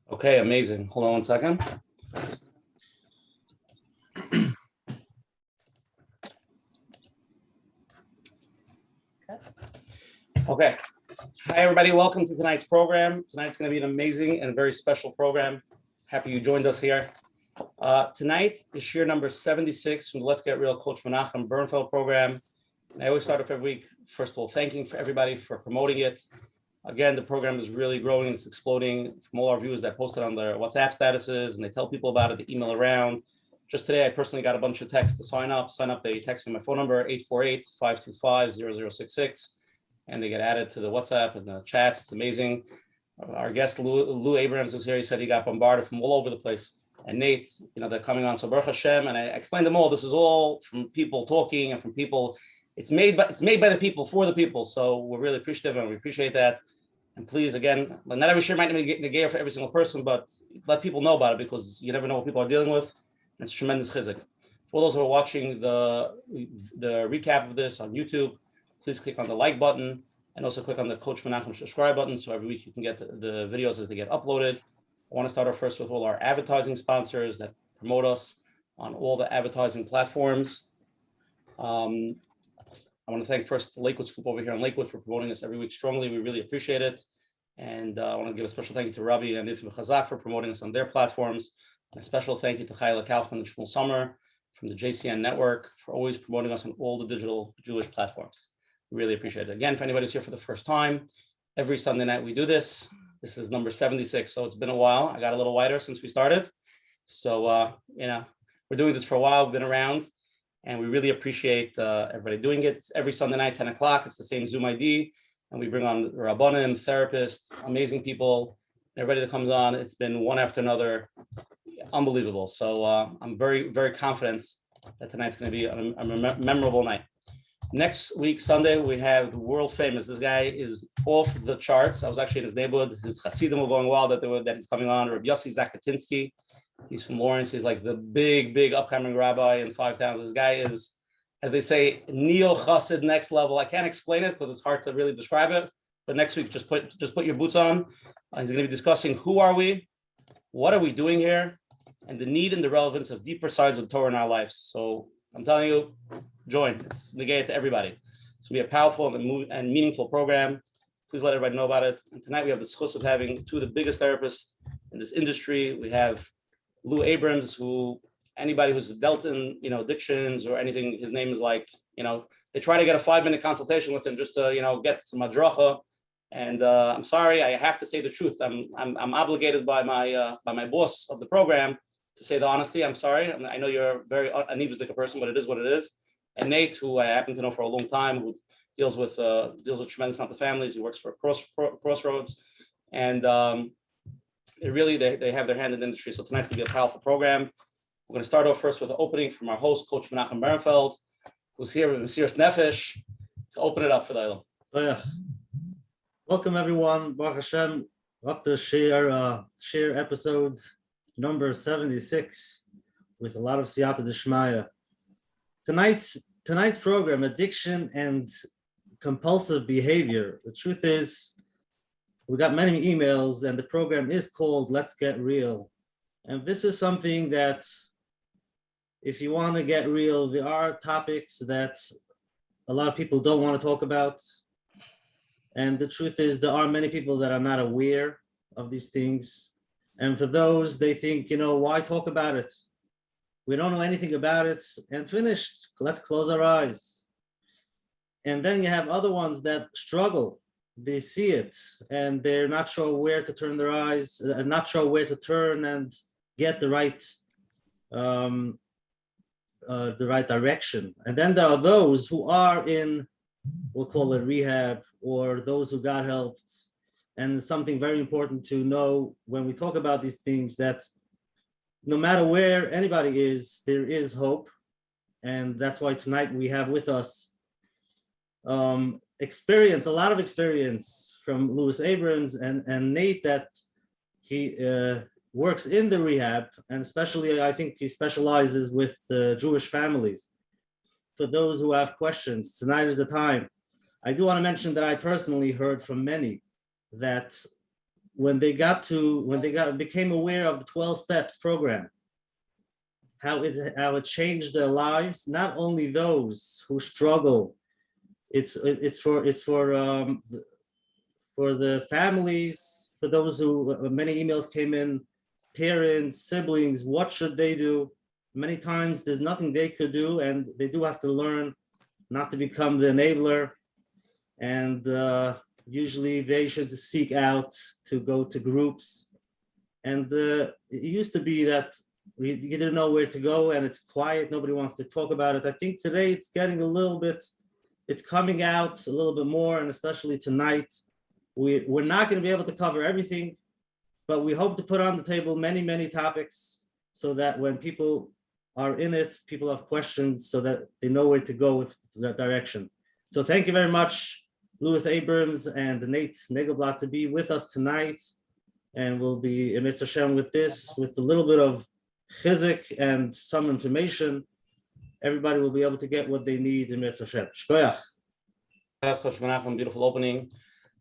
Okay, amazing. Hold on one second. Okay. Hi, everybody. Welcome to tonight's program. Tonight's going to be an amazing and very special program. Happy you joined us here. Tonight is shir number 76 from the Let's Get Real Coach Menachem Bernfeld program. And I always start off every week, first of all, thanking for everybody for promoting it. Again, the program is really growing. It's exploding. From all our viewers that posted on their WhatsApp statuses and they tell people about it, they email around. Just today, I personally got a bunch of texts to sign up. They text me my phone number, 848-525-0066. And they get added to the WhatsApp and the chats. It's amazing. Our guest, Lou Abrams, was here. He said he got bombarded from all over the place. And Nate, they're coming on. So Baruch Hashem, and I explained them all. This is all from people talking and from people. It's made by the people for the people. So we're really appreciative and we appreciate that. And please, again, not every share might be negated for every single person, but let people know about it because you never know what people are dealing with. And it's tremendous chizuk. For those who are watching the recap of this on YouTube, please click on the like button and also click on the Coach Menachem subscribe button so every week you can get the videos as they get uploaded. I want to start off first with all our advertising sponsors that promote us on all the advertising platforms. I want to thank first the Lakewood Scoop over here in Lakewood for promoting us every week strongly. We really appreciate it. And I want to give a special thank you to Rabbi and Ifim Chazak for promoting us on their platforms. And a special thank you to Chayla Kaufman and Shmuel Summer from the JCN network for always promoting us on all the digital Jewish platforms. We really appreciate it. Again, for anybody who's here for the first time, every Sunday night we do this. This is number 76, so it's been a while. I got a little wider since we started. So, we're doing this for a while. We've been around. And we really appreciate everybody doing it. It's every Sunday night, 10 o'clock. It's the same Zoom ID. And we bring on Rabbanim, therapists, amazing people, everybody that comes on. It's been one after another, unbelievable. So I'm very, very confident that tonight's going to be a memorable night. Next week, Sunday, we have the world famous. This guy is off the charts. I was actually in his neighborhood. His Hasidim were going wild that he's coming on. Rabbi Yossi Zakatinsky. He's from Lawrence. He's like the big upcoming rabbi in 5 towns. This guy is, as they say, neo chassid next level. I can't explain it because it's hard to really describe it. But next week, just put your boots on. He's going to be discussing who are we, what are we doing here, and the need and the relevance of deeper sides of Torah in our lives. So I'm telling you, join. It's negated to everybody. It's going to be a powerful and meaningful program. Please let everybody know about it. And tonight we have the schus of having 2 of the biggest therapists in this industry. We have Lou Abrams, who anybody who's dealt in, addictions or anything, his name is like, they try to get a 5-minute consultation with him just to, get some madracha. And I'm sorry, I have to say the truth. I'm obligated by my boss of the program to say the honesty. I'm sorry. I know you're a very anivusdik person, but it is what it is. And Nate, who I happen to know for a long time, who deals with tremendous amount of families. He works for Crossroads, and they have their hand in the industry. So tonight's gonna be a powerful program. We're gonna start off first with an opening from our host, Coach Menachem Bernfeld, who's here with Mesiras Nefesh to open it up for the Ilam. Welcome everyone. Baruch Hashem, up to share episode number 76 with a lot of siyata d'shmaya. Tonight's program, addiction and compulsive behavior. The truth is, we got many emails and the program is called Let's Get Real. And this is something that, if you want to get real, there are topics that a lot of people don't want to talk about. And the truth is, there are many people that are not aware of these things. And for those, they think, why talk about it? We don't know anything about it, and finished. Let's close our eyes. And then you have other ones that struggle. They see it and they're not sure where to turn their eyes, not sure where to turn and get the right direction. And then there are those who are in, we'll call it rehab, or those who got helped. And something very important to know when we talk about these things, that no matter where anybody is, there is hope. And that's why tonight we have with us a lot of experience from Louis Abrams and Nate, that he works in the rehab, and especially I think he specializes with the Jewish families. For those who have questions, tonight is the time. I do want to mention that I personally heard from many that when they became aware of the 12 steps program, how it changed their lives, not only those who struggle, it's for the families, for those who, many emails came in, parents, siblings, what should they do? Many times there's nothing they could do, and they do have to learn not to become the enabler. And usually they should seek out to go to groups. And it used to be that you didn't know where to go, and it's quiet, nobody wants to talk about it. I think today it's getting a little bit, it's coming out a little bit more, and especially tonight. We're not going to be able to cover everything, but we hope to put on the table many, many topics so that when people are in it, people have questions so that they know where to go with that direction. So thank you very much, Louis Abrams and Nate Nagelblatt, to be with us tonight. And we'll be in Menachem with this, with a little bit of chizik and some information. Everybody will be able to get what they need in Menachem. Shkoyach. Menachem, beautiful opening.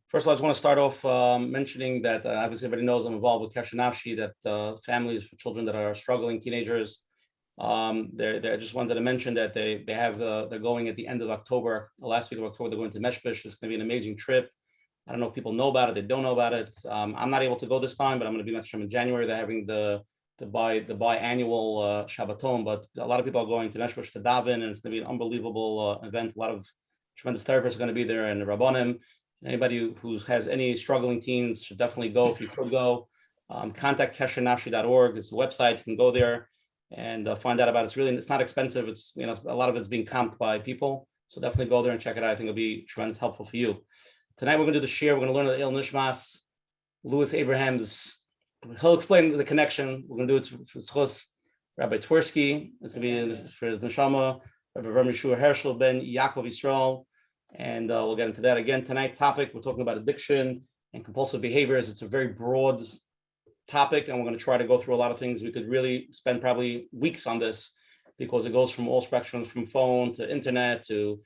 First of all, I just want to start off mentioning that obviously everybody knows I'm involved with Kesher Nafshi, that families for children that are struggling, teenagers. I just wanted to mention that they're going at the end of October, the last week of October, they're going to Meshbish. It's going to be an amazing trip. I don't know if people know about it, they don't know about it. I'm not able to go this time, but I'm going to be in January. They're having the biannual Shabbaton, but a lot of people are going to Meshbish to daven, and it's going to be an unbelievable event. A lot of tremendous therapists are going to be there, and the Rabbonim. Anybody who has any struggling teens should definitely go if you could go. Contact keshrnafshi.org. It's a website. You can go there and find out about it. It's not expensive. It's, you know, a lot of it's being comped by people. So definitely go there and check it out. I think it'll be tremendously helpful for you. Tonight we're going to do the shir. We're going to learn the Il Nishmas, Louis Abraham's. He'll explain the connection. We're going to do it for Schus, Rabbi Twersky. It's going to be for his neshama, Rabbi Vermishur Herschel ben Yaakov Yisrael. And we'll get into that again. Tonight's topic, we're talking about addiction and compulsive behaviors. It's a very broad topic, and we're going to try to go through a lot of things. We could really spend probably weeks on this because it goes from all spectrums, from phone to internet to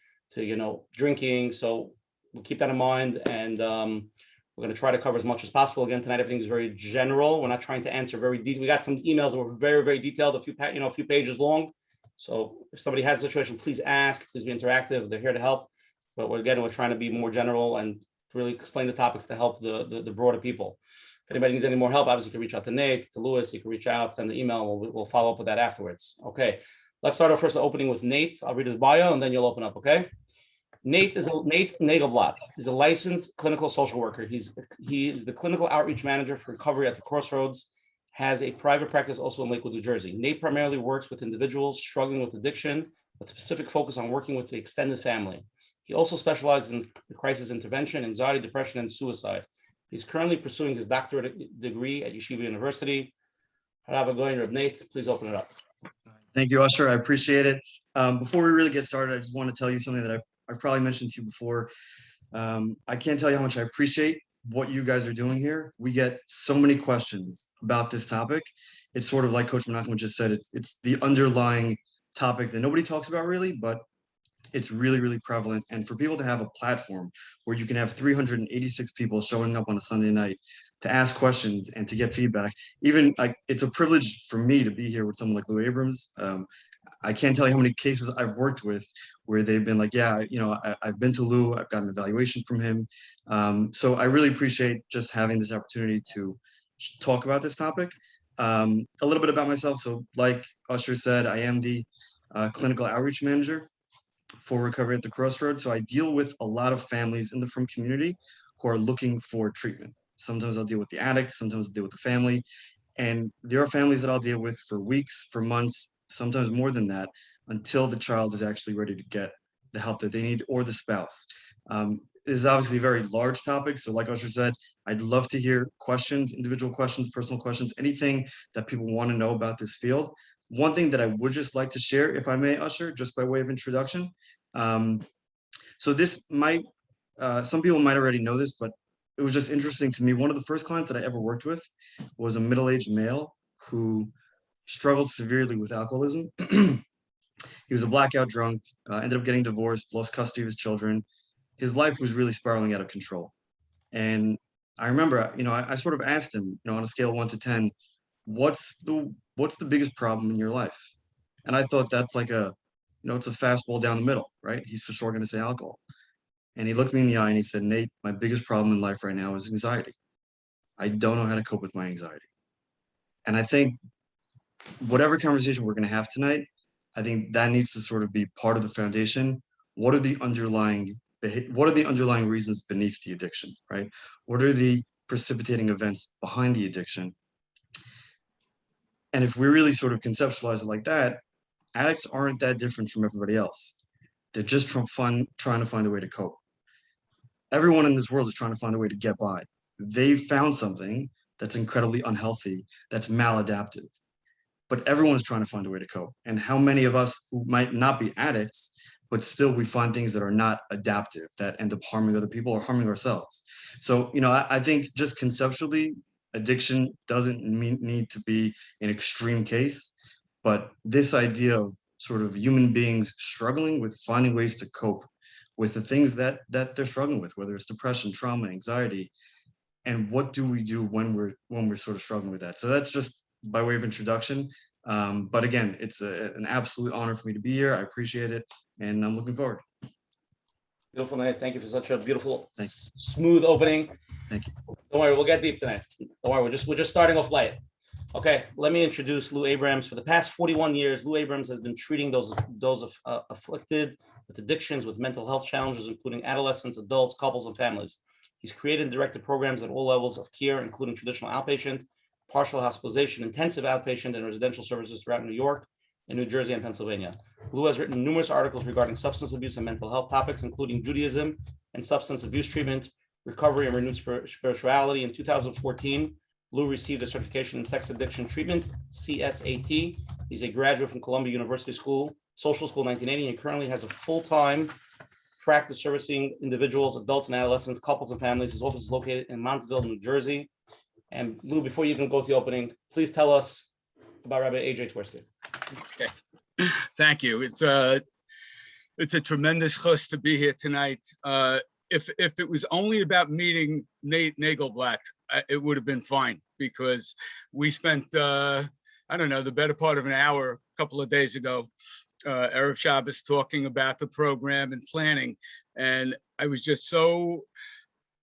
drinking. So we'll keep that in mind, and we're going to try to cover as much as possible. Again, tonight everything is very general. We're not trying to answer very deep. We got some emails that were very, very detailed, a few pages long. So if somebody has a situation, please ask. Please be interactive. They're here to help. But we're trying to be more general and really explain the topics to help the broader people. If anybody needs any more help, obviously you can reach out to Nate, to Louis. You can reach out, send the email. We'll follow up with that afterwards. Okay, let's start our first opening with Nate. I'll read his bio and then you'll open up. Okay. Nate Nagelblatt. He's a licensed clinical social worker. He is the clinical outreach manager for recovery at the Crossroads. Has a private practice also in Lakewood, New Jersey. Nate primarily works with individuals struggling with addiction, with a specific focus on working with the extended family. He also specializes in crisis intervention, anxiety, depression, and suicide. He's currently pursuing his doctorate degree at Yeshiva University. Harav Goyen, Reb Nate, please open it up. Thank you, Usher. I appreciate it. Before we really get started, I just want to tell you something that I've probably mentioned to you before. I can't tell you how much I appreciate what you guys are doing here. We get so many questions about this topic. It's sort of like Coach Menachem just said, it's the underlying topic that nobody talks about really, but it's really, really prevalent. And for people to have a platform where you can have 386 people showing up on a Sunday night to ask questions and to get feedback, even like it's a privilege for me to be here with someone like Louis Abrams. I can't tell you how many cases I've worked with where they've been like, yeah, I've been to Lou, I've got an evaluation from him. So I really appreciate just having this opportunity to talk about this topic. A little bit about myself. So like Usher said, I am the clinical outreach manager for recovery at the Crossroads. So I deal with a lot of families in the frum community who are looking for treatment. Sometimes I'll deal with the addict, sometimes I'll deal with the family. And there are families that I'll deal with for weeks, for months, sometimes more than that, until the child is actually ready to get the help that they need, or the spouse. This is obviously a very large topic. So like Usher said, I'd love to hear questions, individual questions, personal questions, anything that people want to know about this field. One thing that I would just like to share, if I may, Usher, just by way of introduction. So this might, some people might already know this, but it was just interesting to me. One of the first clients that I ever worked with was a middle-aged male who struggled severely with alcoholism. He was a blackout drunk, ended up getting divorced, lost custody of his children. His life was really spiraling out of control. And I remember, I sort of asked him, on a scale of 1 to 10, what's the biggest problem in your life? And I thought that's like it's a fastball down the middle, right? He's for sure going to say alcohol. And he looked me in the eye and he said, Nate, my biggest problem in life right now is anxiety. I don't know how to cope with my anxiety. And I think whatever conversation we're going to have tonight, I think that needs to sort of be part of the foundation. What are the underlying reasons beneath the addiction, right? What are the precipitating events behind the addiction? And if we really sort of conceptualize it like that, addicts aren't that different from everybody else. They're just trying to find a way to cope. Everyone in this world is trying to find a way to get by. They've found something that's incredibly unhealthy, that's maladaptive. But everyone is trying to find a way to cope. And how many of us who might not be addicts, but still we find things that are not adaptive, that end up harming other people or harming ourselves. So, I think just conceptually, addiction doesn't need to be an extreme case, but this idea of sort of human beings struggling with finding ways to cope with the things that they're struggling with, whether it's depression, trauma, anxiety, and what do we do when we're sort of struggling with that. So that's just by way of introduction. But again, it's an absolute honor for me to be here. I appreciate it, and I'm looking forward. Beautiful night. Thank you for such a beautiful, smooth opening. Thank you. Don't worry, we'll get deep tonight. Don't worry, we're just starting off light. Okay, let me introduce Lou Abrams. For the past 41 years, Lou Abrams has been treating those afflicted with addictions, with mental health challenges, including adolescents, adults, couples, and families. He's created and directed programs at all levels of care, including traditional outpatient, partial hospitalization, intensive outpatient, and residential services throughout New York and New Jersey and Pennsylvania. Lou has written numerous articles regarding substance abuse and mental health topics, including Judaism and substance abuse treatment, recovery and renewed spirituality. In 2014, Lou received a certification in sex addiction treatment, CSAT. He's a graduate from Columbia University Social School 1980, and currently has a full-time practice servicing individuals, adults and adolescents, couples and families. His office is located in Montville, New Jersey. And Lou, before you even go to the opening, please tell us about Rabbi A.J. Twersky. Okay, thank you. It's a tremendous chus to be here tonight. If it was only about meeting Nate Nagelblatt, it would have been fine, because we spent the better part of an hour a couple of days ago, Erev Shabbos, talking about the program and planning, and I was just so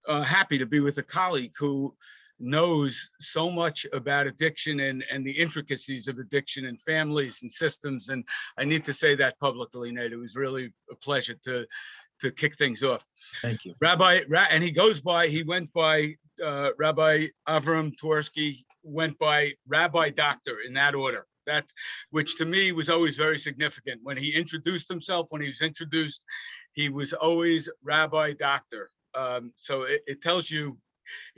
happy to be with a colleague who knows so much about addiction and the intricacies of addiction and families and systems. And I need to say that publicly, Nate. It was really a pleasure to kick things off. Thank you. And he went by Rabbi Avram Twersky, went by Rabbi Doctor in that order. That, which to me was always very significant. When he introduced himself, he was always Rabbi Doctor. So it tells you,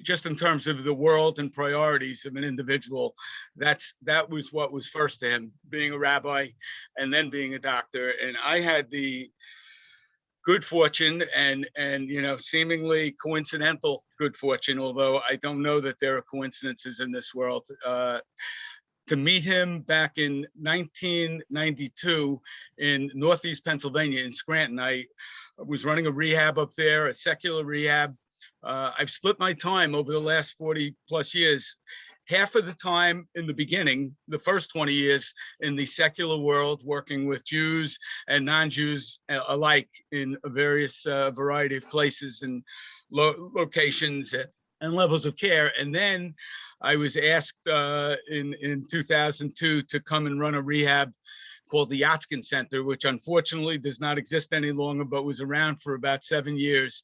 just in terms of the world and priorities of an individual, that was what was first to him, being a rabbi and then being a doctor. And I had the good fortune and seemingly coincidental good fortune, although I don't know that there are coincidences in this world, to meet him back in 1992 in Northeast Pennsylvania in Scranton. I was running a rehab up there, a secular rehab. I've split my time over the last 40 plus years. Half of the time in the beginning, the first 20 years in the secular world, working with Jews and non-Jews alike in a various variety of places and locations and levels of care. And then I was asked in 2002 to come and run a rehab called the Yatskin Center, which unfortunately does not exist any longer, but was around for about 7 years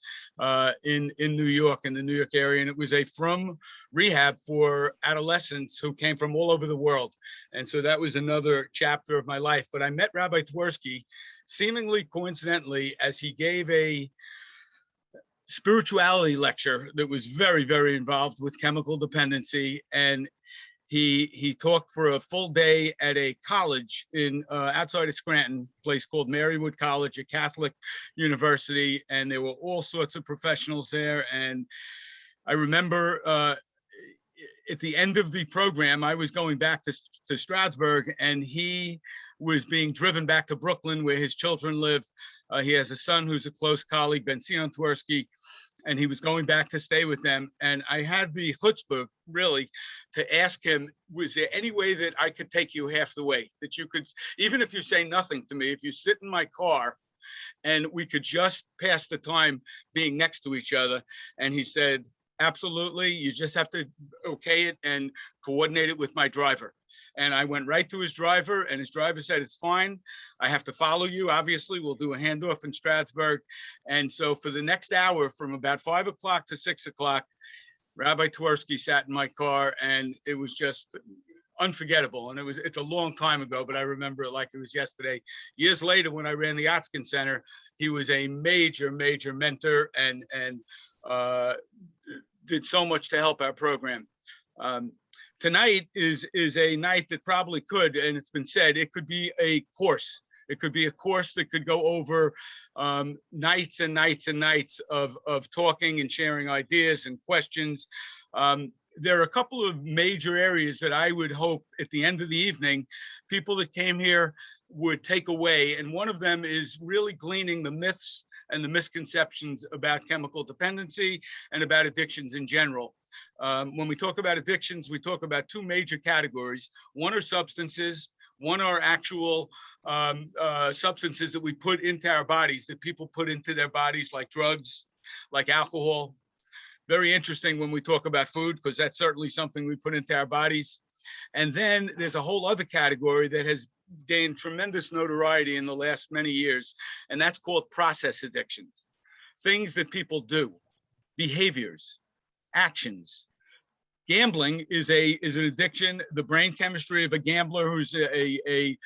in New York, in the New York area. And it was a frum rehab for adolescents who came from all over the world. And so that was another chapter of my life. But I met Rabbi Twersky seemingly coincidentally as he gave a spirituality lecture that was very, very involved with chemical dependency. And he talked for a full day at a college in outside of Scranton, a place called Marywood College, a Catholic university, and there were all sorts of professionals there. And I remember at the end of the program, I was going back to Stroudsburg, and he was being driven back to Brooklyn, where his children live. He has a son who's a close colleague, Ben Sion Twersky, and he was going back to stay with them. And I had the chutzpah, really, to ask him, was there any way that I could take you half the way? That you could, even if you say nothing to me, if you sit in my car and we could just pass the time being next to each other. And he said, absolutely, you just have to okay it and coordinate it with my driver. And I went right to his driver, and his driver said, it's fine. I have to follow you. Obviously, we'll do a handoff in Strasbourg. And so for the next hour, from about 5 o'clock to 6 o'clock, Rabbi Twersky sat in my car, and it was just unforgettable. And it's a long time ago, but I remember it like it was yesterday. Years later, when I ran the Otskin Center, he was a major, major mentor and did so much to help our program. Tonight is a night that probably could, and it's been said, it could be a course. It could be a course that could go over nights and nights and nights of talking and sharing ideas and questions. There are a couple of major areas that I would hope at the end of the evening, people that came here would take away. And one of them is really gleaning the myths and the misconceptions about chemical dependency and about addictions in general. When we talk about addictions, we talk about two major categories. One are substances, one are actual substances that we put into our bodies, that people put into their bodies, like drugs, like alcohol. Very interesting when we talk about food, because that's certainly something we put into our bodies. And then there's a whole other category that has gained tremendous notoriety in the last many years, and that's called process addictions. Things that people do, behaviors, actions. Gambling is an addiction. The brain chemistry of a gambler who's a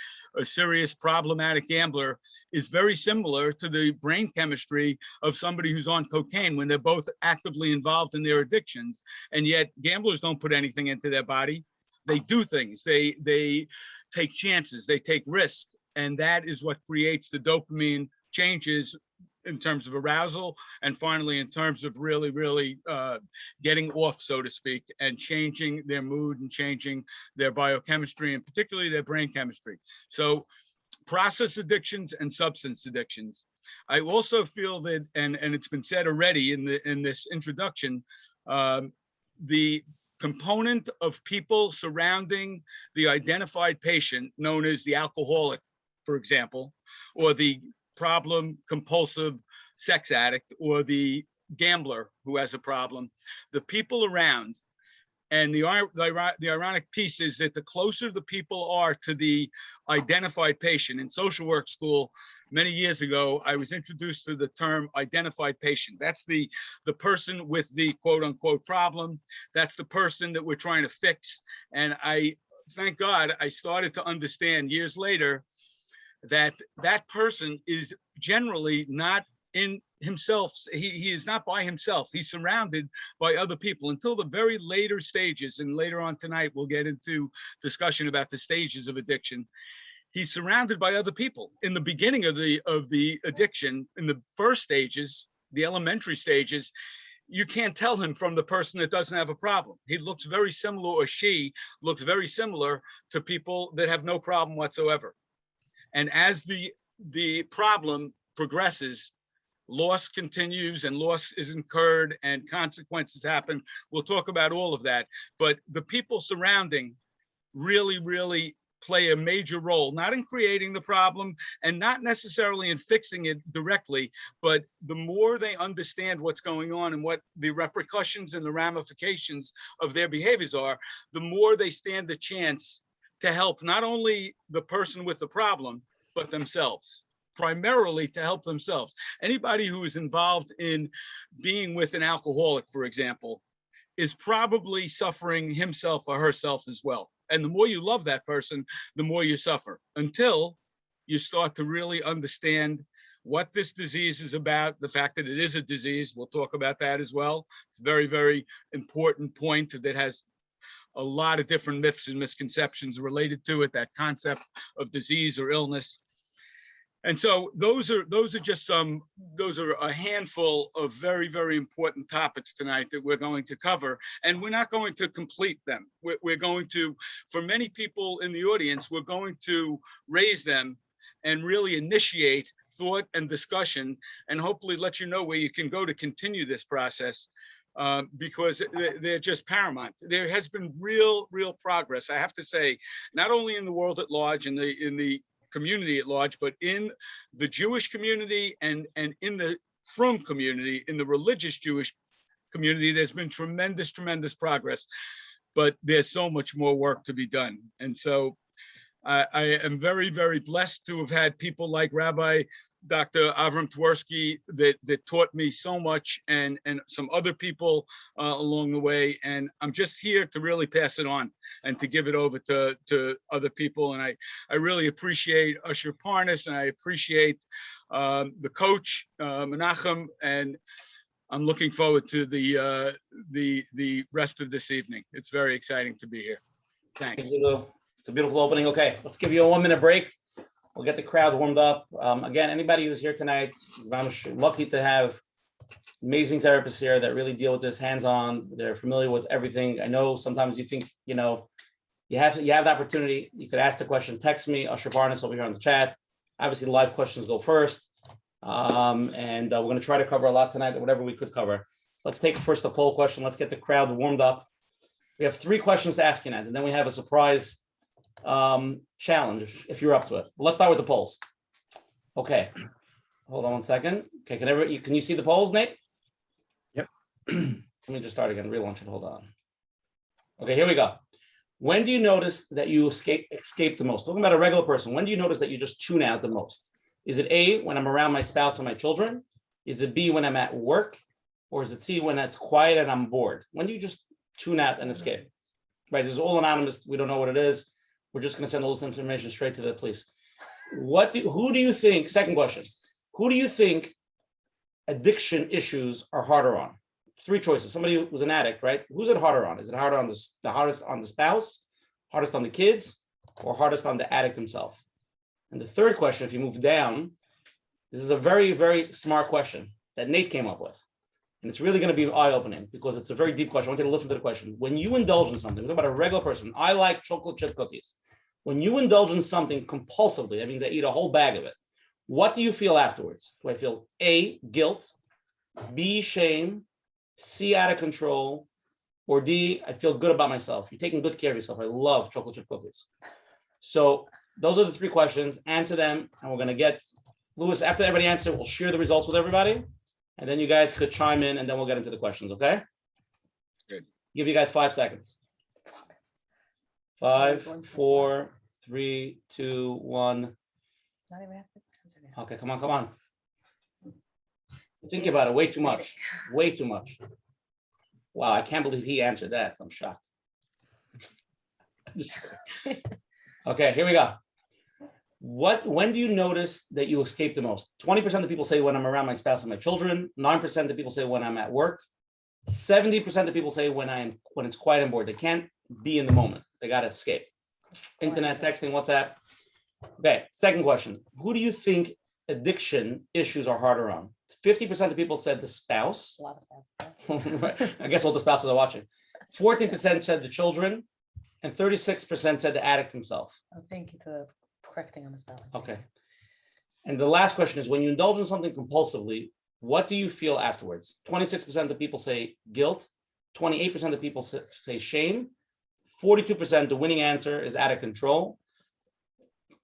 serious problematic gambler is very similar to the brain chemistry of somebody who's on cocaine, when they're both actively involved in their addictions. And yet gamblers don't put anything into their body. They do things. They take chances. They take risks. And that is what creates the dopamine changes in terms of arousal, and finally in terms of really getting off, so to speak, and changing their mood and changing their biochemistry, and particularly their brain chemistry. So process addictions and substance addictions. I also feel that, and it's been said already in this introduction, the component of people surrounding the identified patient, known as the alcoholic, for example, or the problem compulsive sex addict, or the gambler who has a problem, the people around. And the ironic piece is that the closer the people are to the identified patient, in social work school many years ago, I was introduced to the term identified patient. That's the person with the quote unquote problem. That's the person that we're trying to fix. And I, thank God, I started to understand years later that that person is generally not in himself. He is not by himself. He's surrounded by other people until the very later stages. And later on tonight, we'll get into discussion about the stages of addiction. He's surrounded by other people. In the beginning of the addiction, in the first stages, the elementary stages, you can't tell him from the person that doesn't have a problem. He looks very similar, or she looks very similar to people that have no problem whatsoever. And as the problem progresses, loss continues and loss is incurred and consequences happen. We'll talk about all of that. But the people surrounding really play a major role, not in creating the problem and not necessarily in fixing it directly, but the more they understand what's going on and what the repercussions and the ramifications of their behaviors are, the more they stand a chance to help not only the person with the problem, but themselves, primarily to help themselves. Anybody who is involved in being with an alcoholic, for example, is probably suffering himself or herself as well. And the more you love that person, the more you suffer, until you start to really understand what this disease is about, the fact that it is a disease. We'll talk about that as well. It's a very important point that has a lot of different myths and misconceptions related to it, that concept of disease or illness. And so those are a handful of very important topics tonight that we're going to cover, and we're not going to complete them. We're going to, for many people in the audience, we're going to raise them and really initiate thought and discussion, and hopefully let you know where you can go to continue this process, because they're just paramount. There has been real progress, I have to say, not only in the world at large, in the community at large, but in the Jewish community and in the Frum community, in the religious Jewish community. There's been tremendous progress, but there's so much more work to be done. And so I am very blessed to have had people like Rabbi Dr. Avram Twersky that taught me so much, and some other people along the way. And I'm just here to really pass it on and to give it over to other people. And I really appreciate Usher Parnas, and I appreciate the coach, Menachem, and I'm looking forward to the rest of this evening. It's very exciting to be here. Thanks. It's a beautiful opening. Okay, let's give you a 1 minute break. We'll get the crowd warmed up. Again, anybody who's here tonight, I'm lucky to have amazing therapists here that really deal with this hands-on. They're familiar with everything. I know sometimes you think, you have the opportunity. You could ask the question, text me, Usher Parnas over here on the chat. Obviously, the live questions go first. And we're going to try to cover a lot tonight, whatever we could cover. Let's take first the poll question. Let's get the crowd warmed up. We have 3 questions to ask you now, and then we have a surprise challenge if you're up to it. Let's start with the polls. Okay, hold on 1 second. Okay, can you see the polls, Nate? Yep. Let me just start again. Relaunch it. Hold on. Okay, here we go. When do you notice that you escape the most? Talking about a regular person. When do you notice that you just tune out the most? Is it A, when I'm around my spouse and my children? Is it B, when I'm at work? Or is it C, when it's quiet and I'm bored? When do you just tune out and escape? Right, this is all anonymous. We don't know what it is. We're just going to send all this information straight to the police. Who do you think, second question, who do you think addiction issues are harder on? 3 choices. Somebody who's an addict, right? Who's it harder on? Is it harder on the hardest on the spouse, hardest on the kids, or hardest on the addict himself? And the third question, if you move down, this is a very smart question that Nate came up with. And it's really going to be eye-opening because it's a very deep question. I want you to listen to the question. When you indulge in something, we're talking about a regular person. I like chocolate chip cookies. When you indulge in something compulsively, that means I eat a whole bag of it. What do you feel afterwards? Do I feel A, guilt, B, shame, C, out of control, or D, I feel good about myself? You're taking good care of yourself. I love chocolate chip cookies. So those are the 3 questions. Answer them, and we're going to get Louis. After everybody answers, we'll share the results with everybody. And then you guys could chime in, and then we'll get into the questions, okay? Good. Give you guys 5 seconds. 5, 4, 3, 2, 1. Okay, come on. Think about it. Way too much. Way too much. Wow, I can't believe he answered that. I'm shocked. Okay, here we go. When do you notice that you escape the most? 20% of people say when I'm around my spouse and my children. 9% of people say when I'm at work. 70% of people say when it's quiet and bored. They can't be in the moment. They got to escape. Internet, texting, WhatsApp. Okay, second question. Who do you think addiction issues are harder on? 50% of people said the spouse. A lot of spouses. I guess all the spouses are watching. 14% said the children, and 36% said the addict himself. Oh, thank you for correcting on the spelling. Okay. And the last question is, when you indulge in something compulsively, what do you feel afterwards? 26% of the people say guilt. 28% of people say shame. 42%, the winning answer, is out of control.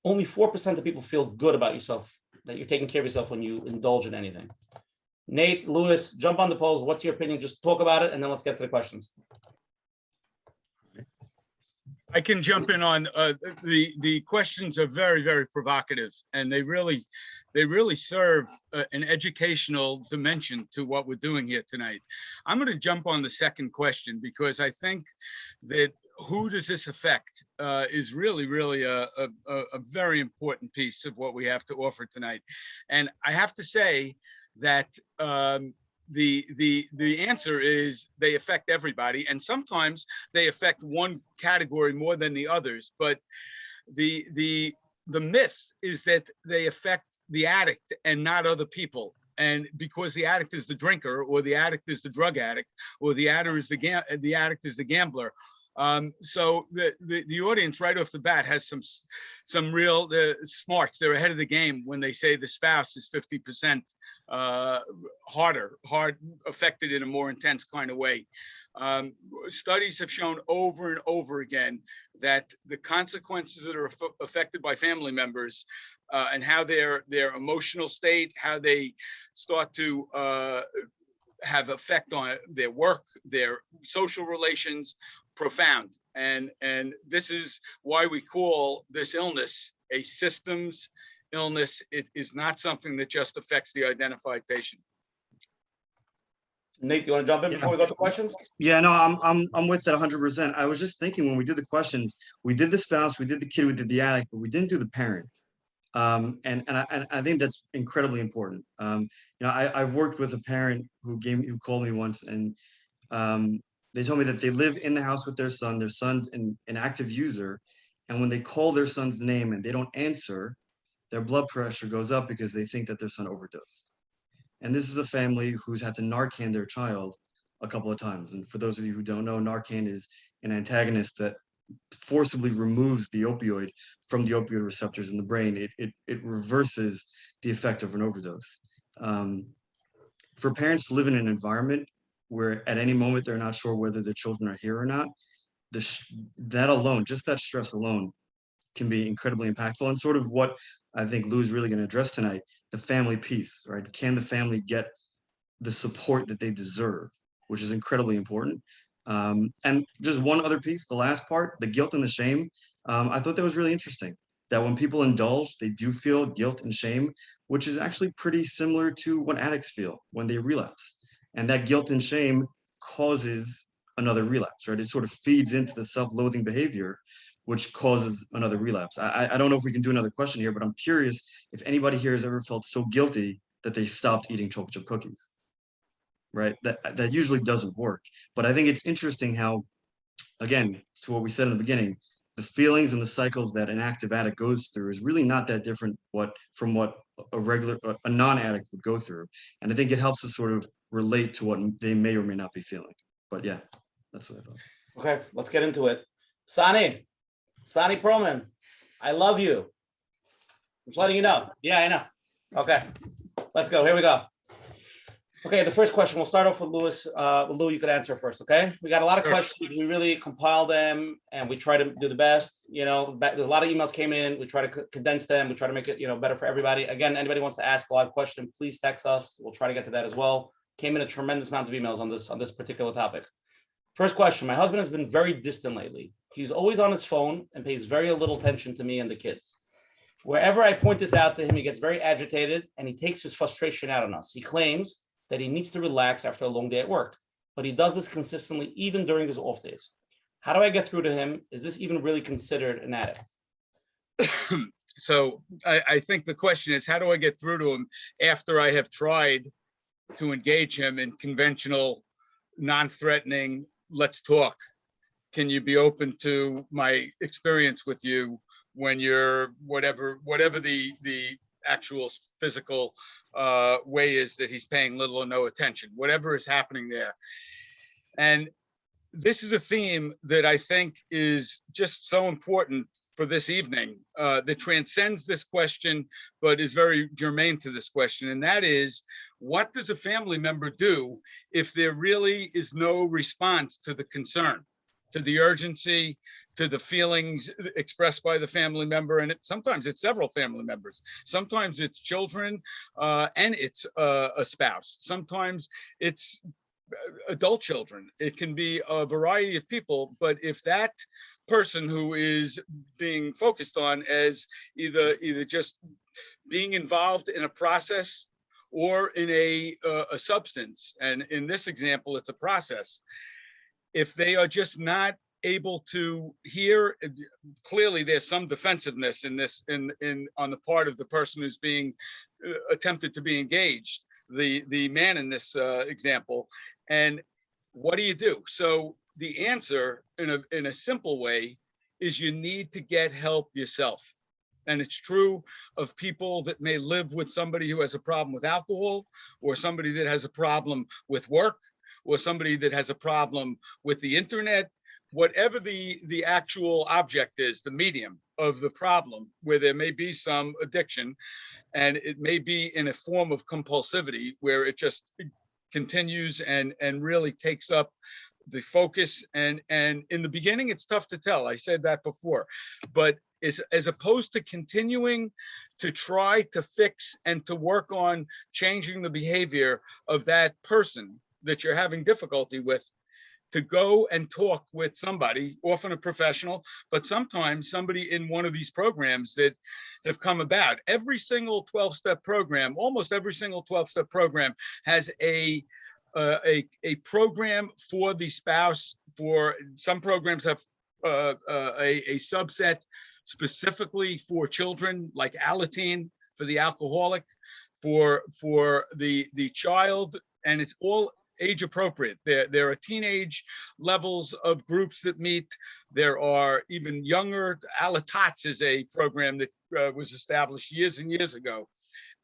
Only 4% of people feel good about yourself, that you're taking care of yourself when you indulge in anything. Nate, Louis, jump on the polls. What's your opinion? Just talk about it, and then let's get to the questions. I can jump in on the questions are very provocative, and they really serve an educational dimension to what we're doing here tonight. I'm going to jump on the second question because I think that who does this affect is really a very important piece of what we have to offer tonight. And I have to say that the answer is they affect everybody, and sometimes they affect one category more than the others. But the myth is that they affect the addict and not other people. And because the addict is the drinker, or the addict is the drug addict, or the addict is the gambler, So the audience right off the bat has some real smarts. They're ahead of the game when they say the spouse is 50% hard affected in a more intense kind of way. Studies have shown over and over again that the consequences that are affected by family members and how their emotional state, how they start to have effect on their work, their social relations, profound. And this is why we call this illness a systems illness. It is not something that just affects the identified patient. Nate, you want to jump in before we go to questions? Yeah, no, I'm with that 100%. I was just thinking when we did the questions, we did the spouse, we did the kid, we did the addict, but we didn't do the parent. And I think that's incredibly important. I've worked with a parent who called me once, and they told me that they live in the house with their son. Their son's an active user, and when they call their son's name and they don't answer, their blood pressure goes up because they think that their son overdosed. And this is a family who's had to Narcan their child a couple of times. And for those of you who don't know, Narcan is an antagonist that forcibly removes the opioid from the opioid receptors in the brain. It reverses the effect of an overdose. For parents to live in an environment where at any moment they're not sure whether their children are here or not, that alone, just that stress alone, can be incredibly impactful. And sort of what I think Lou is really going to address tonight, the family piece, right? Can the family get the support that they deserve, which is incredibly important. And just one other piece, the last part, the guilt and the shame. I thought that was really interesting, that when people indulge, they do feel guilt and shame, which is actually pretty similar to what addicts feel when they relapse. And that guilt and shame causes another relapse, right? It sort of feeds into the self-loathing behavior, which causes another relapse. I don't know if we can do another question here, but I'm curious if anybody here has ever felt so guilty that they stopped eating chocolate chip cookies, right? That usually doesn't work. But I think it's interesting how, again, to what we said in the beginning, the feelings and the cycles that an active addict goes through is really not that different from what a non-addict would go through. And I think it helps us sort of relate to what they may or may not be feeling. But yeah, that's what I thought. Okay, let's get into it. Sani Perlman, I love you. I'm just letting you know. Yeah, I know. Okay, let's go. Here we go. Okay, the first question, we'll start off with Louis. Lou, you could answer first, okay? We got a lot of questions. We really compiled them and we try to do the best. You know, there's a lot of emails came in. We try to condense them. We try to make it, better for everybody. Again, anybody wants to ask a live question, please text us. We'll try to get to that as well. Came in a tremendous amount of emails on this particular topic. First question, my husband has been very distant lately. He's always on his phone and pays very little attention to me and the kids. Wherever I point this out to him, he gets very agitated and he takes his frustration out on us. He claims that he needs to relax after a long day at work, but he does this consistently even during his off days. How do I get through to him? Is this even really considered an addict? So I think the question is, how do I get through to him after I have tried to engage him in conventional, non-threatening, let's talk? Can you be open to my experience with you when you're whatever the actual physical way is that he's paying little or no attention, whatever is happening there. And this is a theme that I think is just so important for this evening, that transcends this question, but is very germane to this question. And that is, what does a family member do if there really is no response to the concern, to the urgency, to the feelings expressed by the family member? And sometimes it's several family members. Sometimes it's children and it's a spouse. Sometimes it's adult children. It can be a variety of people. But if that person who is being focused on as either just being involved in a process or in a substance, and in this example, it's a process, if they are just not able to hear, clearly there's some defensiveness in this, on the part of the person who's being attempted to be engaged, the man in this example. And what do you do? So the answer in a simple way is you need to get help yourself. And it's true of people that may live with somebody who has a problem with alcohol, or somebody that has a problem with work, or somebody that has a problem with the internet. whatever the actual object is, the medium of the problem, where there may be some addiction, and it may be in a form of compulsivity where it just continues and really takes up the focus. And in the beginning, it's tough to tell. I said that before, but as opposed to continuing to try to fix and to work on changing the behavior of that person that you're having difficulty with, to go and talk with somebody, often a professional, but sometimes somebody in one of these programs that have come about. Every single 12-step program, almost every single 12-step program has a program for the spouse. For some programs have a subset specifically for children, like Alateen for the alcoholic, for the child, and it's all age appropriate. There are teenage levels of groups that meet. There are even younger. Alatats is a program that was established years and years ago.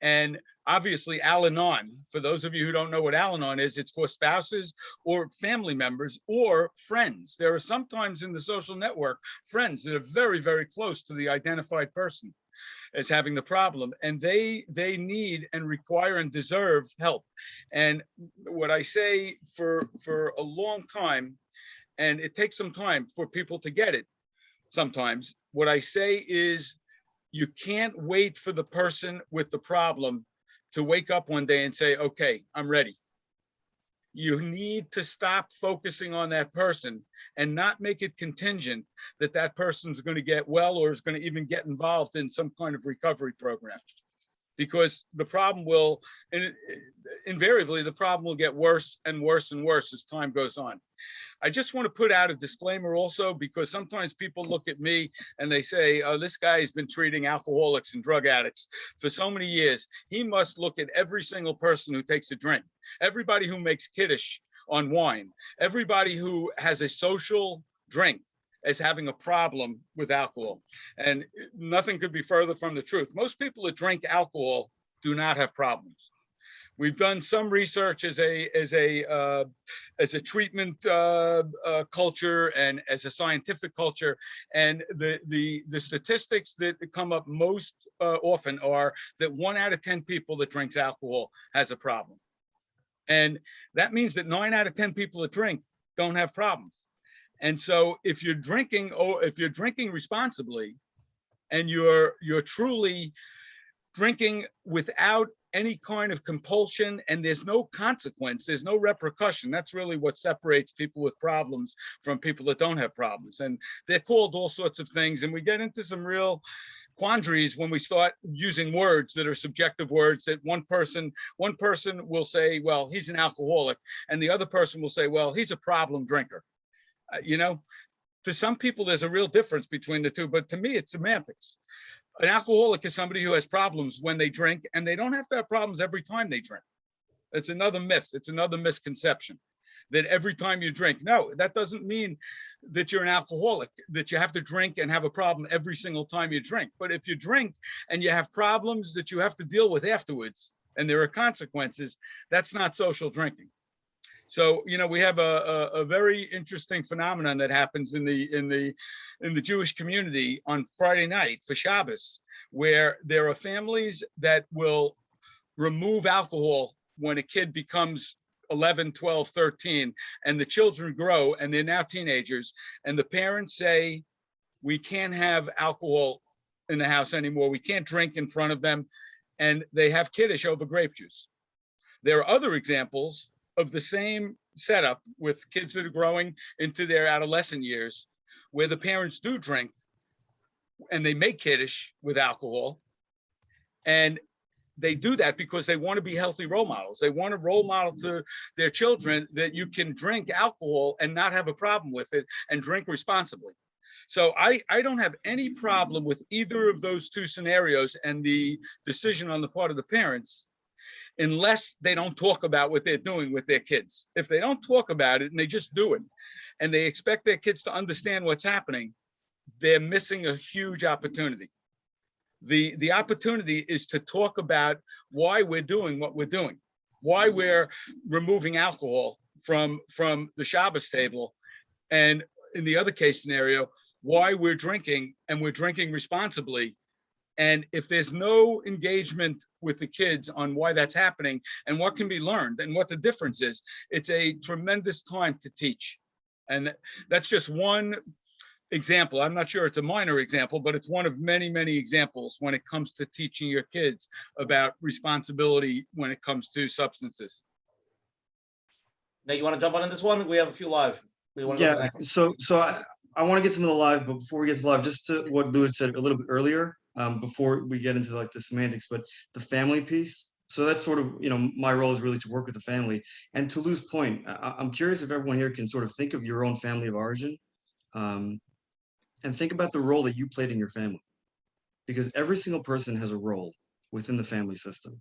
And obviously Al-Anon, for those of you who don't know what Al-Anon is, it's for spouses or family members or friends. There are sometimes in the social network friends that are very, very close to the identified person as having the problem, and they need and require and deserve help. And what I say for a long time, and it takes some time for people to get it sometimes, what I say is, you can't wait for the person with the problem to wake up one day and say, okay, I'm ready. You need to stop focusing on that person and not make it contingent that that person's going to get well or is going to even get involved in some kind of recovery program. Because the problem will, invariably, the problem will get worse and worse and worse as time goes on. I just want to put out a disclaimer also, because sometimes people look at me and they say, oh, this guy has been treating alcoholics and drug addicts for so many years. He must look at every single person who takes a drink, everybody who makes kiddush on wine, everybody who has a social drink as having a problem with alcohol. And nothing could be further from the truth. Most people that drink alcohol do not have problems. We've done some research as a treatment culture and as a scientific culture, and the statistics that come up most often are that 1 out of 10 people that drinks alcohol has a problem, and that means that 9 out of 10 people that drink don't have problems. And so, if you're drinking, or if you're drinking responsibly, and you're truly drinking without any kind of compulsion, and there's no consequence, there's no repercussion. That's really what separates people with problems from people that don't have problems. And they're called all sorts of things, and we get into some real quandaries when we start using words that are subjective words, that one person will say, well, he's an alcoholic, and the other person will say, well, he's a problem drinker. You know, to some people, there's a real difference between the two, but to me, it's semantics. An alcoholic is somebody who has problems when they drink, and they don't have to have problems every time they drink. It's another myth. It's another misconception that every time you drink. No, that doesn't mean that you're an alcoholic, that you have to drink and have a problem every single time you drink. But if you drink and you have problems that you have to deal with afterwards, and there are consequences, that's not social drinking. So, you know, we have a very interesting phenomenon that happens in the Jewish community on Friday night for Shabbos, where there are families that will remove alcohol when a kid becomes 11, 12, 13, and the children grow and they're now teenagers, and the parents say, we can't have alcohol in the house anymore. We can't drink in front of them, and they have kiddush over grape juice. There are other examples of the same setup with kids that are growing into their adolescent years, where the parents do drink and they make kiddush with alcohol, and they do that because they want to be healthy role models. They want to role model to their children that you can drink alcohol and not have a problem with it, and drink responsibly. So I don't have any problem with either of those two scenarios and the decision on the part of the parents, unless they don't talk about what they're doing with their kids. If they don't talk about it and they just do it, and they expect their kids to understand what's happening, they're missing a huge opportunity. The opportunity is to talk about why we're doing what we're doing, why we're removing alcohol from the Shabbos table, and in the other case scenario, why we're drinking, and we're drinking responsibly. And if there's no engagement with the kids on why that's happening and what can be learned and what the difference is, it's a tremendous time to teach. And that's just one example. I'm not sure it's a minor example, but it's one of many, many examples when it comes to teaching your kids about responsibility when it comes to substances. Now, you want to jump on in this one? We have a few live. We want to go to the Yeah, next so I want to get some of the live, but before we get to live, just to what Louis said a little bit earlier, before we get into like the semantics, but the family piece. So that's sort of, my role is really to work with the family. And to Lou's point, I'm curious if everyone here can sort of think of your own family of origin, and think about the role that you played in your family, because every single person has a role within the family system.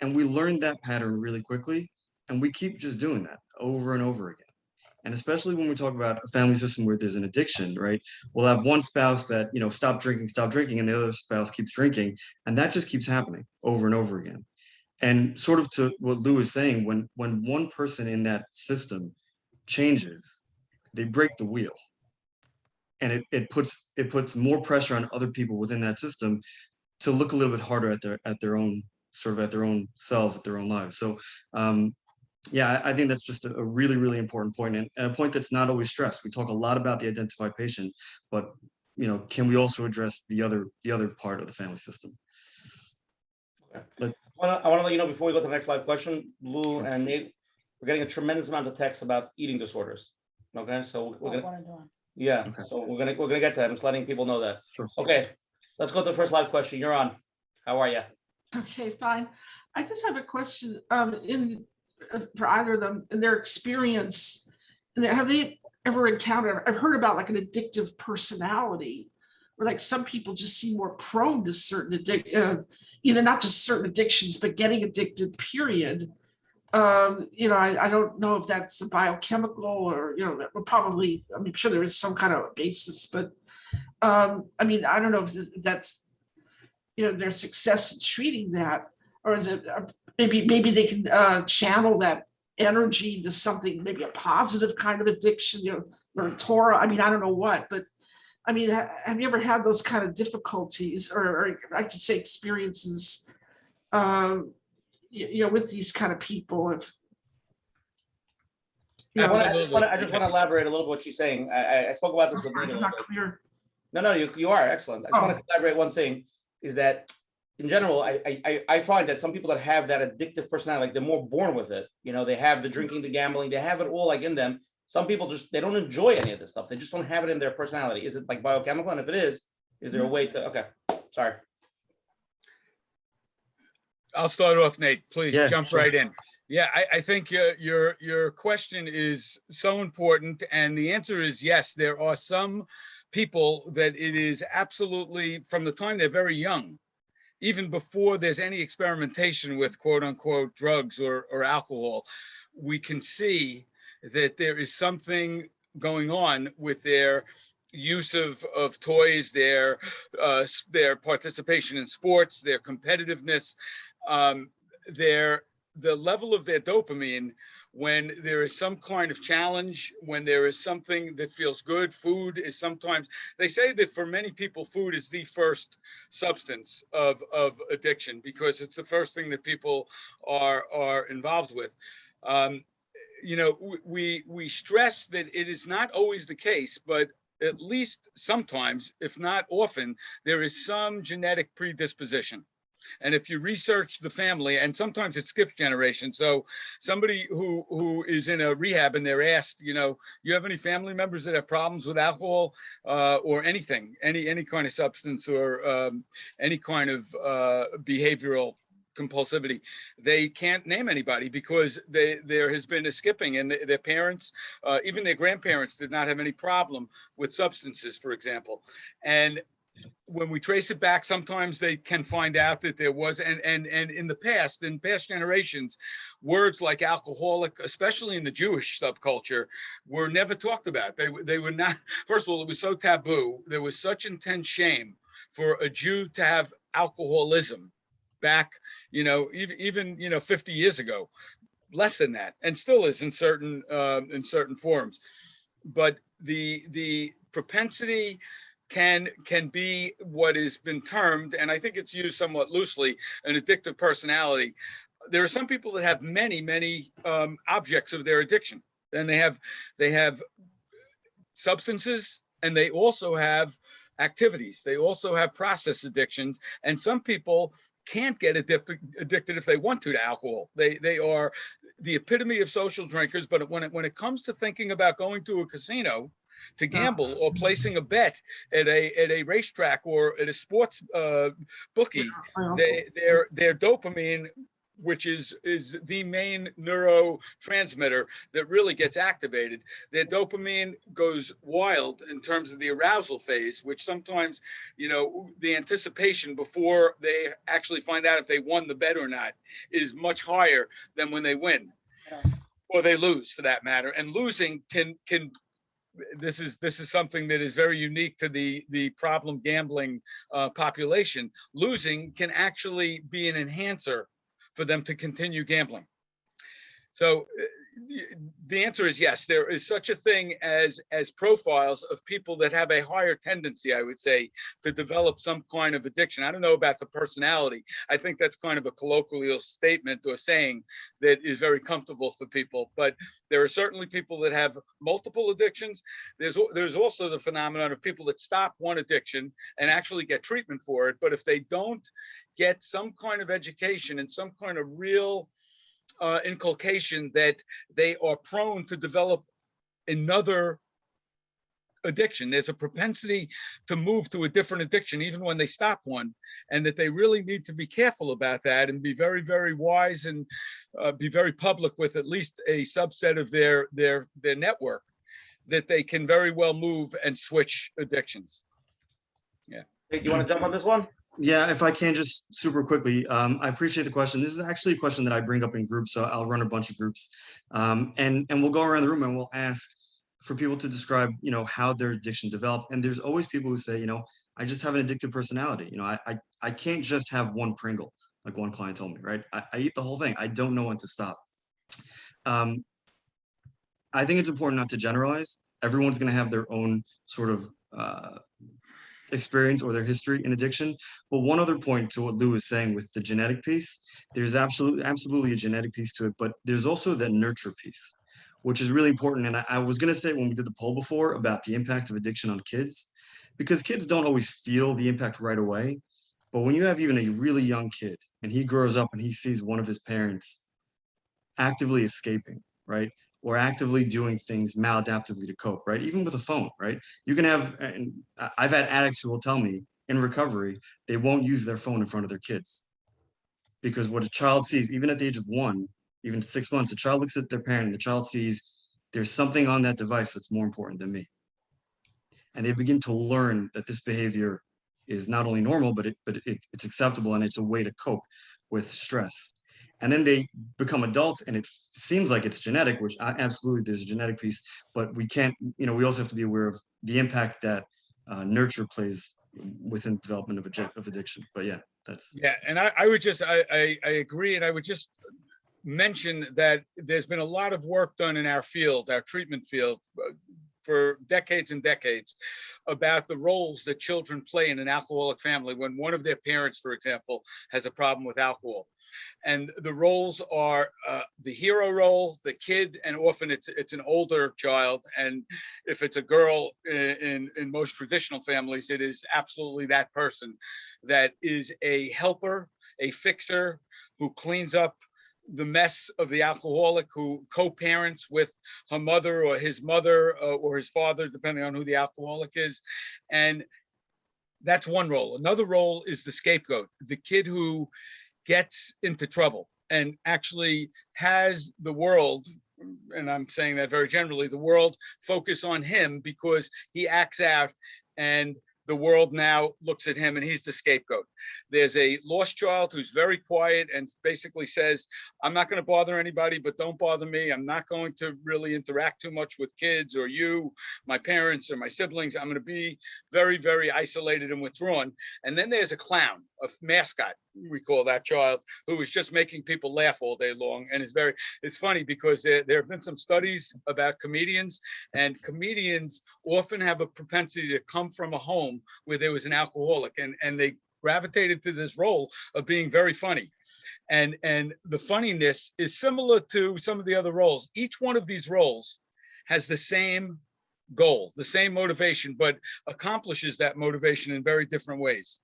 And we learned that pattern really quickly, and we keep just doing that over and over again. And especially when we talk about a family system where there's an addiction, right? We'll have one spouse that, stop drinking, and the other spouse keeps drinking. And that just keeps happening over and over again. And sort of to what Lou is saying, when one person in that system changes, they break the wheel. And it puts more pressure on other people within that system to look a little bit harder at their own selves, at their own lives. So yeah, I think that's just a really, really important point, and a point that's not always stressed. We talk a lot about the identified patient, but can we also address the other part of the family system? I want to let you know before we go to the next live question, Lou Sure. and Nate, we're getting a tremendous amount of text about eating disorders. Okay, so we're gonna, yeah, Okay. so we're gonna get to that. I'm just letting people know that. Sure. Okay, let's go to the first live question. You're on. How are you? Okay, fine. I just have a question for either of them in their experience. Have they ever encountered, I've heard about like an addictive personality, where like some people just seem more prone to certain either not just certain addictions, but getting addicted, period. I don't know if that's a biochemical or, probably, I'm sure there is some kind of basis, but I don't know if that's, their success in treating that, or is it maybe they can channel that energy to something, maybe a positive kind of addiction, or Torah. I don't know what, but have you ever had those kind of difficulties, or I could say experiences, with these kind of people? I just want to elaborate a little bit what she's saying. I spoke about this with Nate a little not bit. clear. No, you are excellent. I just want to elaborate one thing, is that in general, I find that some people that have that addictive personality, like they're more born with it. They have the drinking, the gambling, they have it all like in them. Some people they don't enjoy any of this stuff. They just don't have it in their personality. Is it like biochemical? And if it is there a way to, okay, sorry. I'll start off, Nate. Please jump sure. right in. Yeah, I think your question is so important, and the answer is yes. There are some people that it is absolutely, from the time they're very young, even before there's any experimentation with quote unquote drugs or alcohol, we can see that there is something going on with their use of toys, their participation in sports, their competitiveness, the level of their dopamine when there is some kind of challenge, when there is something that feels good. Food is sometimes, they say that for many people, food is the first substance of addiction, because it's the first thing that people are involved with. We stress that it is not always the case, but at least sometimes, if not often, there is some genetic predisposition. And if you research the family, and sometimes it skips generations. So somebody who is in a rehab and they're asked, you have any family members that have problems with alcohol or anything, any kind of substance or any kind of behavioral compulsivity, they can't name anybody, because there has been a skipping, and their parents, even their grandparents, did not have any problem with substances, for example. And when we trace it back, sometimes they can find out that there was, and in past generations, words like alcoholic, especially in the Jewish subculture, were never talked about. They were not, first of all, it was so taboo. There was such intense shame for a Jew to have alcoholism back, even 50 years ago, less than that, and still is in certain forms. But the propensity can be what has been termed, and I think it's used somewhat loosely, an addictive personality. There are some people that have many objects of their addiction, and they have substances, and they also have activities. They also have process addictions, and some people can't get addicted if they want to alcohol. They are the epitome of social drinkers, but when it comes to thinking about going to a casino to gamble or placing a bet at a racetrack or at a sports bookie, their dopamine, which is the main neurotransmitter that really gets activated. Their dopamine goes wild in terms of the arousal phase, which sometimes, the anticipation before they actually find out if they won the bet or not is much higher than when they win or they lose, for that matter. And losing can this is something that is very unique to the problem gambling population. Losing can actually be an enhancer for them to continue gambling. So the answer is yes, there is such a thing as profiles of people that have a higher tendency, I would say, to develop some kind of addiction. I don't know about the personality. I think that's kind of a colloquial statement or saying that is very comfortable for people, but there are certainly people that have multiple addictions. There's also the phenomenon of people that stop one addiction and actually get treatment for it, but if they don't get some kind of education and some kind of real inculcation that they are prone to develop another addiction, there's a propensity to move to a different addiction even when they stop one, and that they really need to be careful about that and be very, very wise and be very public with at least a subset of their network, that they can very well move and switch addictions. Yeah. Hey, do you want to jump on this one? Yeah, if I can just super quickly, I appreciate the question. This is actually a question that I bring up in groups, so I'll run a bunch of groups, and we'll go around the room and we'll ask for people to describe, how their addiction developed. And there's always people who say, I just have an addictive personality. I can't just have one Pringle, like one client told me, right? I eat the whole thing. I don't know when to stop. I think it's important not to generalize. Everyone's going to have their own sort of experience or their history in addiction. But one other point to what Lou was saying with the genetic piece, there's absolutely a genetic piece to it, but there's also that nurture piece, which is really important. And I was going to say when we did the poll before about the impact of addiction on kids, because kids don't always feel the impact right away. But when you have even a really young kid and he grows up and he sees one of his parents actively escaping, right? Or actively doing things maladaptively to cope, right? Even with a phone, right? You can have, and I've had addicts who will tell me in recovery, they won't use their phone in front of their kids. Because what a child sees, even at the age of 1, even 6 months, a child looks at their parent and the child sees there's something on that device that's more important than me. And they begin to learn that this behavior is not only normal, but it's acceptable and it's a way to cope with stress. And then they become adults and it seems like it's genetic, which absolutely there's a genetic piece, but we can't, we also have to be aware of the impact that nurture plays within development of addiction. But yeah, that's. Yeah, and I would just, I agree. And I would just mention that there's been a lot of work done in our field, our treatment field, for decades and decades, about the roles that children play in an alcoholic family when one of their parents, for example, has a problem with alcohol. And the roles are the hero role, the kid, and often it's an older child. And if it's a girl in most traditional families, it is absolutely that person that is a helper, a fixer, who cleans up the mess of the alcoholic, who co-parents with her mother or his mother or his father, depending on who the alcoholic is. And that's one role. Another role is the scapegoat, the kid who gets into trouble and actually has the world, and I'm saying that very generally, the world focus on him because he acts out and the world now looks at him and he's the scapegoat. There's a lost child who's very quiet and basically says, I'm not going to bother anybody, but don't bother me. I'm not going to really interact too much with kids or you, my parents or my siblings. I'm going to be very, very isolated and withdrawn. And then there's a clown, a mascot, we call that child, who is just making people laugh all day long. And it's funny because there have been some studies about comedians, and comedians often have a propensity to come from a home where there was an alcoholic, and they gravitated to this role of being very funny. And the funniness is similar to some of the other roles. Each one of these roles has the same goal, the same motivation, but accomplishes that motivation in very different ways.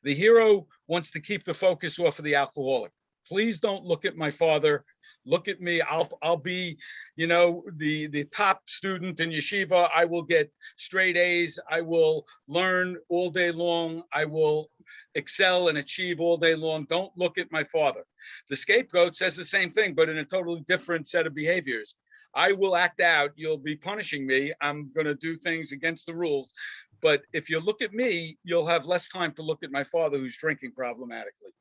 The hero wants to keep the focus off of the alcoholic. Please don't look at my father. Look at me. I'll be, the top student in yeshiva. I will get straight A's. I will learn all day long. I will excel and achieve all day long. Don't look at my father. The scapegoat says the same thing, but in a totally different set of behaviors. I will act out. You'll be punishing me. I'm going to do things against the rules. But if you look at me, you'll have less time to look at my father who's drinking problematically.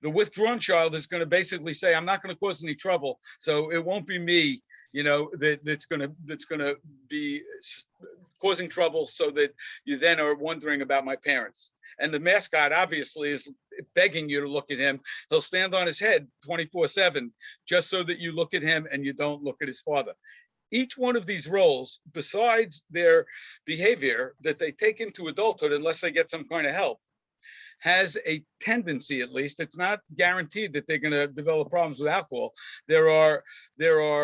The withdrawn child is going to basically say, I'm not going to cause any trouble. So it won't be me, that's going to be causing trouble, so that you then are wondering about my parents. And the mascot obviously is begging you to look at him. He'll stand on his head 24/7 just so that you look at him and you don't look at his father. Each one of these roles, besides their behavior that they take into adulthood, unless they get some kind of help, has a tendency, at least, it's not guaranteed that they're going to develop problems with alcohol. There are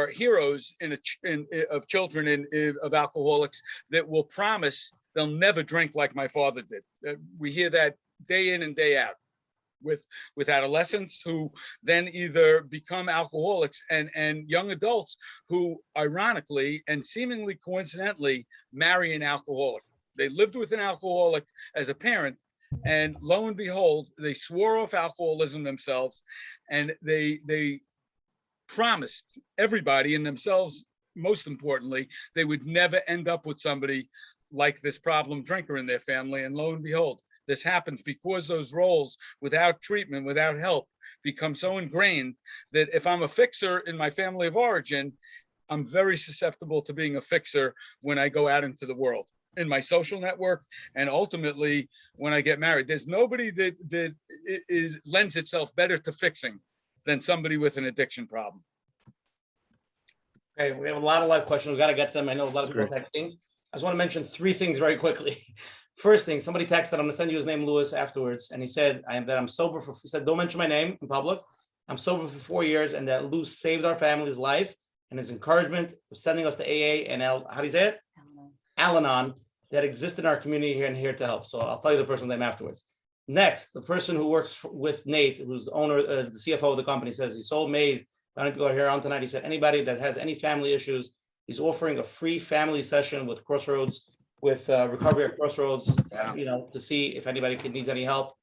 heroes of children of alcoholics that will promise they'll never drink like my father did. We hear that day in and day out with adolescents who then either become alcoholics, and young adults who ironically and seemingly coincidentally marry an alcoholic. They lived with an alcoholic as a parent, and lo and behold, they swore off alcoholism themselves, and they promised everybody, and themselves most importantly, they would never end up with somebody like this problem drinker in their family. And lo and behold, this happens because those roles, without treatment, without help, become so ingrained that if I'm a fixer in my family of origin, I'm very susceptible to being a fixer when I go out into the world, in my social network, and ultimately when I get married. There's nobody that lends itself better to fixing than somebody with an addiction problem. Okay, we have a lot of live questions. We got to get to them. I know a lot of people are texting. I just want to mention three things very quickly. First thing, somebody texted, I'm going to send you his name, Lewis, afterwards. And he said, I'm sober he said, don't mention my name in public. I'm sober for 4 years, and that Lewis saved our family's life, and his encouragement of sending us to AA and how do you say it? Al-Anon, that exist in our community here and here to help. So I'll tell you the person's name afterwards. Next, the person who works with Nate, who's the owner, is the CFO of the company, says he's so amazed. I don't people are here on tonight. He said, anybody that has any family issues, he's offering a free family session with Crossroads, with Recovery at Crossroads, to see if anybody needs any help.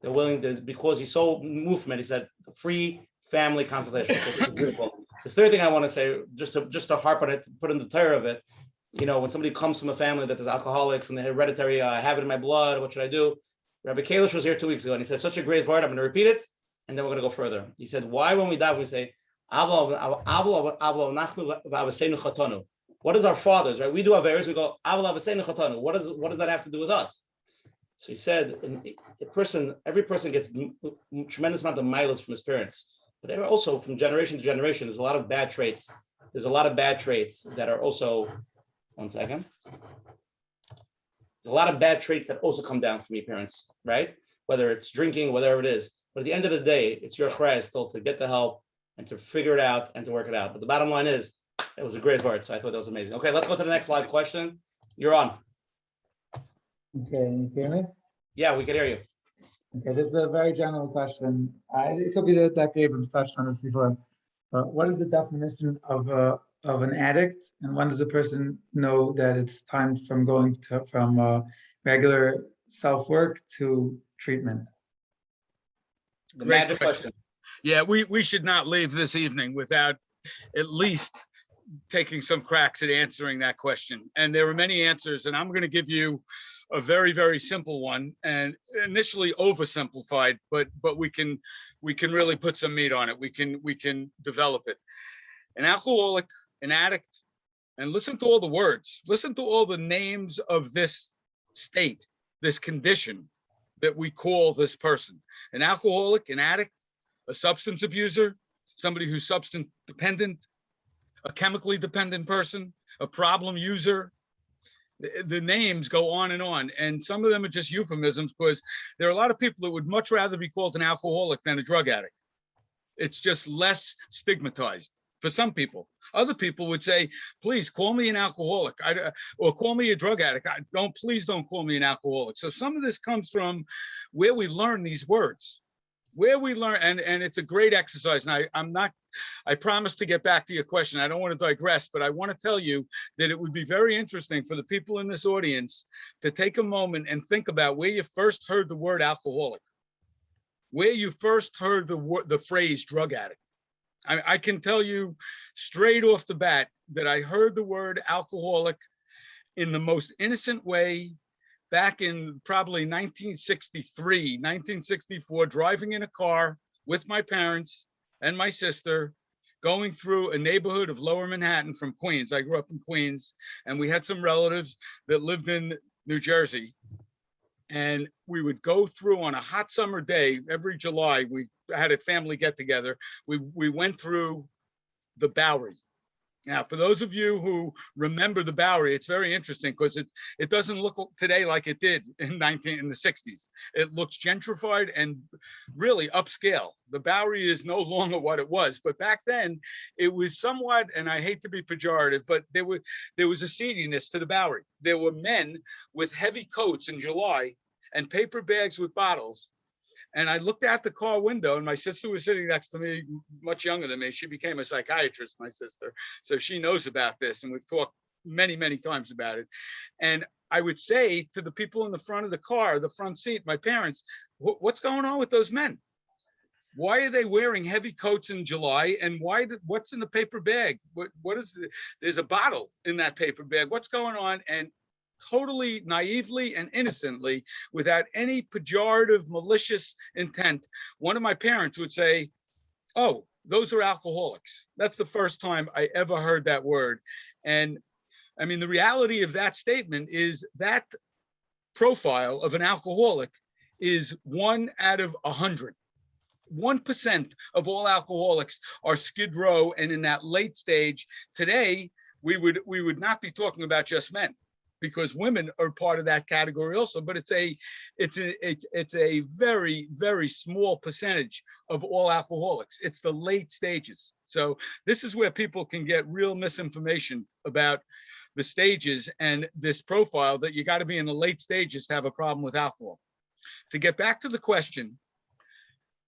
They're willing to, because he's so moved from it, he said, free family consultation. The third thing I want to say, just to harp on it, put in the terror of it, when somebody comes from a family that is alcoholics and they're hereditary, I have it in my blood, what should I do? Rabbi Kalish was here 2 weeks ago, and he said, such a great word, I'm going to repeat it, and then we're going to go further. He said, why when we die, we say, what is our fathers, right? We do Averis, we go, what does that have to do with us? So he said, every person gets tremendous amount of mileage from his parents, but also from generation to generation, there's a lot of bad traits. There's a lot of bad traits that are also, one second. There's a lot of bad traits that also come down from your parents, right? Whether it's drinking, whatever it is. But at the end of the day, it's your chayes still to get the help and to figure it out and to work it out. But the bottom line is, it was a great word, so I thought that was amazing. Okay, let's go to the next live question. You're on. Okay, you hear me? Yeah, we can hear you. Okay, this is a very general question. It could be that Abrams touched on this before. But what is the definition of an addict, and when does a person know that it's time from going from regular self-work to treatment? The Great magic question. Yeah, we should not leave this evening without at least taking some cracks at answering that question. And there are many answers, and I'm going to give you a very, very simple one, and initially oversimplified, but we can really put some meat on it. We can develop it. An alcoholic, an addict, and listen to all the words, listen to all the names of this state, this condition, that we call this person. An alcoholic, an addict, a substance abuser, somebody who's substance dependent, a chemically dependent person, a problem user. The names go on, and some of them are just euphemisms, because there are a lot of people that would much rather be called an alcoholic than a drug addict. It's just less stigmatized for some people. Other people would say, please call me an alcoholic, or call me a drug addict. Please don't call me an alcoholic. So some of this comes from where we learn these words, and it's a great exercise. And I promise to get back to your question. I don't want to digress, but I want to tell you that it would be very interesting for the people in this audience to take a moment and think about where you first heard the word alcoholic, where you first heard the phrase drug addict. I can tell you straight off the bat that I heard the word alcoholic in the most innocent way back in probably 1963, 1964, driving in a car with my parents and my sister, going through a neighborhood of Lower Manhattan from Queens. I grew up in Queens, and we had some relatives that lived in New Jersey. And we would go through on a hot summer day, every July, we had a family get together. We went through the Bowery. Now, for those of you who remember the Bowery, it's very interesting because it doesn't look today like it did in the 60s. It looks gentrified and really upscale. The Bowery is no longer what it was, but back then it was somewhat, and I hate to be pejorative, but there was a seediness to the Bowery. There were men with heavy coats in July and paper bags with bottles. And I looked out the car window, and my sister was sitting next to me, much younger than me. She became a psychiatrist, my sister. So she knows about this, and we've talked many, many times about it. And I would say to the people in the front of the car, the front seat, my parents, what's going on with those men? Why are they wearing heavy coats in July? And what's in the paper bag? There's a bottle in that paper bag. What's going on? And totally naively and innocently, without any pejorative, malicious intent, one of my parents would say, oh, those are alcoholics. That's the first time I ever heard that word. And I mean, the reality of that statement is that profile of an alcoholic is 1 out of 100. 1% of all alcoholics are Skid Row and in that late stage. Today, we would not be talking about just men, because women are part of that category also, but it's a very, very small percentage of all alcoholics. It's the late stages. So this is where people can get real misinformation about the stages and this profile, that you got to be in the late stages to have a problem with alcohol. To get back to the question,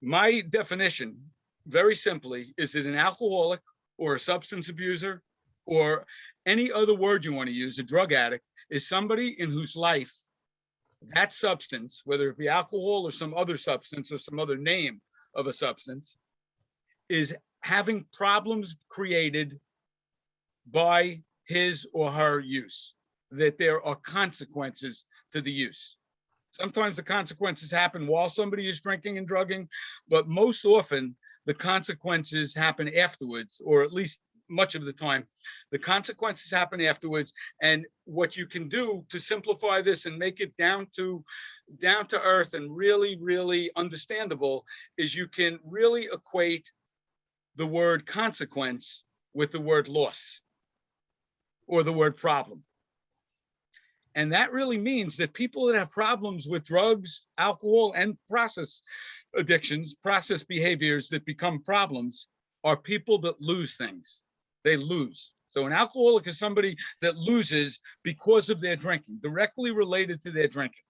my definition, very simply, is that an alcoholic or a substance abuser or any other word you want to use, a drug addict, is somebody in whose life that substance, whether it be alcohol or some other substance or some other name of a substance, is having problems created by his or her use, that there are consequences to the use. Sometimes the consequences happen while somebody is drinking and drugging, but most often the consequences happen afterwards, or at least much of the time, the consequences happen afterwards. And what you can do to simplify this and make it down to earth and really, really understandable is you can really equate the word consequence with the word loss or the word problem. And that really means that people that have problems with drugs, alcohol, and process addictions, process behaviors that become problems, are people that lose things. They lose. So an alcoholic is somebody that loses because of their drinking, directly related to their drinking.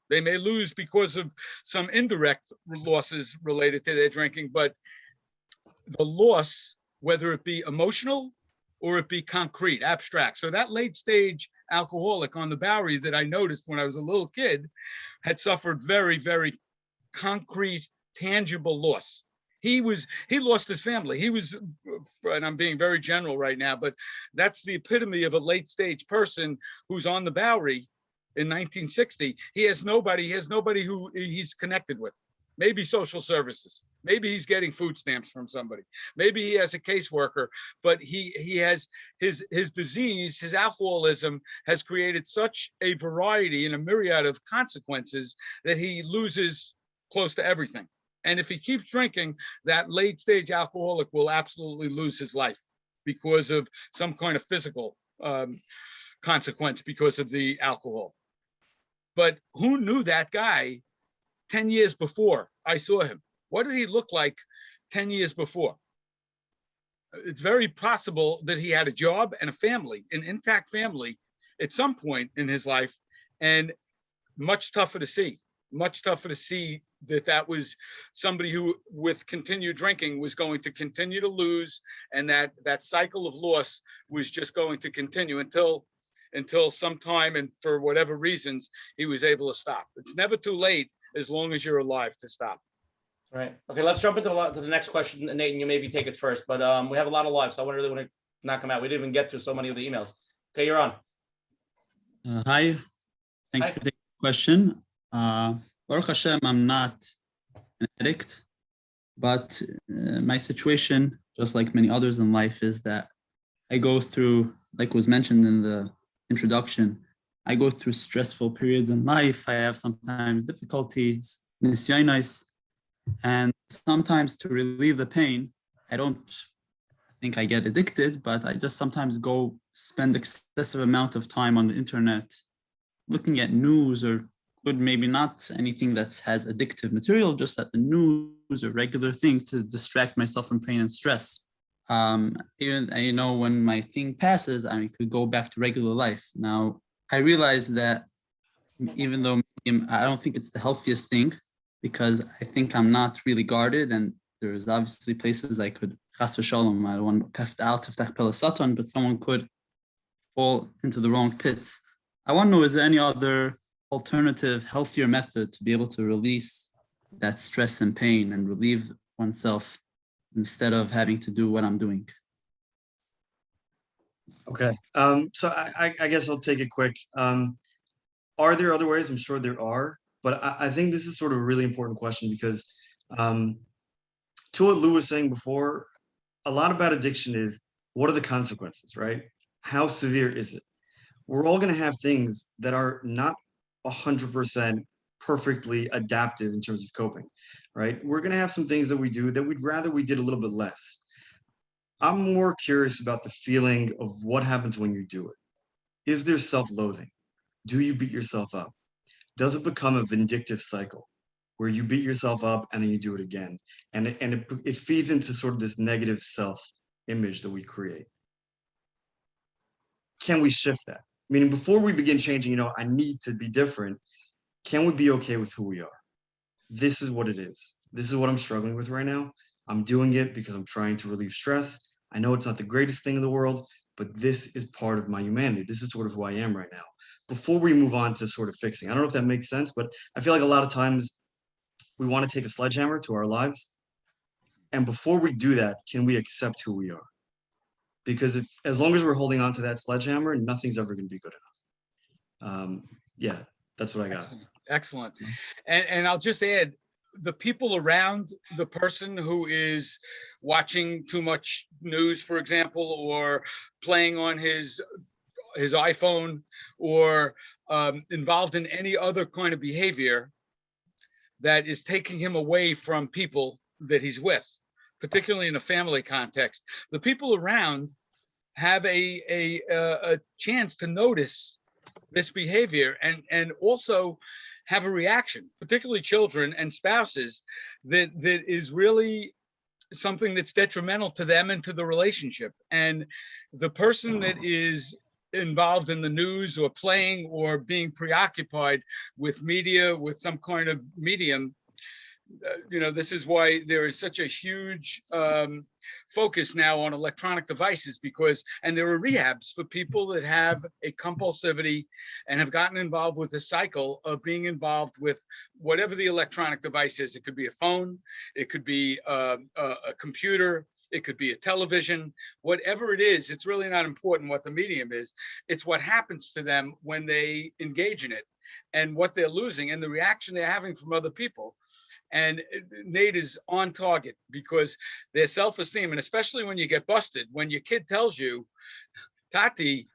They may lose because of some indirect losses related to their drinking, but the loss, whether it be emotional or it be concrete, abstract. So that late stage alcoholic on the Bowery that I noticed when I was a little kid had suffered very, very concrete, tangible loss. He lost his family. He was, and I'm being very general right now, but that's the epitome of a late stage person who's on the Bowery in 1960. He has nobody who he's connected with. maybe social services, maybe he's getting food stamps from somebody, maybe he has a caseworker, but he has his disease, his alcoholism has created such a variety and a myriad of consequences that he loses close to everything. And if he keeps drinking, that late stage alcoholic will absolutely lose his life because of some kind of physical consequence because of the alcohol. But who knew that guy 10 years before I saw him? What did he look like 10 years before? It's very possible that he had a job and a family, an intact family at some point in his life, and much tougher to see that was somebody who with continued drinking was going to continue to lose, and that cycle of loss was just going to continue until sometime, and for whatever reasons, he was able to stop. It's never too late as long as you're alive to stop. Right. Okay, let's jump into the next question, Nate, and you maybe take it first, but we have a lot of lives, so I really want to knock them out. We didn't even get through so many of the emails. Okay, you're on. Hi, thank Hi. you for taking the question. Baruch Hashem, I'm not an addict, but my situation, just like many others in life, is that I go through, like was mentioned in the introduction, I go through stressful periods in life. I have sometimes difficulties, nisyonos, and sometimes to relieve the pain, I don't think I get addicted, but I just sometimes go spend excessive amount of time on the internet looking at news, or good, maybe not anything that has addictive material, just at the news or regular things to distract myself from pain and stress. Even, you know, when my thing passes, I could go back to regular life. Now, I realize that even though I don't think it's the healthiest thing, because I think I'm not really guarded, and there's obviously places I could, chas v'shalom, I don't want to peft out of satan, but someone could fall into the wrong pits. I want to know, is there any other alternative, healthier method to be able to release that stress and pain and relieve oneself instead of having to do what I'm doing? Okay. So I guess I'll take it quick. Are there other ways? I'm sure there are, but I think this is sort of a really important question because to what Lou was saying before, a lot about addiction is, what are the consequences, right? How severe is it? We're all going to have things that are not 100% perfectly adaptive in terms of coping, right? We're going to have some things that we do that we'd rather we did a little bit less. I'm more curious about the feeling of what happens when you do it. Is there self-loathing? Do you beat yourself up? Does it become a vindictive cycle where you beat yourself up and then you do it again? And it feeds into sort of this negative self-image that we create. Can we shift that? Meaning before we begin changing, you know, I need to be different. Can we be okay with who we are? This is what it is. This is what I'm struggling with right now. I'm doing it because I'm trying to relieve stress. I know it's not the greatest thing in the world, but this is part of my humanity. This is sort of who I am right now. Before we move on to sort of fixing, I don't know if that makes sense, but I feel like a lot of times we want to take a sledgehammer to our lives. And before we do that, can we accept who we are? Because as long as we're holding on to that sledgehammer, nothing's ever going to be good enough. Yeah, that's what I got. Excellent. And I'll just add, the people around the person who is watching too much news, for example, or playing on his iPhone, or involved in any other kind of behavior that is taking him away from people that he's with, particularly in a family context. The people around have a chance to notice this behavior and also have a reaction, particularly children and spouses, that is really something that's detrimental to them and to the relationship. And the person that is involved in the news or playing or being preoccupied with media, with some kind of medium, you know, this is why there is such a huge focus now on electronic devices, and there are rehabs for people that have a compulsivity and have gotten involved with a cycle of being involved with whatever the electronic device is. It could be a phone, it could be a computer, it could be a television, whatever it is. It's really not important what the medium is. It's what happens to them when they engage in it and what they're losing and the reaction they're having from other people. And Nate is on target because their self-esteem, and especially when you get busted, when your kid tells you, Tati,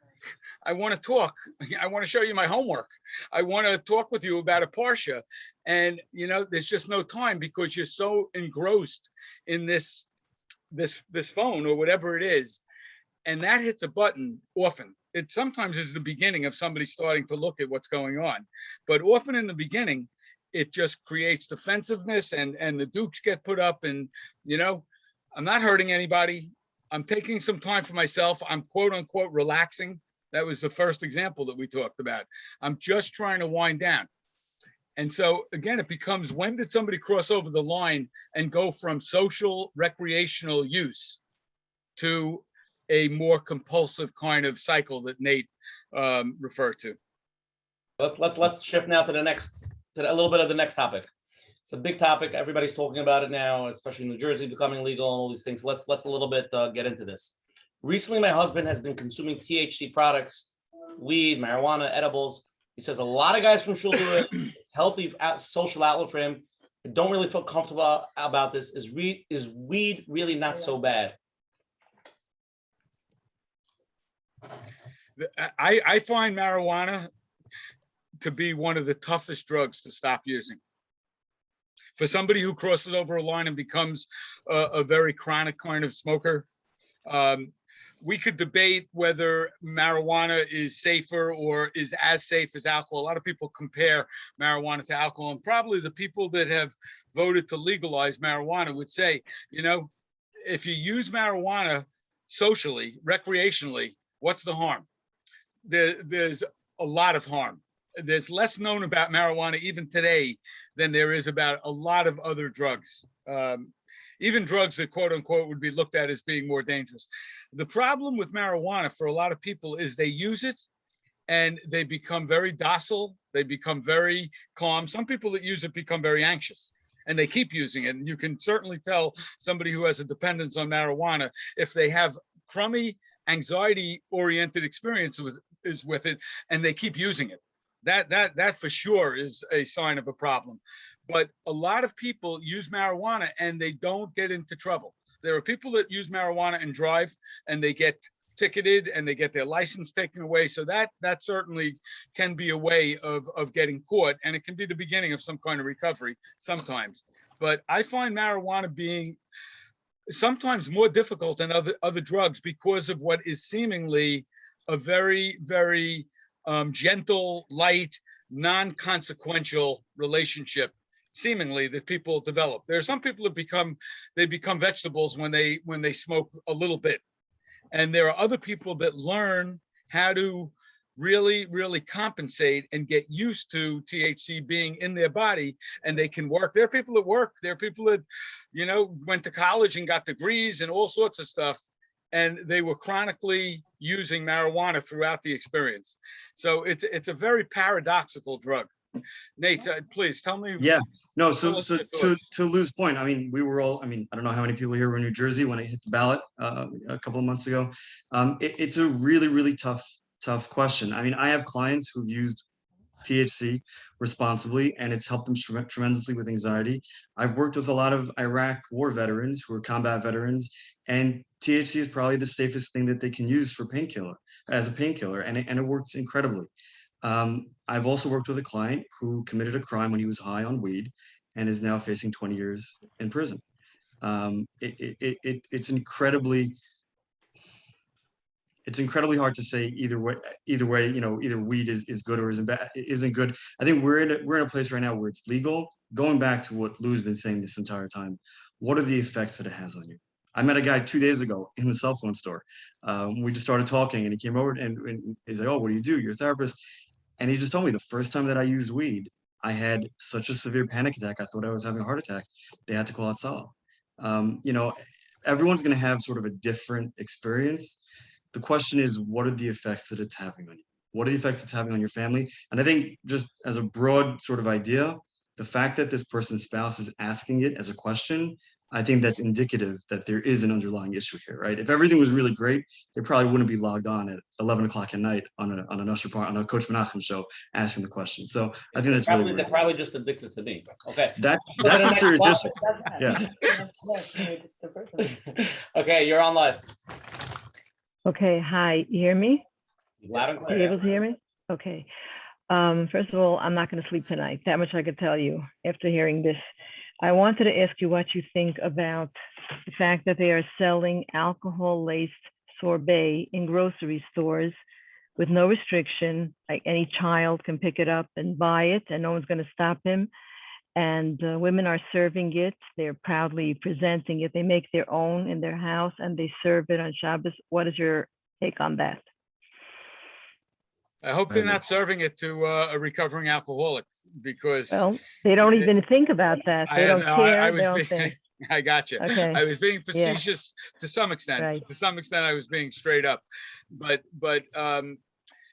I want to talk. I want to show you my homework. I want to talk with you about a Parsha. And, you know, there's just no time because you're so engrossed in this phone or whatever it is. And that hits a button often. It sometimes is the beginning of somebody starting to look at what's going on. But often in the beginning, it just creates defensiveness and the dukes get put up and, you know, I'm not hurting anybody. I'm taking some time for myself. I'm quote unquote relaxing. That was the first example that we talked about. I'm just trying to wind down. And so again, it becomes, when did somebody cross over the line and go from social recreational use to a more compulsive kind of cycle that Nate referred to? Let's shift now to a little bit of the next topic. It's a big topic. Everybody's talking about it now, especially New Jersey becoming legal and all these things. Let's a little bit get into this. Recently, my husband has been consuming THC products, weed, marijuana, edibles. He says a lot of guys from shul do it. It's healthy social outlet for him. I don't really feel comfortable about this. Is weed really not so bad? I find marijuana to be one of the toughest drugs to stop using. For somebody who crosses over a line and becomes a very chronic kind of smoker, we could debate whether marijuana is safer or is as safe as alcohol. A lot of people compare marijuana to alcohol, and probably the people that have voted to legalize marijuana would say, you know, if you use marijuana socially, recreationally, what's the harm? There's a lot of harm. There's less known about marijuana even today than there is about a lot of other drugs. Even drugs that quote unquote would be looked at as being more dangerous. The problem with marijuana for a lot of people is they use it and they become very docile. They become very calm. Some people that use it become very anxious and they keep using it. And you can certainly tell somebody who has a dependence on marijuana if they have crummy, anxiety-oriented experience with it and they keep using it. That for sure is a sign of a problem. But a lot of people use marijuana and they don't get into trouble. There are people that use marijuana and drive and they get ticketed and they get their license taken away. So that certainly can be a way of getting caught, and it can be the beginning of some kind of recovery sometimes. But I find marijuana being sometimes more difficult than other drugs because of what is seemingly a very, very gentle, light, non-consequential relationship seemingly that people develop. There are some people that become vegetables when they smoke a little bit. And there are other people that learn how to really, really compensate and get used to THC being in their body, and they can work. There are people that work. There are people that, you know, went to college and got degrees and all sorts of stuff, and they were chronically using marijuana throughout the experience. So it's a very paradoxical drug. Nate, please tell me. Yeah, no, so to Lou's point, I mean, we were all, I mean, I don't know how many people here were in New Jersey when it hit the ballot a couple of months ago. It's a really, really tough question. I mean, I have clients who've used THC responsibly, and it's helped them tremendously with anxiety. I've worked with a lot of Iraq war veterans who are combat veterans, and THC is probably the safest thing that they can use for as a painkiller, and it works incredibly. I've also worked with a client who committed a crime when he was high on weed and is now facing 20 years in prison. It's incredibly hard to say either way, you know, either weed is good or isn't good. I think we're in a place right now where it's legal. Going back to what Lou's been saying this entire time, what are the effects that it has on you? I met a guy 2 days ago in the cell phone store. We just started talking and he came over and he's like, oh, what do you do? You're a therapist. And he just told me the first time that I used weed, I had such a severe panic attack. I thought I was having a heart attack. They had to call out Sal. You know, everyone's going to have sort of a different experience. The question is, what are the effects that it's having on you? What are the effects it's having on your family? And I think just as a broad sort of idea, the fact that this person's spouse is asking it as a question I think that's indicative that there is an underlying issue here, right? If everything was really great, they probably wouldn't be logged on at 11 o'clock at night on a Coach Menachem show asking the question. So I think that's They're really probably just addicted to me. Okay. that's a serious issue. Doesn't Yeah. the person. Okay, you're on live. Okay, hi, you hear me? Loud and Are you clear. able to hear me? Okay. First of all, I'm not going to sleep tonight. That much I could tell you after hearing this. I wanted to ask you what you think about the fact that they are selling alcohol-laced sorbet in grocery stores with no restriction. Like any child can pick it up and buy it, and no one's going to stop him. And women are serving it. They're proudly presenting it. They make their own in their house and they serve it on Shabbos. What is your take on that? I hope they're not serving it to a recovering alcoholic, because Well, they don't even think about that. They don't care. They don't think. I got you. Okay. I was being facetious to some extent. Right. To some extent, I was being straight up. But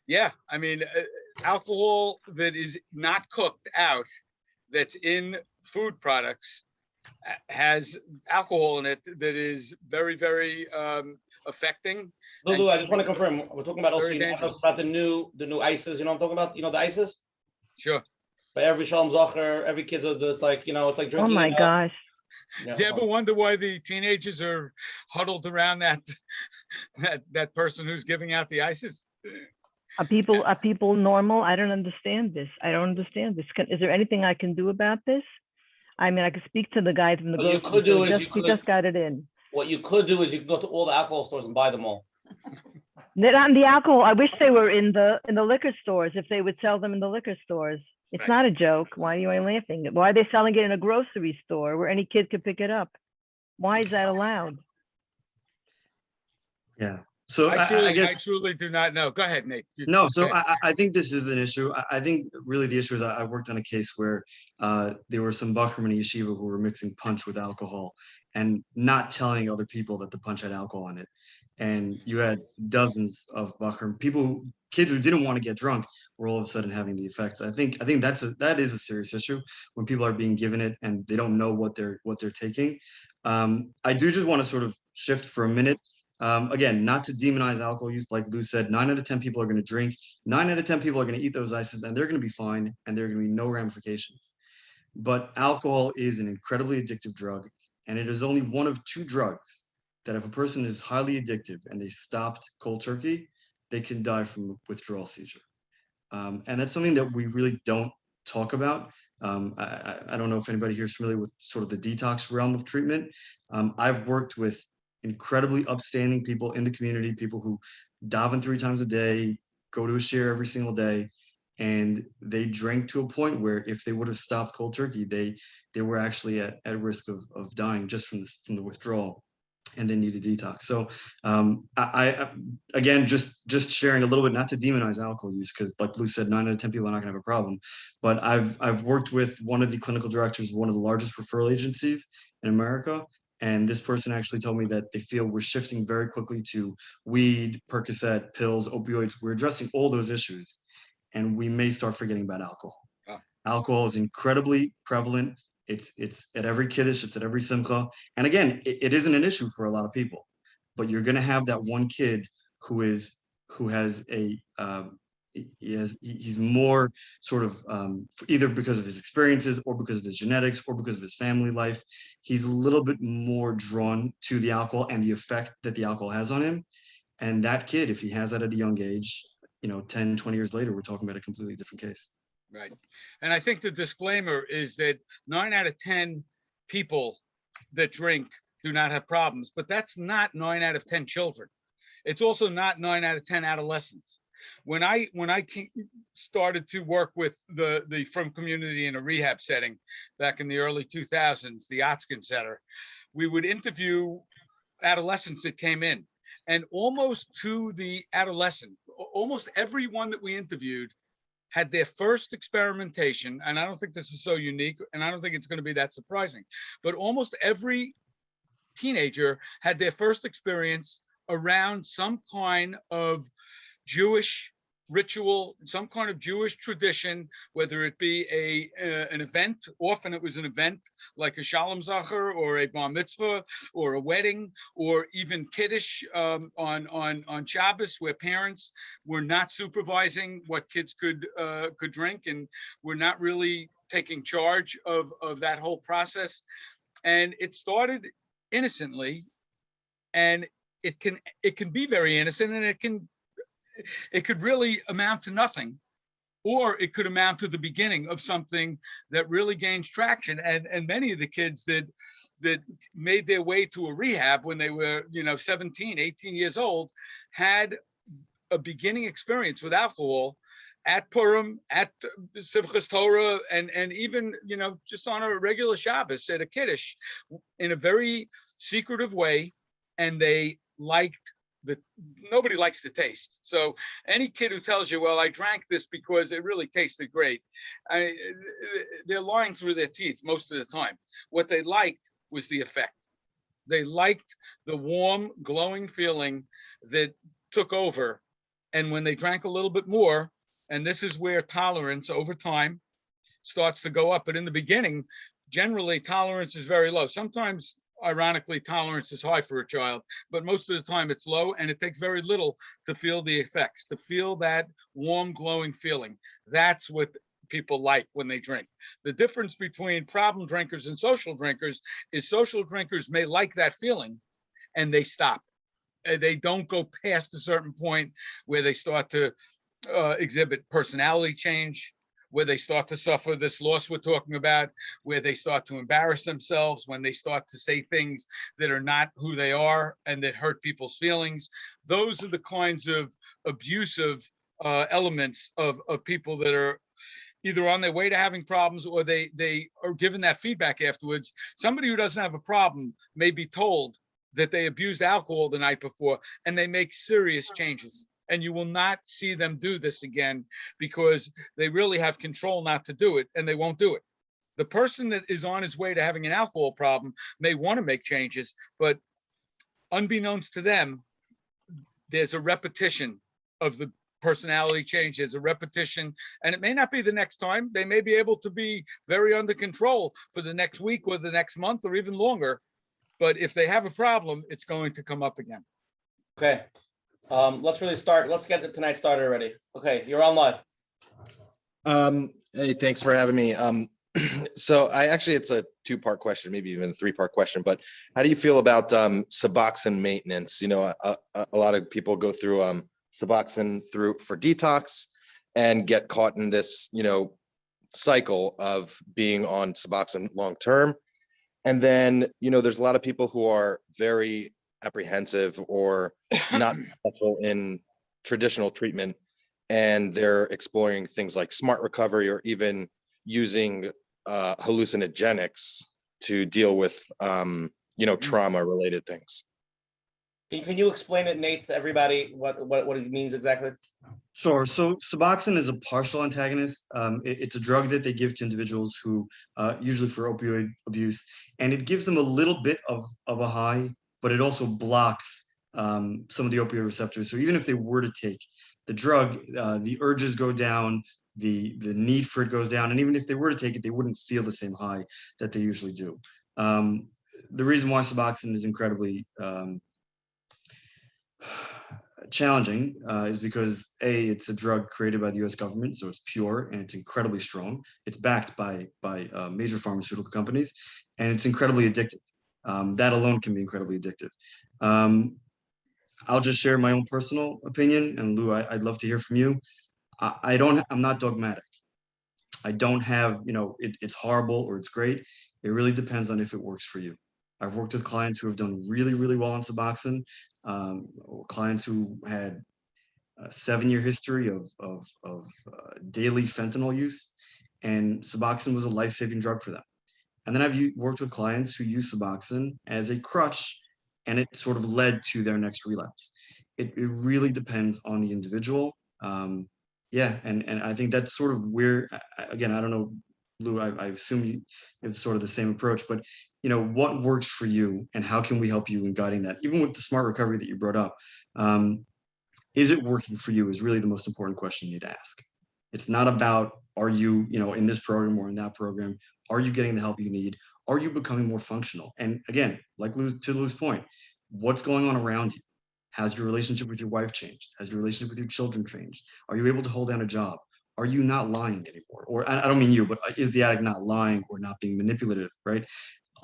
yeah, I mean, alcohol that is not cooked out, that's in food products, has alcohol in it that is very, very affecting. Lulu, I just want to confirm, we're talking about also Very dangerous. about the new ices, you know what I'm talking about? You know the ices? Sure. By every Shalom Zocher, every kid's just like, you know, it's like Oh drinking. my gosh. Yeah. Do you ever wonder why the teenagers are huddled around that person who's giving out the ices? Are people normal? I don't understand this. I don't understand this. Is there anything I can do about this? I mean, I could speak to the guys in the What you grocery could do store. is We just got it in. What you could do is you could go to all the alcohol stores and buy them all. They're not in the alcohol. I wish they were in the liquor stores, if they would sell them in the liquor stores. It's Right. not a joke. Why are you laughing? Why are they selling it in a grocery store where any kid could pick it up? Why is that allowed? Yeah. So I I guess truly do not know. Go ahead, Nate. no. So Go ahead. I think this is an issue. I think really the issue is I worked on a case where there were some Bachram in a yeshiva who were mixing punch with alcohol and not telling other people that the punch had alcohol in it. And you had dozens of Bachram kids who didn't want to get drunk were all of a sudden having the effects. I think that is a serious issue when people are being given it and they don't know what they're taking. I do just want to sort of shift for a minute. Again, not to demonize alcohol use, like Lou said, 9 out of 10 people are going to drink, 9 out of 10 people are going to eat those ices and they're going to be fine and there are going to be no ramifications. But alcohol is an incredibly addictive drug, and it is only one of 2 drugs that if a person is highly addictive and they stopped cold turkey, they can die from withdrawal seizure. And that's something that we really don't talk about. I don't know if anybody here is familiar with sort of the detox realm of treatment. I've worked with incredibly upstanding people in the community, people who daven 3 times a day, go to a share every single day, and they drank to a point where if they would have stopped cold turkey, they were actually at risk of dying just from the withdrawal, and they need a detox. So I again, just sharing a little bit, not to demonize alcohol use, because like Lou said, 9 out of 10 people are not gonna have a problem. But I've worked with one of the clinical directors of one of the largest referral agencies in America. And this person actually told me that they feel we're shifting very quickly to weed, Percocet, pills, opioids. We're addressing all those issues, and we may start forgetting about alcohol. Oh. Alcohol is incredibly prevalent. It's at every kiddush, it's at every simcha. And again, it isn't an issue for a lot of people, but you're going to have that one kid who has a he's more sort of either because of his experiences or because of his genetics or because of his family life, he's a little bit more drawn to the alcohol and the effect that the alcohol has on him. And that kid, if he has that at a young age, 10, 20 years later, we're talking about a completely different case. Right. And I think the disclaimer is that 9 out of 10 people that drink do not have problems, but that's not 9 out of 10 children. It's also not 9 out of 10 adolescents. When I started to work with the Frum community in a rehab setting back in the early 2000s, the Otskin Center, we would interview adolescents that came in, and almost to the adolescent, almost everyone that we interviewed had their first experimentation, and I don't think this is so unique, and I don't think it's going to be that surprising, but almost every teenager had their first experience around some kind of Jewish ritual, some kind of Jewish tradition, whether it be an event. Often it was an event like a Shalom Zacher or a Bar Mitzvah or a wedding or even Kiddush on Shabbos, where parents were not supervising what kids could drink and were not really taking charge of that whole process. And it started innocently, and it can be very innocent, and it could really amount to nothing, or it could amount to the beginning of something that really gains traction. And many of the kids that made their way to a rehab when they were 17, 18 years old had a beginning experience with alcohol at Purim, at Simchas Torah, and even just on a regular Shabbos at a Kiddush, in a very secretive way, and they liked nobody likes the taste. So any kid who tells you, well, I drank this because it really tasted great, they're lying through their teeth most of the time. What they liked was the effect. They liked the warm, glowing feeling that took over. And when they drank a little bit more, and this is where tolerance over time starts to go up. But in the beginning, generally tolerance is very low. Sometimes, ironically, tolerance is high for a child, but most of the time it's low, and it takes very little to feel the effects, to feel that warm, glowing feeling. That's what people like when they drink. The difference between problem drinkers and social drinkers is social drinkers may like that feeling and they stop. They don't go past a certain point where they start to exhibit personality change, where they start to suffer this loss we're talking about, where they start to embarrass themselves, when they start to say things that are not who they are and that hurt people's feelings. Those are the kinds of abusive elements of people that are either on their way to having problems, or they are given that feedback afterwards. Somebody who doesn't have a problem may be told that they abused alcohol the night before, and they make serious changes. And you will not see them do this again because they really have control not to do it, and they won't do it. The person that is on his way to having an alcohol problem may want to make changes, but unbeknownst to them, there's a repetition of the personality change. There's a repetition, and it may not be the next time. They may be able to be very under control for the next week or the next month or even longer. But if they have a problem, it's going to come up again. Okay. Let's really start. Let's get tonight started already. Okay, you're on live. Hey, thanks for having me. So it's a two-part question, maybe even a three-part question, but how do you feel about Suboxone maintenance? A lot of people go through Suboxone for detox and get caught in this, cycle of being on Suboxone long-term. And then, there's a lot of people who are very apprehensive or not successful in traditional treatment, and they're exploring things like smart recovery or even using hallucinogenics to deal with trauma related things. Can you explain it, Nate, to everybody what it means exactly? Sure. So Suboxone is a partial antagonist. It's a drug that they give to individuals who usually for opioid abuse, and it gives them a little bit of a high, but it also blocks some of the opioid receptors. So even if they were to take the drug, the urges go down, the need for it goes down, and even if they were to take it, they wouldn't feel the same high that they usually do. The reason why Suboxone is incredibly challenging is because it's a drug created by the U.S. government, so it's pure and it's incredibly strong. It's backed by major pharmaceutical companies, and it's incredibly addictive. That alone can be incredibly addictive. I'll just share my own personal opinion, and Lou, I'd love to hear from you. I'm not dogmatic. I don't have, it's horrible or it's great. It really depends on if it works for you. I've worked with clients who have done really, really well on Suboxone, clients who had a 7-year history of daily fentanyl use, and Suboxone was a life-saving drug for them. And then I've worked with clients who use Suboxone as a crutch, and it sort of led to their next relapse. It really depends on the individual. And I think that's sort of where, again, I don't know, Lou, I assume you have sort of the same approach, but what works for you and how can we help you in guiding that? Even with the smart recovery that you brought up, is it working for you is really the most important question you need to ask. It's not about, are you, in this program or in that program, are you getting the help you need? Are you becoming more functional? And again, like to Lou's point, what's going on around you? Has your relationship with your wife changed? Has your relationship with your children changed? Are you able to hold down a job? Are you not lying anymore? Or I don't mean you, but is the addict not lying or not being manipulative, right?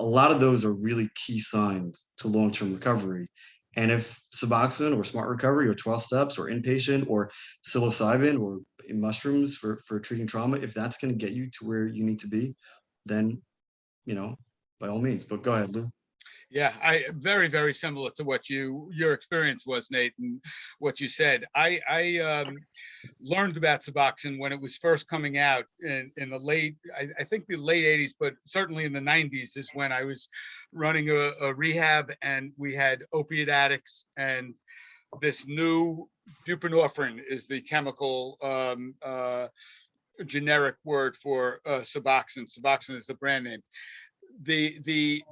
A lot of those are really key signs to long-term recovery. And if Suboxone or Smart Recovery or 12 steps or inpatient or psilocybin or mushrooms for treating trauma, if that's going to get you to where you need to be, then, by all means. But go ahead, Lou. Yeah, I very, very similar to what your experience was, Nate, and what you said. I learned about Suboxone when it was first coming out in the late, I think the late 80s, but certainly in the 90s is when I was running a rehab, and we had opiate addicts, and this new buprenorphine is the chemical generic word for Suboxone. Suboxone is the brand name. The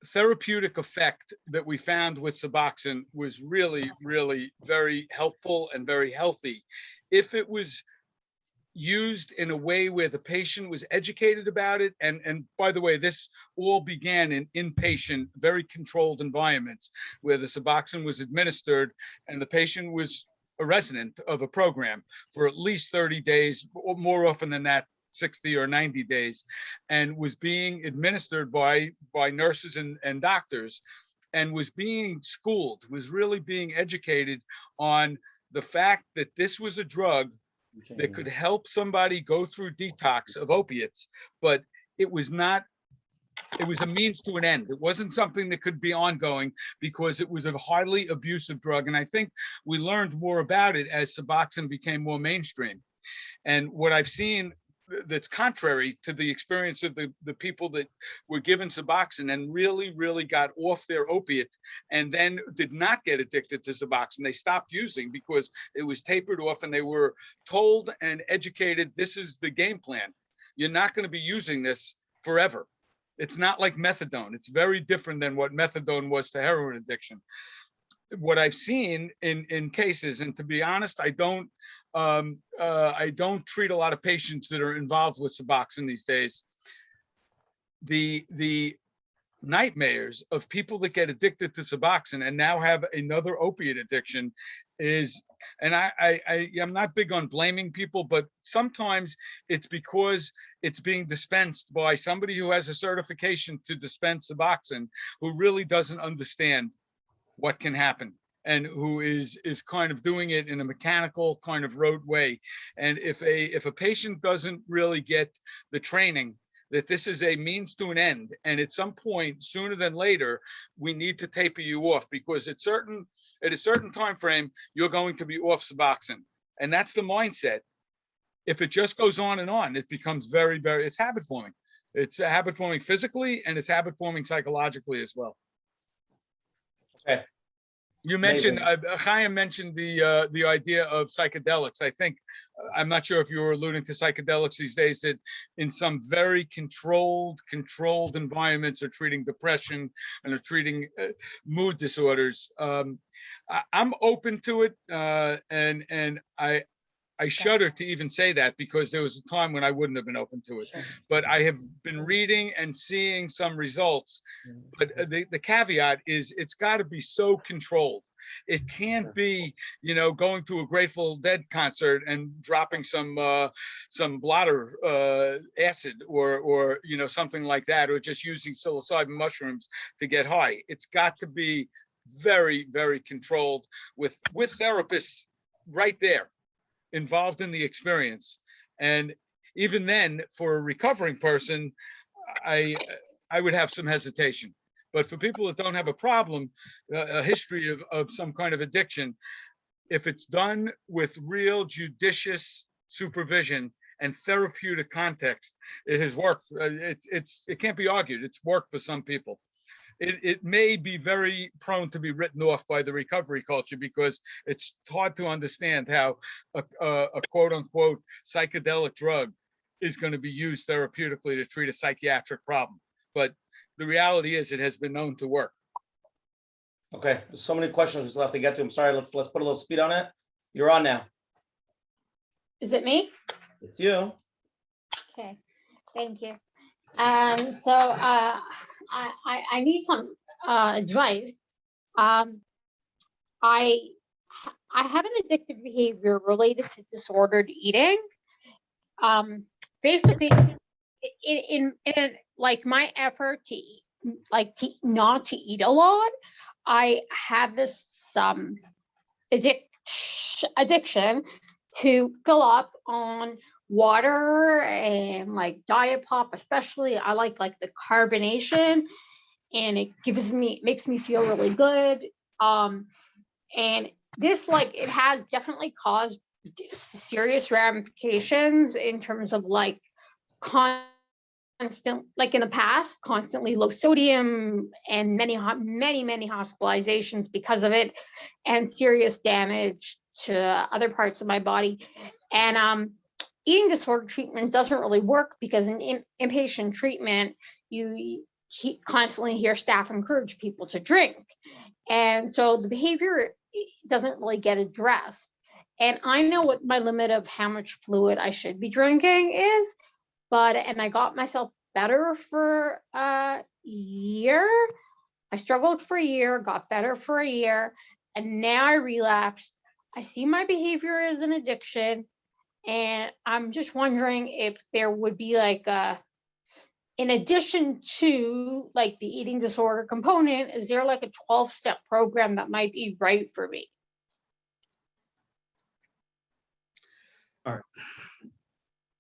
therapeutic effect that we found with Suboxone was really, really very helpful and very healthy if it was used in a way where the patient was educated about it. And by the way, this all began in inpatient, very controlled environments where the Suboxone was administered and the patient was a resident of a program for at least 30 days, or more often than that, 60 or 90 days, and was being administered by nurses and doctors, and was being schooled, was really being educated on the fact that this was a drug that could help somebody go through detox of opiates, but it was a means to an end. It wasn't something that could be ongoing because it was a highly abusive drug. And I think we learned more about it as Suboxone became more mainstream. And what I've seen that's contrary to the experience of the people that were given Suboxone and really, really got off their opiate and then did not get addicted to Suboxone. They stopped using because it was tapered off, and they were told and educated, this is the game plan. You're not going to be using this forever. It's not like methadone. It's very different than what methadone was to heroin addiction. What I've seen in cases, and to be honest, I don't treat a lot of patients that are involved with Suboxone these days. The nightmares of people that get addicted to Suboxone and now have another opiate addiction is, and I'm not big on blaming people, but sometimes it's because it's being dispensed by somebody who has a certification to dispense Suboxone, who really doesn't understand what can happen, and who is kind of doing it in a mechanical kind of rote way. And if a patient doesn't really get the training that this is a means to an end, and at some point sooner than later we need to taper you off, because at a certain time frame you're going to be off Suboxone, and that's the mindset. If it just goes on and on, it becomes very, very, it's habit forming. It's a habit forming physically, and it's habit forming psychologically as well. Okay. You mentioned, Chaim mentioned the idea of psychedelics. I think, I'm not sure if you were alluding to psychedelics these days, that in some very controlled environments are treating depression and are treating mood disorders. I'm open to it, and I shudder to even say that, because there was a time when I wouldn't have been open to it. Sure. But I have been reading and seeing some results. But the caveat is it's got to be so controlled. It can't be, going to a Grateful Dead concert and dropping some blotter acid or something like that, or just using psilocybin mushrooms to get high. It's got to be very, very controlled with therapists right there, involved in the experience. And even then, for a recovering person, I would have some hesitation. But for people that don't have a problem, a history of some kind of addiction, if it's done with real judicious supervision and therapeutic context, it has worked. It can't be argued. It's worked for some people. It may be very prone to be written off by the recovery culture, because it's hard to understand how a quote unquote psychedelic drug is going to be used therapeutically to treat a psychiatric problem. But the reality is it has been known to work. Okay, there's so many questions we still have to get to. I'm sorry, let's put a little speed on it. You're on now. Is it me? It's you. Okay, thank you. So I need some advice. I have an addictive behavior related to disordered eating. Basically, in like my effort to eat, not to eat a lot, I have this addiction to fill up on water and like diet pop, especially. I like the carbonation, and it makes me feel really good. And this it has definitely caused serious ramifications in terms of constant, in the past, constantly low sodium and many hospitalizations because of it, and serious damage to other parts of my body. And eating disorder treatment doesn't really work because in inpatient treatment, you constantly hear staff encourage people to drink. And so the behavior doesn't really get addressed. And I know what my limit of how much fluid I should be drinking is, and I got myself better for a year. I struggled for a year, got better for a year, and now I relapsed. I see my behavior as an addiction, and I'm just wondering if there would be in addition to the eating disorder component, is there a 12-step program that might be right for me? All right.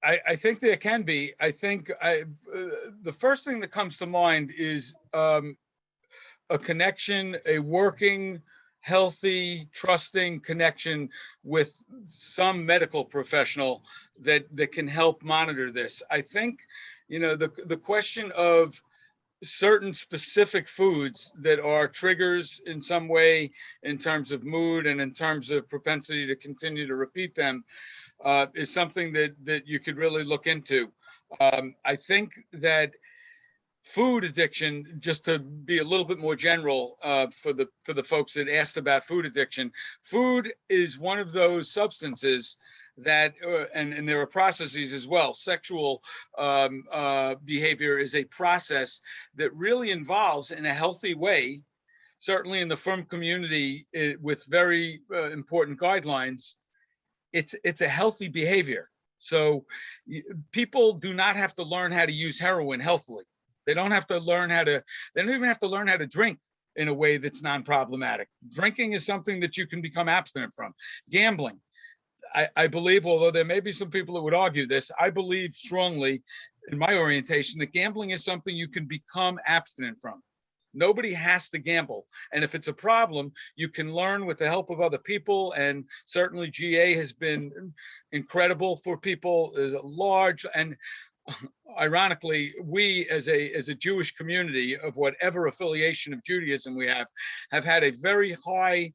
I think there can be. I think the first thing that comes to mind is a connection, a working, healthy, trusting connection with some medical professional that can help monitor this. I think, the question of certain specific foods that are triggers in some way in terms of mood and in terms of propensity to continue to repeat them is something that you could really look into. I think that food addiction, just to be a little bit more general for the folks that asked about food addiction, food is one of those substances that, and there are processes as well. Sexual behavior is a process that really involves, in a healthy way, certainly in the frum community with very important guidelines, it's a healthy behavior. So people do not have to learn how to use heroin healthily. They don't have to learn they don't even have to learn how to drink in a way that's non-problematic. Drinking is something that you can become abstinent from. Gambling, I believe, although there may be some people that would argue this, I believe strongly in my orientation that gambling is something you can become abstinent from. Nobody has to gamble. And if it's a problem, you can learn with the help of other people. And certainly GA has been incredible for people large. And ironically, we as a Jewish community of whatever affiliation of Judaism we have had a very high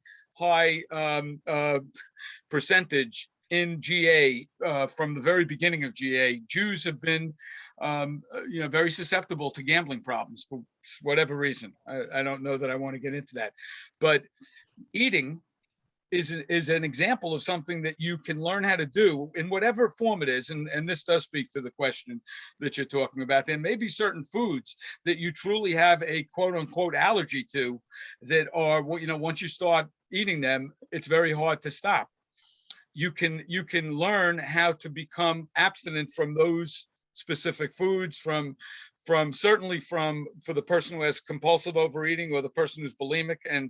percentage in GA from the very beginning of GA. Jews have been very susceptible to gambling problems for whatever reason. I don't know that I want to get into that, but eating is an example of something that you can learn how to do in whatever form it is. And this does speak to the question that you're talking about. There may be certain foods that you truly have a quote unquote allergy to that are, once you start eating them, it's very hard to stop. You can learn how to become abstinent from those specific foods, certainly for the person who has compulsive overeating, or the person who's bulimic and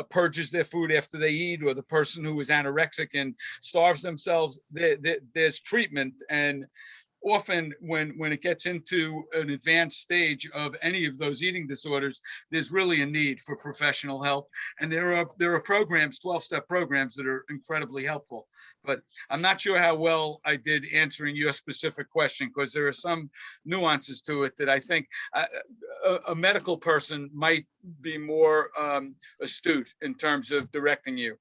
purges their food after they eat, or the person who is anorexic and starves themselves. There's treatment, and often when it gets into an advanced stage of any of those eating disorders, there's really a need for professional help. And there are programs, 12-step programs, that are incredibly helpful. But I'm not sure how well I did answering your specific question, because there are some nuances to it that I think a medical person might be more astute in terms of directing you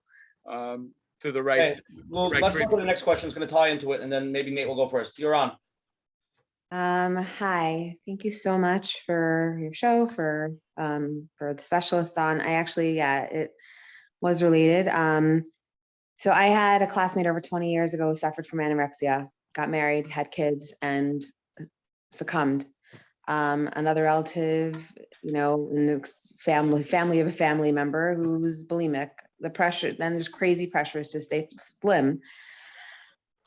to the right. Okay. Well, let's go to the next question. It's going to tie into it, and then maybe Nate will go first. You're on. Hi, thank you so much for your show, for the specialist on. I actually, yeah, it was related. So I had a classmate over 20 years ago who suffered from anorexia, got married, had kids, and succumbed. Another relative, in the family of a family member who was bulimic. The pressure, then there's crazy pressures to stay slim.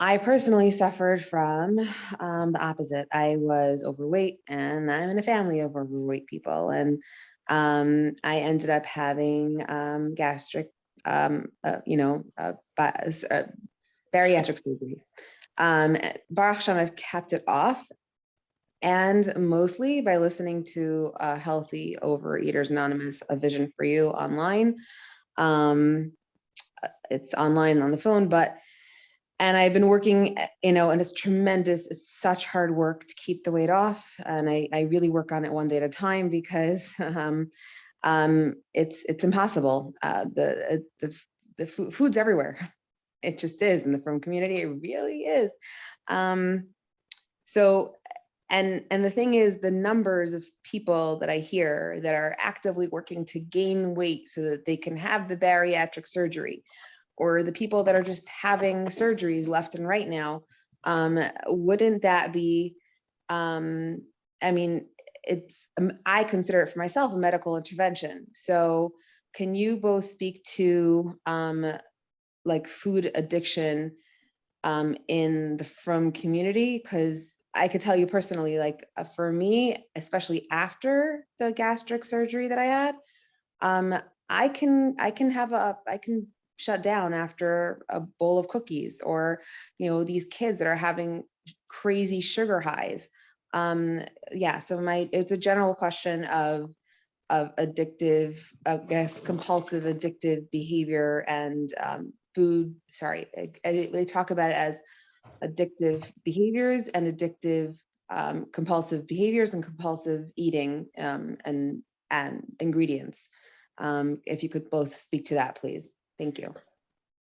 I personally suffered from the opposite. I was overweight, and I'm in a family of overweight people. And I ended up having gastric, bariatric surgery. Baruch Hashem, I've kept it off, and mostly by listening to Healthy Overeaters Anonymous, A Vision for You online. It's online on the phone, and I've been working, and it's tremendous. It's such hard work to keep the weight off. And I really work on it one day at a time because it's impossible. The food's everywhere. It just is in the frum community. It really is. So, and the thing is, the numbers of people that I hear that are actively working to gain weight so that they can have the bariatric surgery, or the people that are just having surgeries left and right now, wouldn't that be, I consider it for myself a medical intervention. So can you both speak to like food addiction in the frum community? Because I could tell you personally, like for me, especially after the gastric surgery that I had, I can shut down after a bowl of cookies, or these kids that are having crazy sugar highs. So it's a general question of addictive, I guess, compulsive addictive behavior and food. Sorry, they talk about it as addictive behaviors and addictive compulsive behaviors and compulsive eating and ingredients. If you could both speak to that, please. Thank you.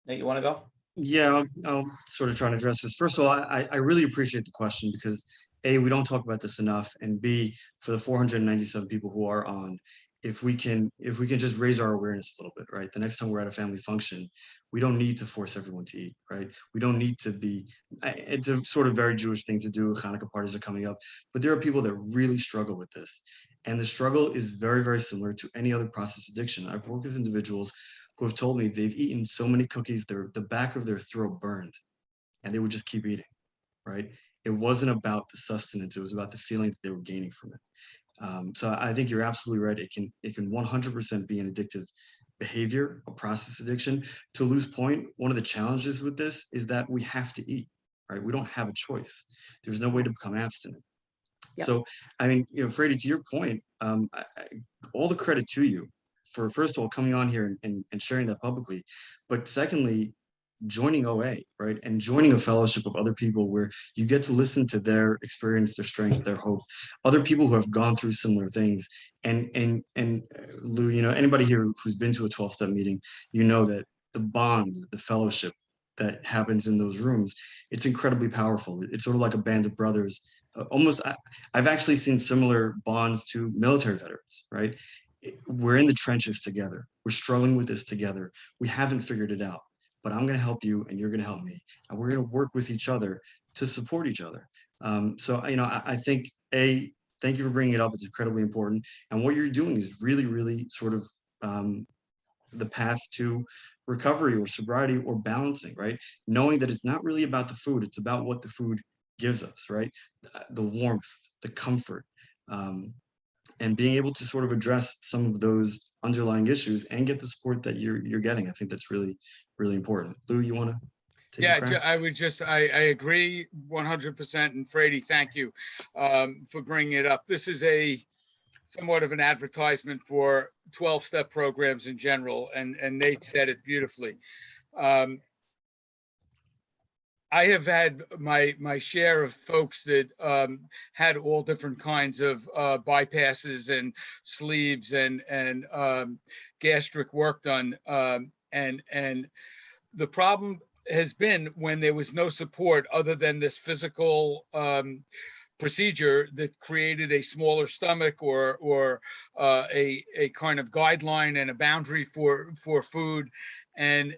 Nate, you want to go? Yeah, I'll sort of try and address this. First of all, I really appreciate the question because A, we don't talk about this enough, and B, for the 497 people who are on, if we can just raise our awareness a little bit, right? The next time we're at a family function, we don't need to force everyone to eat, right? We don't need to be, it's a sort of very Jewish thing to do. Hanukkah parties are coming up, but there are people that really struggle with this. And the struggle is very, very similar to any other process addiction. I've worked with individuals who have told me they've eaten so many cookies, the back of their throat burned, and they would just keep eating, right? It wasn't about the sustenance, it was about the feeling that they were gaining from it. So I think you're absolutely right. It can 100% be an addictive behavior, a process addiction. To Lou's point, one of the challenges with this is that we have to eat, right? We don't have a choice. There's no way to become abstinent. Yep. So, I mean, Frady, to your point, all the credit to you for, first of all, coming on here and sharing that publicly, but secondly, joining OA, right? And joining a fellowship of other people where you get to listen to their experience, their strength, their hope, other people who have gone through similar things. And Lou, anybody here who's been to a 12-step meeting, that the bond, the fellowship that happens in those rooms, it's incredibly powerful. It's sort of like a band of brothers. I've actually seen similar bonds to military veterans, right? We're in the trenches together. We're struggling with this together. We haven't figured it out, but I'm going to help you and you're going to help me. And we're going to work with each other to support each other. So, I think, A, thank you for bringing it up. It's incredibly important. And what you're doing is really, really sort of the path to recovery or sobriety or balancing, right? Knowing that it's not really about the food. It's about what the food gives us, right? The warmth, the comfort, and being able to sort of address some of those underlying issues and get the support that you're getting. I think that's really, really important. Lou, you want to take a crack? I agree 100%. And Frady, thank you for bringing it up. This is somewhat of an advertisement for 12-step programs in general. And Nate said it beautifully. I have had my share of folks that had all different kinds of bypasses and sleeves and gastric work done. And the problem has been when there was no support other than this physical procedure that created a smaller stomach or a kind of guideline and a boundary for food. And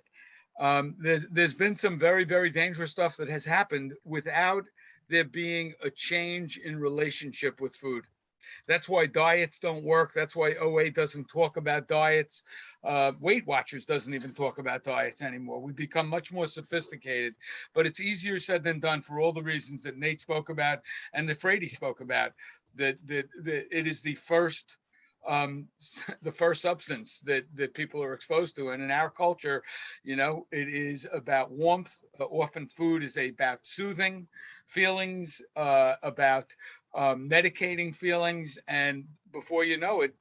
there's been some very, very dangerous stuff that has happened without there being a change in relationship with food. That's why diets don't work. That's why OA doesn't talk about diets. Weight Watchers doesn't even talk about diets anymore. We've become much more sophisticated, but it's easier said than done for all the reasons that Nate spoke about and that Frady spoke about. That it is the first substance that people are exposed to. And in our culture, you know, it is about warmth. Often food is about soothing feelings, about medicating feelings. And before you know it,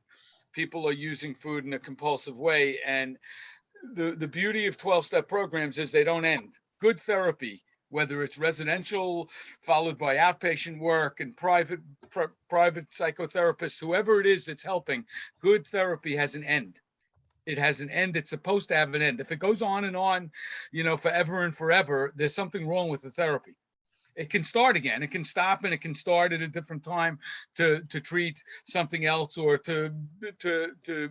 people are using food in a compulsive way. And the beauty of 12-step programs is they don't end. Good therapy, whether it's residential, followed by outpatient work and private psychotherapists, whoever it is that's helping, good therapy has an end. It has an end. It's supposed to have an end. If it goes on and on, you know, forever and forever, there's something wrong with the therapy. It can start again. It can stop and it can start at a different time to treat something else or to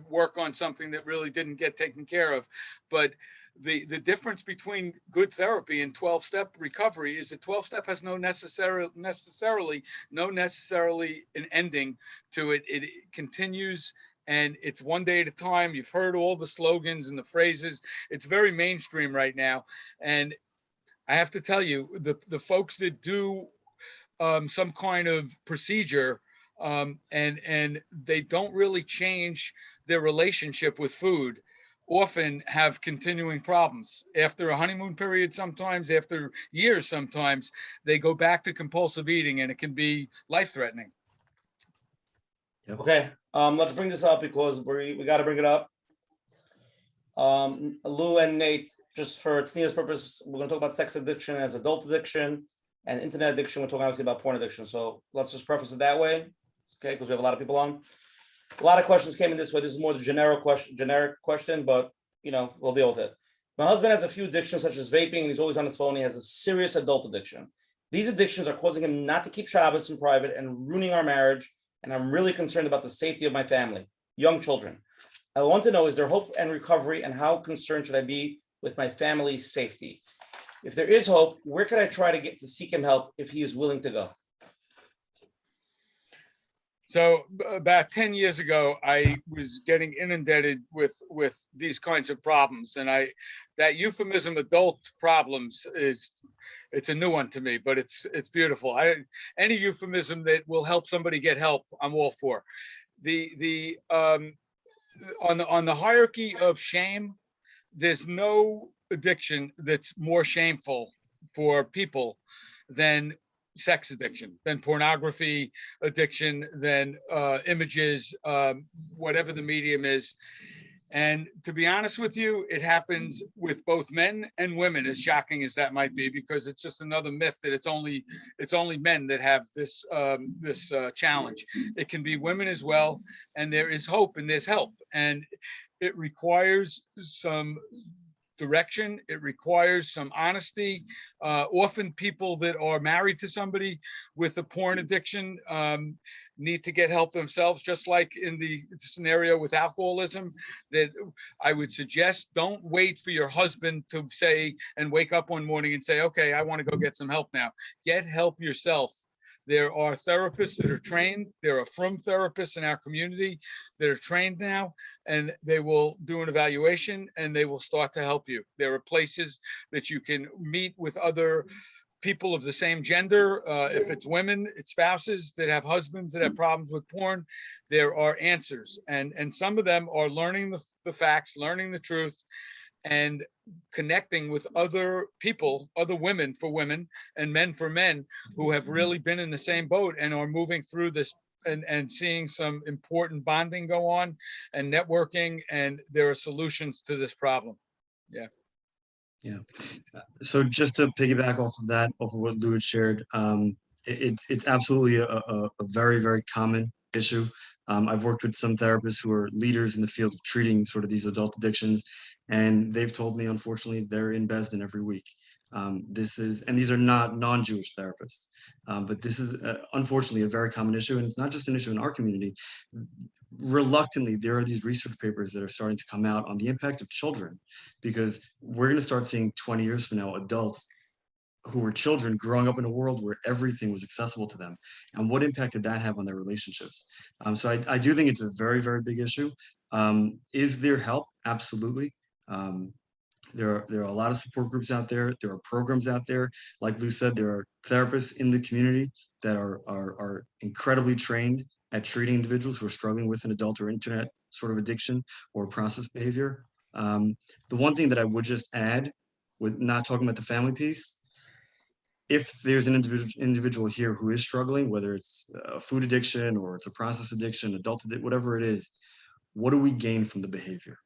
work on something that really didn't get taken care of. But the difference between good therapy and 12-step recovery is that 12-step has no necessarily an ending to it. It continues, and it's one day at a time. You've heard all the slogans and the phrases. It's very mainstream right now. And I have to tell you, the folks that do some kind of procedure and they don't really change their relationship with food often have continuing problems. After a honeymoon period, sometimes, after years, sometimes, they go back to compulsive eating and it can be life-threatening. Okay, let's bring this up because we got to bring it up. Lou and Nate, just for Tania's purpose, we're going to talk about sex addiction as adult addiction and internet addiction. We're talking obviously about porn addiction. So let's just preface it that way, okay? Because we have a lot of people on. A lot of questions came in this way. This is more the generic question, but you know, we'll deal with it. My husband has a few addictions such as vaping, and he's always on his phone. He has a serious adult addiction. These addictions are causing him not to keep Shabbos in private and ruining our marriage. And I'm really concerned about the safety of my family, young children. I want to know, is there hope and recovery, and how concerned should I be with my family's safety? If there is hope, where can I try to seek him help if he is willing to go? So about 10 years ago, I was getting inundated with these kinds of problems. And that euphemism adult problems it's a new one to me, but it's beautiful. Any euphemism that will help somebody get help, I'm all for. On the hierarchy of shame, there's no addiction that's more shameful for people than sex addiction, than pornography addiction, than images, whatever the medium is. And to be honest with you, it happens with both men and women, as shocking as that might be, because it's just another myth that it's only men that have this challenge. It can be women as well, and there is hope and there's help, and it requires some direction. It requires some honesty. Often people that are married to somebody with a porn addiction need to get help themselves, just like in the scenario with alcoholism, that I would suggest don't wait for your husband to say and wake up one morning and say, okay, I want to go get some help now. Get help yourself. There are therapists that are trained. There are frum therapists in our community that are trained now, and they will do an evaluation and they will start to help you. There are places that you can meet with other people of the same gender. If it's women, it's spouses that have husbands that have problems with porn. There are answers, and some of them are learning the facts, learning the truth, and connecting with other people, other women for women and men for men who have really been in the same boat and are moving through this and seeing some important bonding go on and networking, and there are solutions to this problem. Yeah. Yeah. So just to piggyback off of what Lou had shared, it's absolutely a very, very common issue. I've worked with some therapists who are leaders in the field of treating sort of these adult addictions, and they've told me, unfortunately, they're in Besdin every week. And these are not non-Jewish therapists, but this is unfortunately a very common issue, and it's not just an issue in our community. Reluctantly, there are these research papers that are starting to come out on the impact of children, because we're going to start seeing 20 years from now adults who were children growing up in a world where everything was accessible to them, and what impact did that have on their relationships. So I do think it's a very, very big issue. Is there help? Absolutely. There are a lot of support groups out there. There are programs out there. Like Lou said, there are therapists in the community that are incredibly trained at treating individuals who are struggling with an adult or internet sort of addiction or process behavior. The one thing that I would just add, with not talking about the family piece, if there's an individual here who is struggling, whether it's a food addiction or it's a process addiction, adult addiction, whatever it is, what do we gain from the behavior?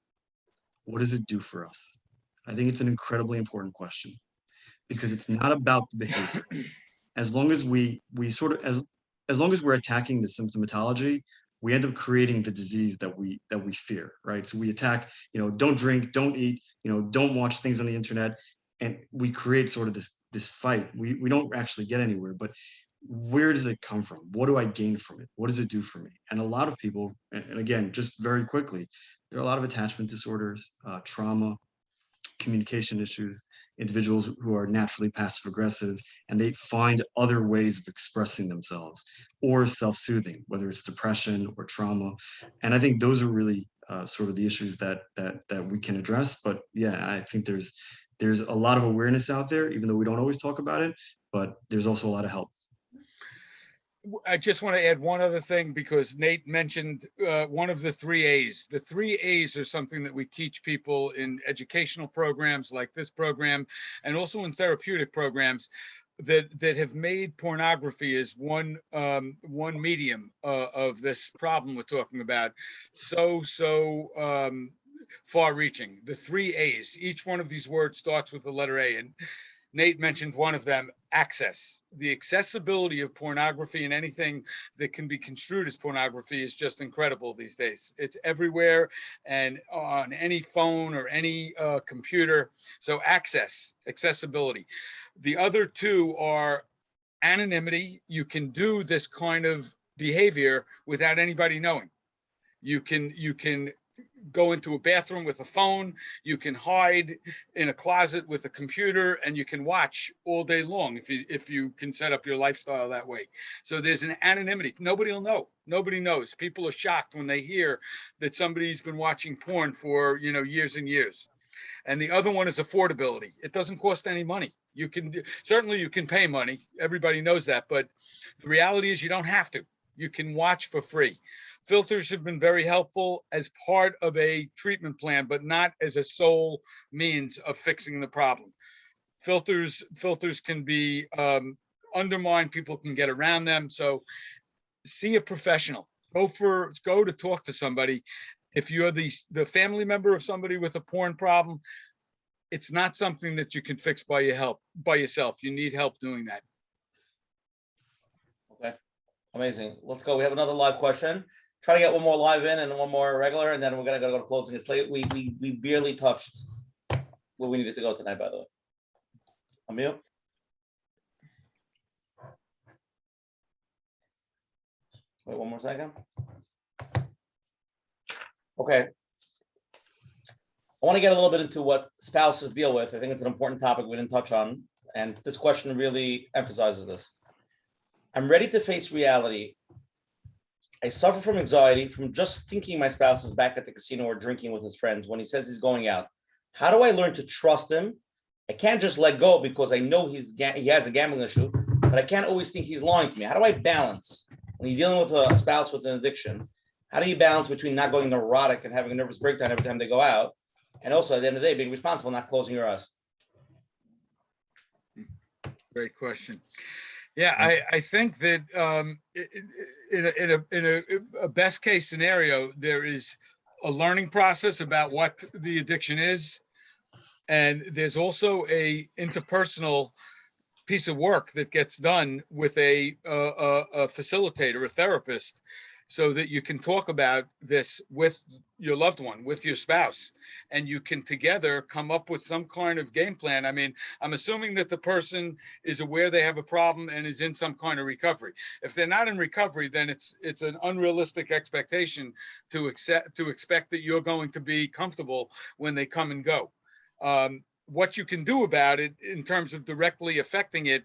What does it do for us? I think it's an incredibly important question, because it's not about the behavior. As long as as long as we're attacking the symptomatology, we end up creating the disease that we fear, right? So we attack, don't drink, don't eat, don't watch things on the internet, and we create sort of this fight. We don't actually get anywhere, but where does it come from? What do I gain from it? What does it do for me? And a lot of people, and again, just very quickly, there are a lot of attachment disorders, trauma, communication issues, individuals who are naturally passive aggressive, and they find other ways of expressing themselves or self-soothing, whether it's depression or trauma. And I think those are really sort of the issues that we can address. But yeah, I think there's a lot of awareness out there, even though we don't always talk about it, but there's also a lot of help. I just want to add one other thing, because Nate mentioned one of the 3 A's. The 3 A's are something that we teach people in educational programs like this program, and also in therapeutic programs that have made pornography as one medium of this problem we're talking about so far-reaching. The 3 A's. Each one of these words starts with the letter A, and Nate mentioned one of them: access. The accessibility of pornography and anything that can be construed as pornography is just incredible these days. It's everywhere and on any phone or any computer. So accessibility. The other 2 are anonymity. You can do this kind of behavior without anybody knowing. You can go into a bathroom with a phone, you can hide in a closet with a computer, and you can watch all day long if you can set up your lifestyle that way. So there's an anonymity. Nobody will know. Nobody knows. People are shocked when they hear that somebody's been watching porn for years and years. And the other one is affordability. It doesn't cost any money. You can pay money. Everybody knows that, but the reality is you don't have to. You can watch for free. Filters have been very helpful as part of a treatment plan, but not as a sole means of fixing the problem. Filters can be undermined. People can get around them. So see a professional. Go to talk to somebody. If you're the family member of somebody with a porn problem, it's not something that you can fix by yourself. You need help doing that. Okay, amazing. Let's go. We have another live question. Try to get one more live in and one more regular, and then we're gonna go to closing. It's late. We barely touched where we needed to go tonight, by the way. Amir? Wait one more second. Okay. I want to get a little bit into what spouses deal with. I think it's an important topic we didn't touch on, and this question really emphasizes this. I'm ready to face reality. I suffer from anxiety from just thinking my spouse is back at the casino or drinking with his friends when he says he's going out. How do I learn to trust him? I can't just let go because I know he has a gambling issue, but I can't always think he's lying to me. How do I balance when you're dealing with a spouse with an addiction? How do you balance between not going neurotic and having a nervous breakdown every time they go out, and also at the end of the day being responsible, not closing your eyes? Great question. Yeah, I think that in a best case scenario, there is a learning process about what the addiction is, and there's also a interpersonal piece of work that gets done with a facilitator, a therapist, so that you can talk about this with your loved one, with your spouse, and you can together come up with some kind of game plan. I mean, I'm assuming that the person is aware they have a problem and is in some kind of recovery. If they're not in recovery, then it's an unrealistic expectation to expect that you're going to be comfortable when they come and go. What you can do about it in terms of directly affecting it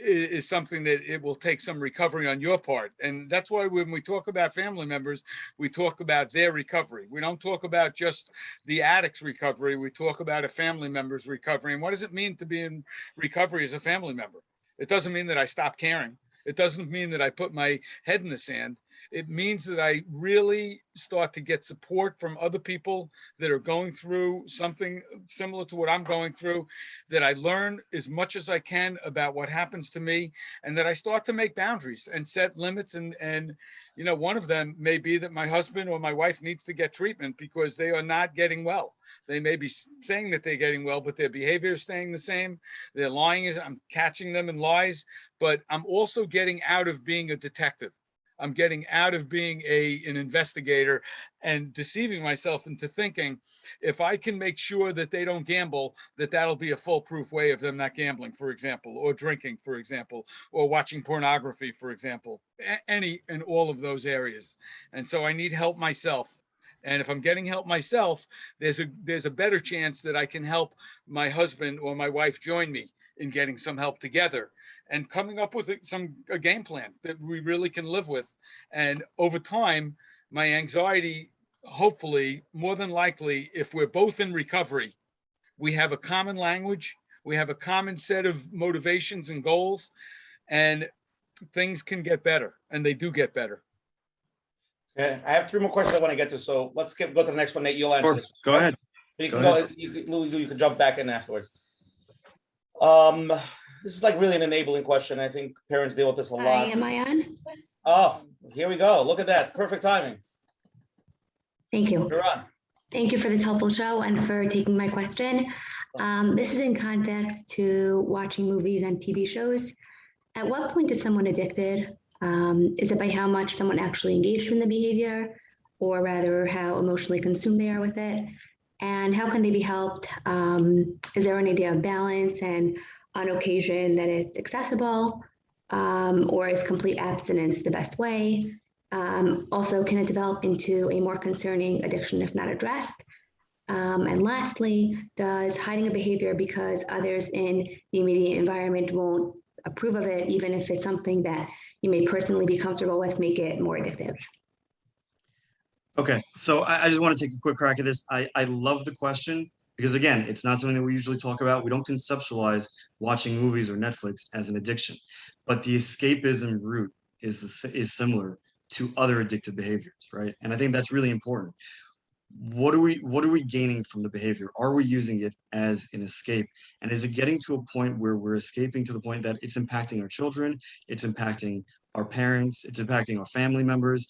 is something that it will take some recovery on your part. And that's why when we talk about family members, we talk about their recovery. We don't talk about just the addict's recovery. We talk about a family member's recovery. And what does it mean to be in recovery as a family member? It doesn't mean that I stop caring. It doesn't mean that I put my head in the sand. It means that I really start to get support from other people that are going through something similar to what I'm going through, that I learn as much as I can about what happens to me, and that I start to make boundaries and set limits. And you know, one of them may be that my husband or my wife needs to get treatment because they are not getting well. They may be saying that they're getting well, but their behavior is staying the same. They're lying. I'm catching them in lies, but I'm also getting out of being a detective. I'm getting out of being an investigator and deceiving myself into thinking if I can make sure that they don't gamble, that'll be a foolproof way of them not gambling, for example, or drinking, for example, or watching pornography, for example, any and all of those areas. And so I need help myself. And if I'm getting help myself, there's a better chance that I can help my husband or my wife join me in getting some help together and coming up with a game plan that we really can live with. And over time, my anxiety, hopefully, more than likely, if we're both in recovery, we have a common language, we have a common set of motivations and goals, and things can get better, and they do get better. Okay, I have 3 more questions I want to get to, so let's go to the next one. Nate, you'll answer Sure. this. Go ahead. You Go can ahead. you can jump back in afterwards. This is like really an enabling question. I think parents deal with this a lot. Hi, am I on? Oh, here we go. Look at that. Perfect timing. Thank you. You're on. Thank you for this helpful show and for taking my question. This is in context to watching movies and TV shows. At what point is someone addicted? Is it by how much someone actually engaged in the behavior, or rather how emotionally consumed they are with it? And how can they be helped? Is there an idea of balance and on occasion that it's accessible, or is complete abstinence the best way? Also, can it develop into a more concerning addiction if not addressed? And lastly, does hiding a behavior because others in the immediate environment won't approve of it, even if it's something that you may personally be comfortable with, make it more addictive? Okay, so I just want to take a quick crack at this. I love the question because, again, it's not something that we usually talk about. We don't conceptualize watching movies or Netflix as an addiction, but the escapism route is similar to other addictive behaviors, right? And I think that's really important. What are we gaining from the behavior? Are we using it as an escape? And is it getting to a point where we're escaping to the point that it's impacting our children, it's impacting our parents, it's impacting our family members?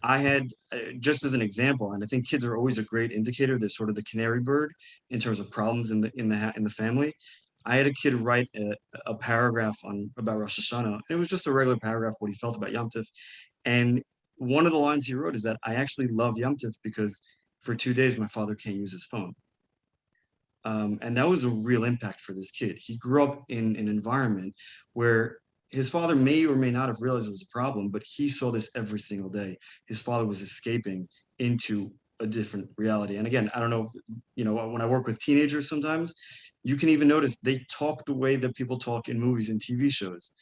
I had, just as an example, and I think kids are always a great indicator, they're sort of the canary bird in terms of problems in the family. I had a kid write a paragraph about Rosh Hashanah, and it was just a regular paragraph, what he felt about Yom Tov. And one of the lines he wrote is that I actually love Yom Tov because for 2 days, my father can't use his phone. And that was a real impact for this kid. He grew up in an environment where his father may or may not have realized it was a problem, but he saw this every single day. His father was escaping into a different reality. And again, I don't know, when I work with teenagers sometimes, you can even notice they talk the way that people talk in movies and TV shows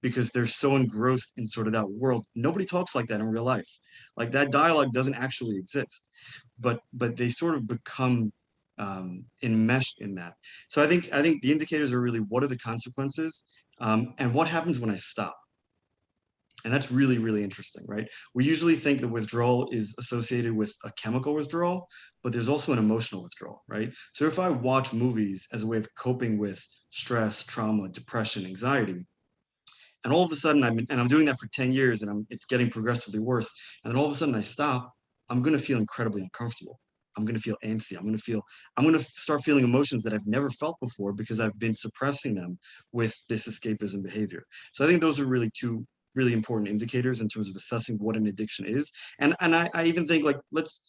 because they're so engrossed in sort of that world. Nobody talks like that in real life. Like that dialogue doesn't actually exist, but they sort of become enmeshed in that. So I think the indicators are really, what are the consequences? And what happens when I stop? And that's really, really interesting, right? We usually think that withdrawal is associated with a chemical withdrawal, but there's also an emotional withdrawal, right? So if I watch movies as a way of coping with stress, trauma, depression, anxiety, and all of a sudden I'm doing that for 10 years and it's getting progressively worse, and then all of a sudden I stop, I'm going to feel incredibly uncomfortable. I'm going to feel antsy. I'm going to start feeling emotions that I've never felt before because I've been suppressing them with this escapism behavior. So I think those are really two really important indicators in terms of assessing what an addiction is. And I even think, like,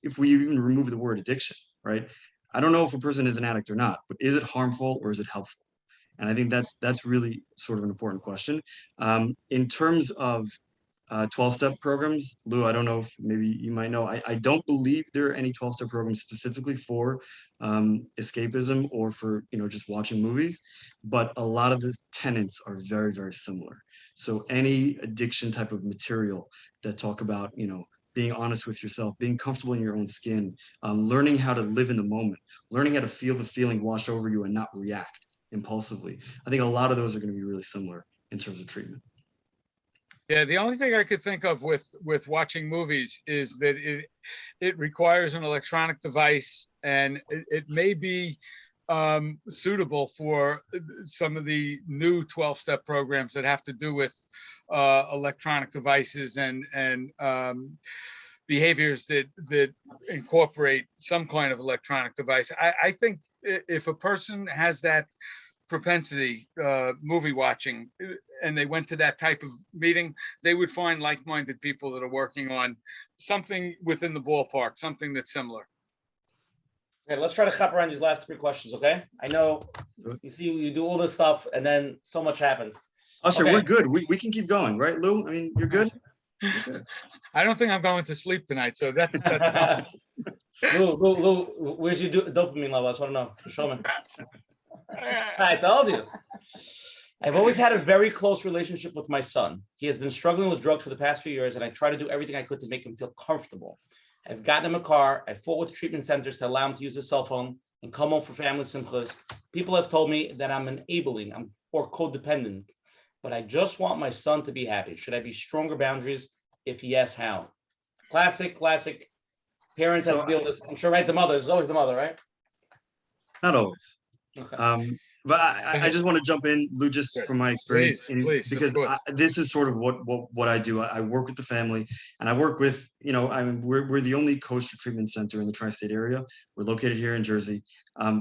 if we even remove the word addiction, right? I don't know if a person is an addict or not, but is it harmful or is it helpful? And I think that's really sort of an important question. In terms of 12-step programs, Lou, I don't know if maybe you might know, I don't believe there are any 12-step programs specifically for escapism or for, just watching movies, but a lot of the tenets are very, very similar. So any addiction type of material that talk about, being honest with yourself, being comfortable in your own skin, learning how to live in the moment, learning how to feel the feeling wash over you and not react impulsively. I think a lot of those are going to be really similar in terms of treatment. Yeah, the only thing I could think of with watching movies is that it requires an electronic device, and it may be suitable for some of the new 12-step programs that have to do with electronic devices and behaviors that incorporate some kind of electronic device. I think if a person has that propensity, movie watching, and they went to that type of meeting, they would find like-minded people that are working on something within the ballpark, something that's similar. Okay, let's try to hop around these last 3 questions, okay? I know you see you do all this stuff and then so much happens. Usher, Okay. we're good. We can keep going, right, Lou? I mean, you're good? You're good. I don't think I'm going to sleep tonight, so that's Lou, where's your dopamine level? I just want to know. Show me. I told you. I've always had a very close relationship with my son. He has been struggling with drugs for the past few years, and I try to do everything I could to make him feel comfortable. I've gotten him a car. I fought with treatment centers to allow him to use his cell phone and come home for family simchas. People have told me that I'm enabling or codependent, but I just want my son to be happy. Should I be stronger boundaries? If yes, how? Classic. Parents have to deal with this. I'm sure, right? The mother. It's always the mother, right? Not always. Okay. But I just want to jump in, Lou, just from my experience, please, because this is sort of what I do. I work with the family, and I work with, we're the only kosher treatment center in the tri-state area. We're located here in Jersey.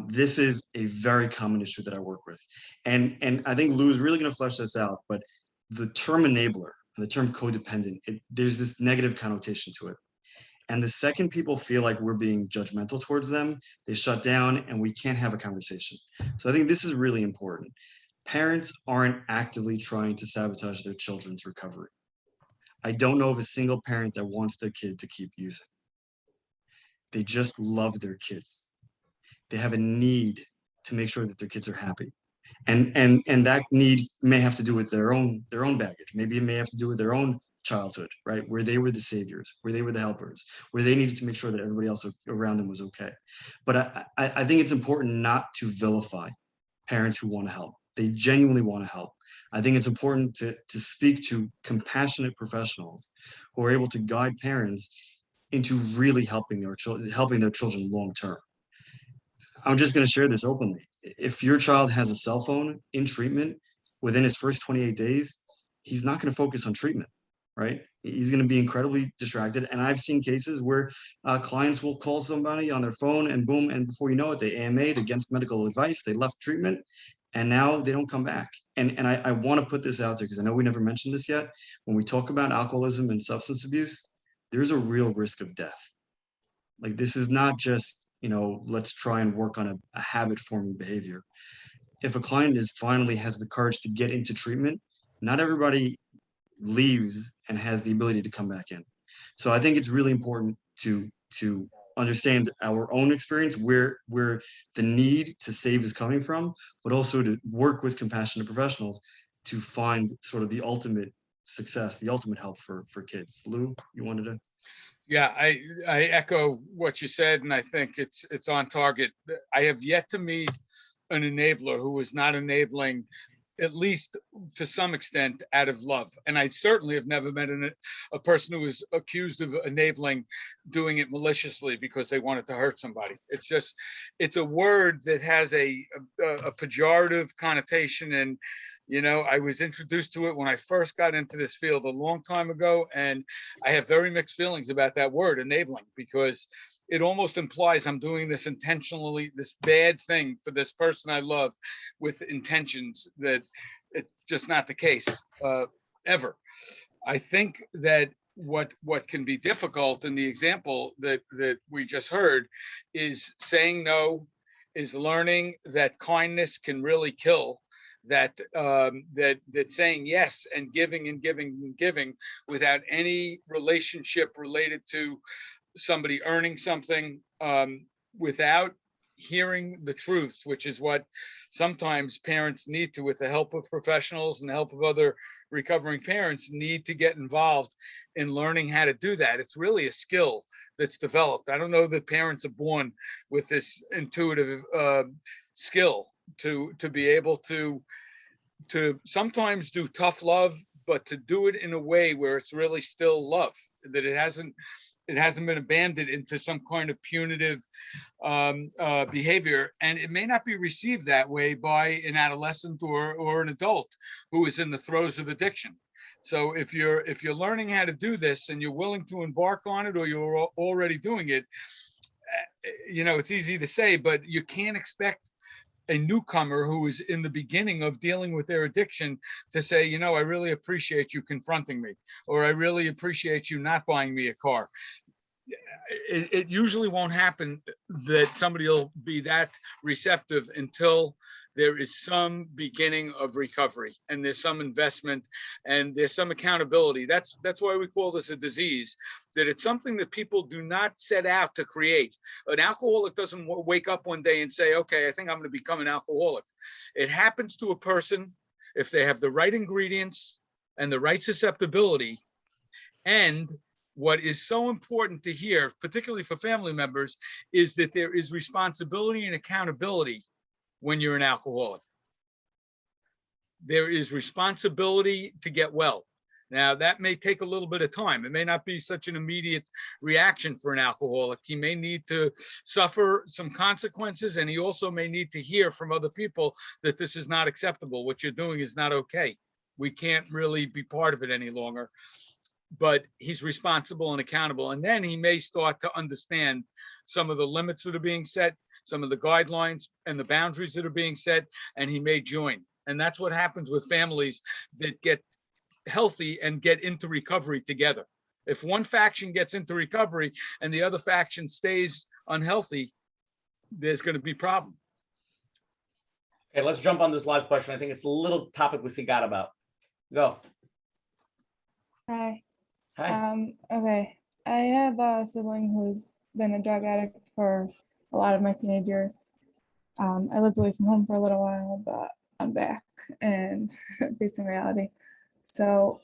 This is a very common issue that I work with, and I think Lou is really going to flesh this out. But the term enabler and the term codependent, there's this negative connotation to it. And the second people feel like we're being judgmental towards them, they shut down and we can't have a conversation. So I think this is really important. Parents aren't actively trying to sabotage their children's recovery. I don't know of a single parent that wants their kid to keep using. They just love their kids. They have a need to make sure that their kids are happy. And that need may have to do with their own baggage. Maybe it may have to do with their own childhood, right? Where they were the saviors, where they were the helpers, where they needed to make sure that everybody else around them was okay. But I think it's important not to vilify parents who want to help. They genuinely want to help. I think it's important to speak to compassionate professionals who are able to guide parents into really helping their children long term. I'm just going to share this openly. If your child has a cell phone in treatment within his first 28 days, he's not going to focus on treatment. Right? He's going to be incredibly distracted. And I've seen cases where clients will call somebody on their phone and boom, and before you know it, they AMA'd against medical advice. They left treatment and now they don't come back. And I want to put this out there because I know we never mentioned this yet. When we talk about alcoholism and substance abuse, there's a real risk of death. Like this is not just, let's try and work on a habit forming behavior. If a client finally has the courage to get into treatment, not everybody leaves and has the ability to come back in. So I think it's really important to understand our own experience, where the need to save is coming from, but also to work with compassionate professionals to find sort of the ultimate success, the ultimate help for kids. Lou, you wanted to? Yeah, I echo what you said, and I think it's on target. I have yet to meet an enabler who is not enabling, at least to some extent, out of love. And I certainly have never met a person who was accused of enabling, doing it maliciously because they wanted to hurt somebody. It's a word that has a pejorative connotation. And, I was introduced to it when I first got into this field a long time ago. And I have very mixed feelings about that word, enabling, because it almost implies I'm doing this intentionally, this bad thing for this person I love with intentions that it's just not the case ever. I think that what can be difficult in the example that we just heard is saying no, is learning that kindness can really kill, that that saying yes and giving and giving and giving without any relationship related to somebody earning something, without hearing the truth, which is what sometimes parents need to, with the help of professionals and the help of other recovering parents, need to get involved in learning how to do that. It's really a skill that's developed. I don't know that parents are born with this intuitive skill to be able to sometimes do tough love, but to do it in a way where it's really still love, that it hasn't been abandoned into some kind of punitive behavior. And it may not be received that way by an adolescent or an adult who is in the throes of addiction. So if you're learning how to do this and you're willing to embark on it, or you're already doing it, it's easy to say, but you can't expect a newcomer who is in the beginning of dealing with their addiction to say, I really appreciate you confronting me, or I really appreciate you not buying me a car. It usually won't happen that somebody will be that receptive until there is some beginning of recovery and there's some investment and there's some accountability. That's why we call this a disease, that it's something that people do not set out to create. An alcoholic doesn't wake up one day and say, okay, I think I'm going to become an alcoholic. It happens to a person if they have the right ingredients and the right susceptibility. And what is so important to hear, particularly for family members, is that there is responsibility and accountability when you're an alcoholic. There is responsibility to get well. Now, that may take a little bit of time. It may not be such an immediate reaction for an alcoholic. He may need to suffer some consequences, and he also may need to hear from other people that this is not acceptable. What you're doing is not okay. We can't really be part of it any longer. But he's responsible and accountable. And then he may start to understand some of the limits that are being set, some of the guidelines and the boundaries that are being set, and he may join. And that's what happens with families that get healthy and get into recovery together. If one faction gets into recovery and the other faction stays unhealthy, there's going to be problem. Okay, let's jump on this live question. I think it's a little topic we forgot about. Go. Hi. Hi. Okay. I have a sibling who's been a drug addict for a lot of my teenage years. I lived away from home for a little while, but I'm back and facing reality. So,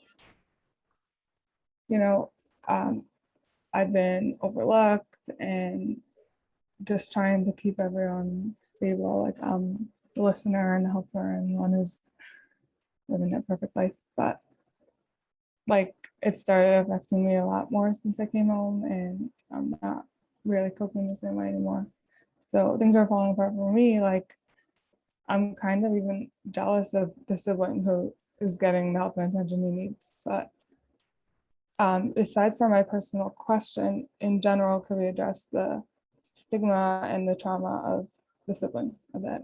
I've been overlooked and just trying to keep everyone stable. Like I'm the listener and the helper and one who's living that perfect life. But like it started affecting me a lot more since I came home, and I'm not really coping the same way anymore. So things are falling apart for me. Like I'm kind of even jealous of the sibling who is getting the help and attention he needs. But aside from my personal question, in general, could we address the stigma and the trauma of the sibling of that?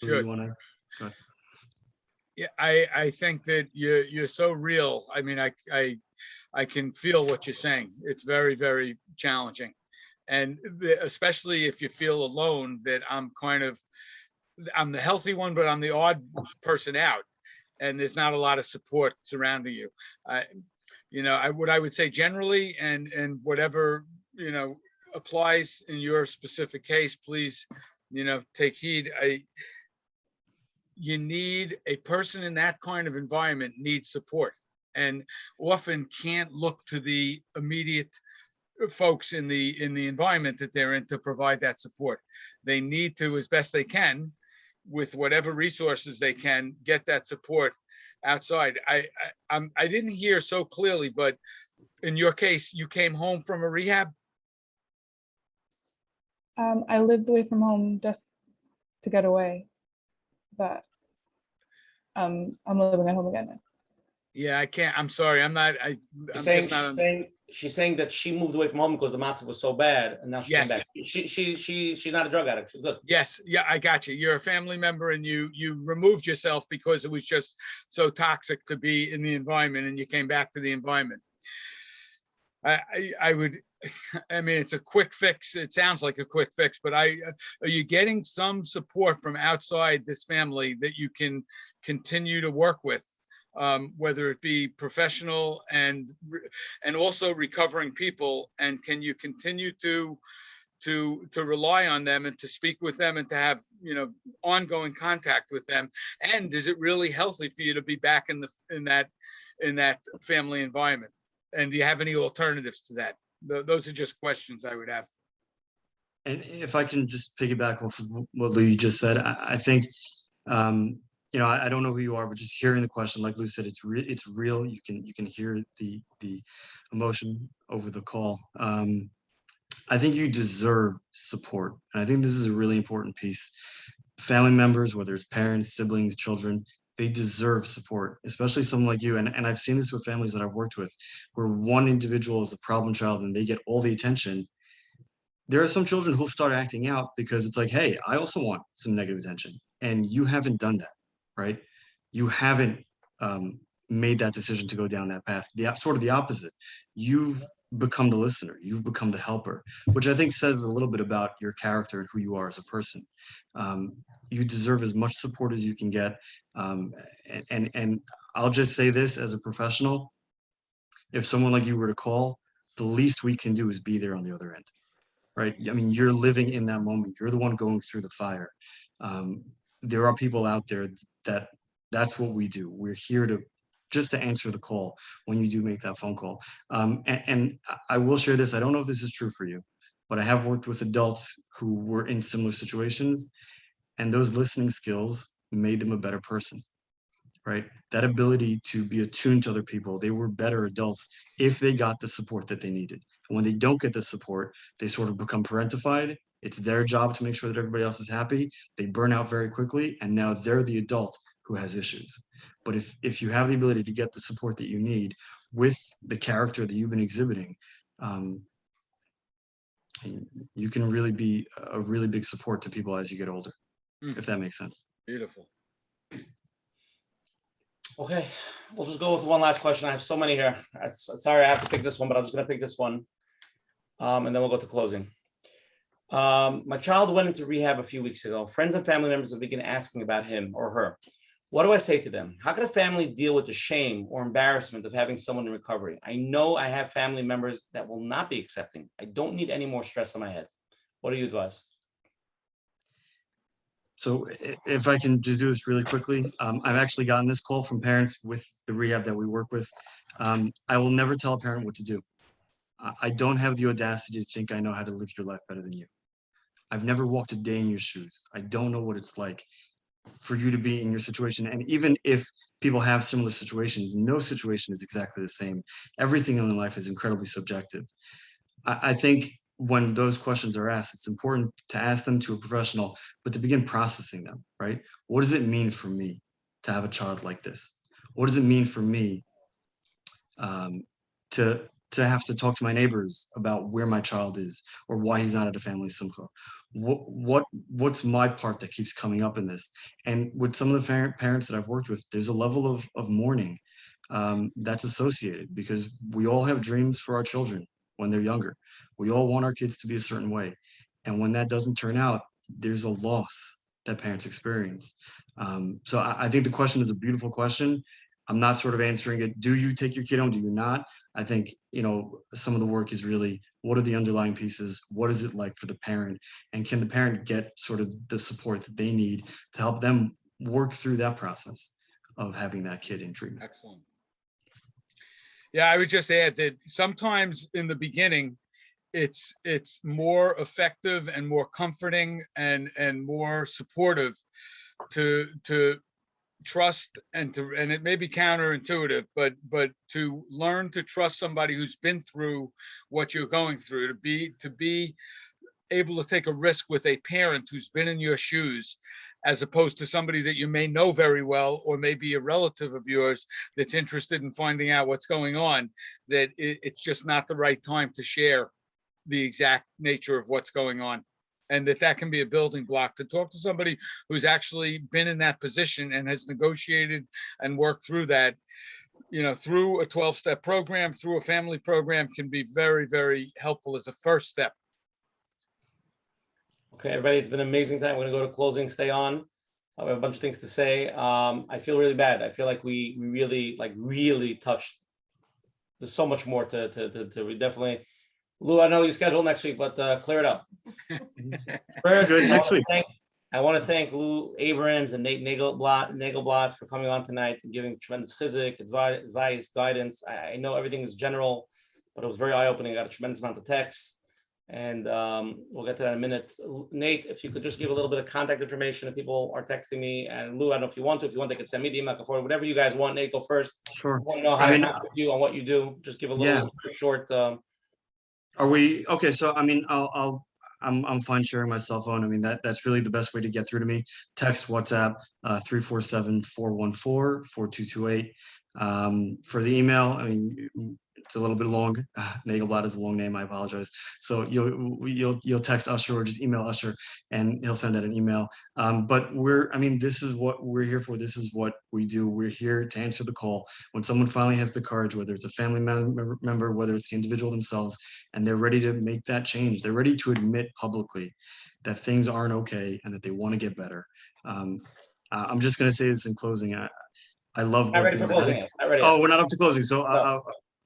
Sure. You wanna go ahead. Yeah, I think that you're so real. I mean, I can feel what you're saying. It's very, very challenging. And especially if you feel alone, that I'm the healthy one, but I'm the odd person out. And there's not a lot of support surrounding you. What I would say generally, and whatever, applies in your specific case, please, take heed. You need a person in that kind of environment needs support, and often can't look to the immediate folks in the environment that they're in to provide that support. They need to, as best they can, with whatever resources they can, get that support outside. I didn't hear so clearly, but in your case, you came home from a rehab? I lived away from home just to get away, but I'm living at home again now. Yeah, I can't. I'm sorry. I'm not. I'm saying, just not. saying she's saying that she moved away from home because the matzah was so bad, and now she came Yes. back. She's not a drug addict. She's good. Yes, yeah, I got you. You're a family member and you removed yourself because it was just so toxic to be in the environment, and you came back to the environment. I would, I mean, it's a quick fix. It sounds like a quick fix, but are you getting some support from outside this family that you can continue to work with? Whether it be professional and also recovering people, and can you continue to rely on them and to speak with them and to have, you know, ongoing contact with them? And is it really healthy for you to be back in that family environment? And do you have any alternatives to that? Those are just questions I would have. And if I can just piggyback off of what Lou just said, I think, you know, I don't know who you are, but just hearing the question, like Lou said, it's real. You can hear the emotion over the call. I think you deserve support. And I think this is a really important piece. Family members, whether it's parents, siblings, children, they deserve support, especially someone like you. And I've seen this with families that I've worked with, where one individual is a problem child and they get all the attention. There are some children who'll start acting out because it's like, hey, I also want some negative attention. And you haven't done that, right? You haven't made that decision to go down that path. Sort of the opposite. You've become the listener. You've become the helper, which I think says a little bit about your character and who you are as a person. You deserve as much support as you can get. And I'll just say this as a professional, if someone like you were to call, the least we can do is be there on the other end, right? I mean, you're living in that moment. You're the one going through the fire. There are people out there that's what we do. We're here to answer the call when you do make that phone call. And I will share this. I don't know if this is true for you, but I have worked with adults who were in similar situations, and those listening skills made them a better person, right? That ability to be attuned to other people. They were better adults if they got the support that they needed. And when they don't get the support, they sort of become parentified. It's their job to make sure that everybody else is happy. They burn out very quickly, and now they're the adult who has issues. But if you have the ability to get the support that you need with the character that you've been exhibiting, you can really be a really big support to people as you get older, if that makes sense. Beautiful. Okay, we'll just go with one last question. I have so many here. Sorry, I have to pick this one, but I'm just going to pick this one. And then we'll go to closing. My child went into rehab a few weeks ago. Friends and family members have begun asking about him or her. What do I say to them? How can a family deal with the shame or embarrassment of having someone in recovery? I know I have family members that will not be accepting. I don't need any more stress on my head. What do you advise? So if I can just do this really quickly, I've actually gotten this call from parents with the rehab that we work with. I will never tell a parent what to do. I don't have the audacity to think I know how to live your life better than you. I've never walked a day in your shoes. I don't know what it's like for you to be in your situation. And even if people have similar situations, no situation is exactly the same. Everything in life is incredibly subjective. I think when those questions are asked, it's important to ask them to a professional, but to begin processing them, right? What does it mean for me to have a child like this? What does it mean for me to have to talk to my neighbors about where my child is or why he's not at a family simcha? What's my part that keeps coming up in this? And with some of the parents that I've worked with, there's a level of mourning that's associated, because we all have dreams for our children when they're younger. We all want our kids to be a certain way. And when that doesn't turn out, there's a loss that parents experience. So I think the question is a beautiful question. I'm not sort of answering it. Do you take your kid home? Do you not? I think, some of the work is really, what are the underlying pieces? What is it like for the parent? And can the parent get sort of the support that they need to help them work through that process of having that kid in treatment? Excellent. Yeah, I would just add that sometimes in the beginning, it's more effective and more comforting and more supportive to trust and it may be counterintuitive, but to learn to trust somebody who's been through what you're going through, to be able to take a risk with a parent who's been in your shoes as opposed to somebody that you may know very well, or maybe a relative of yours that's interested in finding out what's going on, that it's just not the right time to share the exact nature of what's going on. And that can be a building block to talk to somebody who's actually been in that position and has negotiated and worked through that, through a 12-step program, through a family program, can be very, very helpful as a first step. Okay, everybody, it's been an amazing time. We're gonna go to closing. Stay on. I have a bunch of things to say. I feel really bad. I feel like we really touched. There's so much more to we definitely. Lou, I know you scheduled next week, but clear it up. First, next week. I want to thank Lou Abrams and Nate Nagelblatt for coming on tonight and giving tremendous chizik, advice, guidance. I know everything is general, but it was very eye-opening. I got a tremendous amount of texts, and we'll get to that in a minute. Nate, if you could just give a little bit of contact information if people are texting me, and Lou, I don't know if you want, they could send me the email, forward, whatever you guys want. Nate, go first. Sure. I want to know how to connect with you on what you do. Just give a little short. Are we okay? So I mean, I'm fine sharing my cell phone. I mean, that's really the best way to get through to me. Text, WhatsApp, 347-414-4228. For the email, I mean, it's a little bit long. Nagelblatt is a long name. I apologize. So you'll text Usher or just email Usher, and he'll send out an email. But this is what we're here for. This is what we do. We're here to answer the call when someone finally has the courage, whether it's a family member, whether it's the individual themselves, and they're ready to make that change. They're ready to admit publicly that things aren't okay and that they want to get better. I'm just going to say this in closing. I love working with addicts. Oh, we're not up to closing, so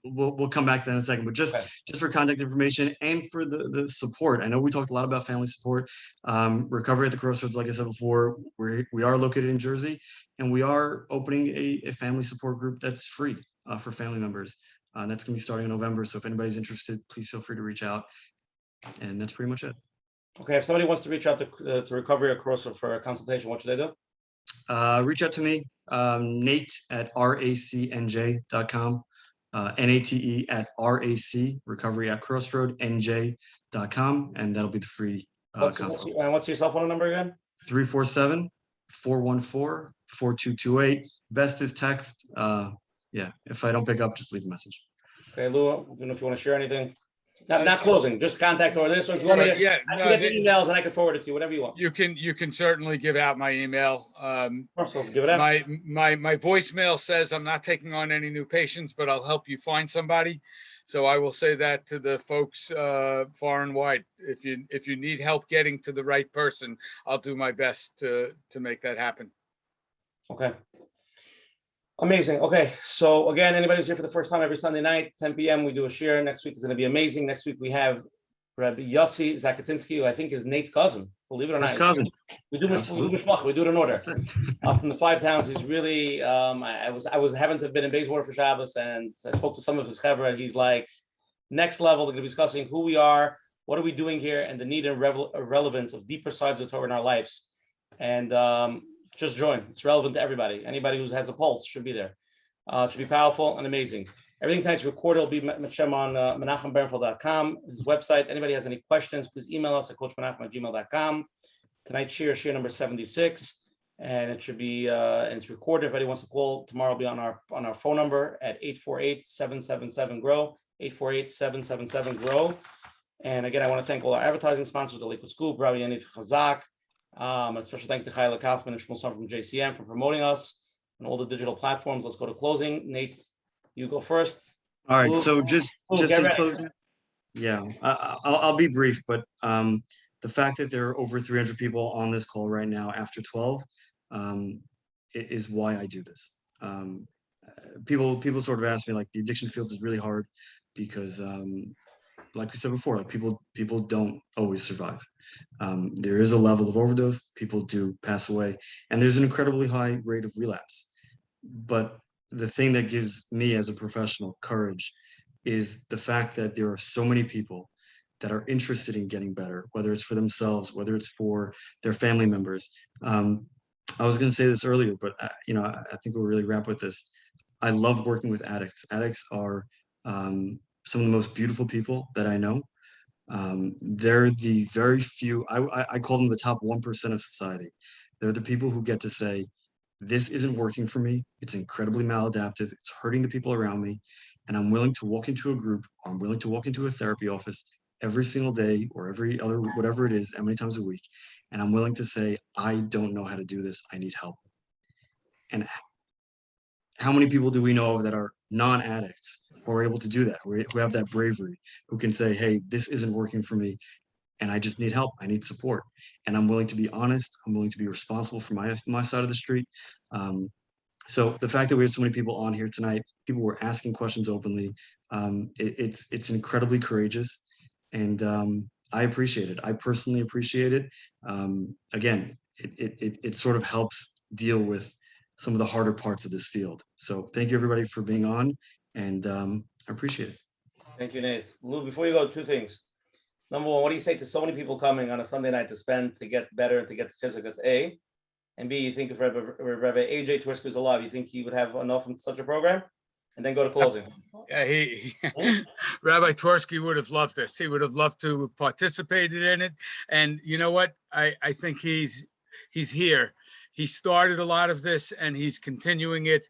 we'll come back to that in a second. But just for contact information and for the support, I know we talked a lot about family support. Recovery at the Crossroads, like I said before, we are located in Jersey, and we are opening a family support group that's free for family members. That's going to be starting in November. So if anybody's interested, please feel free to reach out. And that's pretty much it. Okay, if somebody wants to reach out to Recovery at Crossroads for a consultation, what should they do? Reach out to me, Nate at racnj.com. NATE at RAC, recovery at crossroad, NJ.com, and that'll be the free consult. What's your cell phone number again? 347-414-4228. Best is text. If I don't pick up, just leave a message. Okay, Lou, I don't know if you want to share anything. Not closing, just contact or this. Or if you want me to, I can get the emails and I can forward it to you, whatever you want. You can certainly give out my email. So give it out. My voicemail says I'm not taking on any new patients, but I'll help you find somebody. So I will say that to the folks far and wide. If you need help getting to the right person, I'll do my best to make that happen. Okay. Amazing. Okay, so again, anybody who's here for the first time, every Sunday night, 10 p.m., we do a share. Next week is going to be amazing. Next week we have Rabbi Yossi Zakatinsky, who I think is Nate's cousin. Believe it or not, his cousin. We do it in order. From the 5 towns, he's really. I was having to have been in Bayswater for Shabbos, and I spoke to some of his chevra. He's like next level. They're going to be discussing who we are, what are we doing here, and the need and relevance of deeper sides of Torah in our lives. And just join. It's relevant to everybody. Anybody who has a pulse should be there. It should be powerful and amazing. Everything tonight's recorded will be Menachem on menachembernfeld.com, his website. Anybody has any questions, please email us at coachmenachem@gmail.com. Tonight's share number 76, and it should be it's recorded. If anybody wants to call, tomorrow will be on our phone number at 848-777-GROW, 848-777-GROW. And again, I want to thank all our advertising sponsors, the Liquid Scoop, Rabbi Yaniv Chazak. A special thank you to Chayla Kaufman and Shmuel Son from JCM for promoting us on all the digital platforms. Let's go to closing. Nate, you go first. All right. So just in closing, I'll be brief, but the fact that there are over 300 people on this call right now after 12 is why I do this. People sort of ask me, like, the addiction field is really hard because like we said before, like people don't always survive. There is a level of overdose. People do pass away, and there's an incredibly high rate of relapse. But the thing that gives me as a professional courage is the fact that there are so many people that are interested in getting better, whether it's for themselves, whether it's for their family members. I was going to say this earlier, but I think we'll really wrap with this. I love working with addicts. Addicts are some of the most beautiful people that I know. They're the very few, I call them the top 1% of society. They're the people who get to say, this isn't working for me. It's incredibly maladaptive. It's hurting the people around me. And I'm willing to walk into a group, or I'm willing to walk into a therapy office every single day or every other, whatever it is, how many times a week. And I'm willing to say, I don't know how to do this. I need help. And how many people do we know of that are non-addicts who are able to do that, who have that bravery, who can say, hey, this isn't working for me, and I just need help. I need support. And I'm willing to be honest. I'm willing to be responsible for my side of the street. So the fact that we have so many people on here tonight, people were asking questions openly, it's incredibly courageous. And I appreciate it. I personally appreciate it. Again, it sort of helps deal with some of the harder parts of this field. So thank you everybody for being on, and I appreciate it. Thank you, Nate. Lou, before you go, two things. Number one, what do you say to so many people coming on a Sunday night to spend, to get better, to get physical? That's A. And B, you think if Rabbi AJ Twersky was alive, you think he would have enough in such a program? And then go to closing. Yeah, Rabbi Twersky would have loved this. He would have loved to have participated in it. And you know what? I think he's here. He started a lot of this and he's continuing it,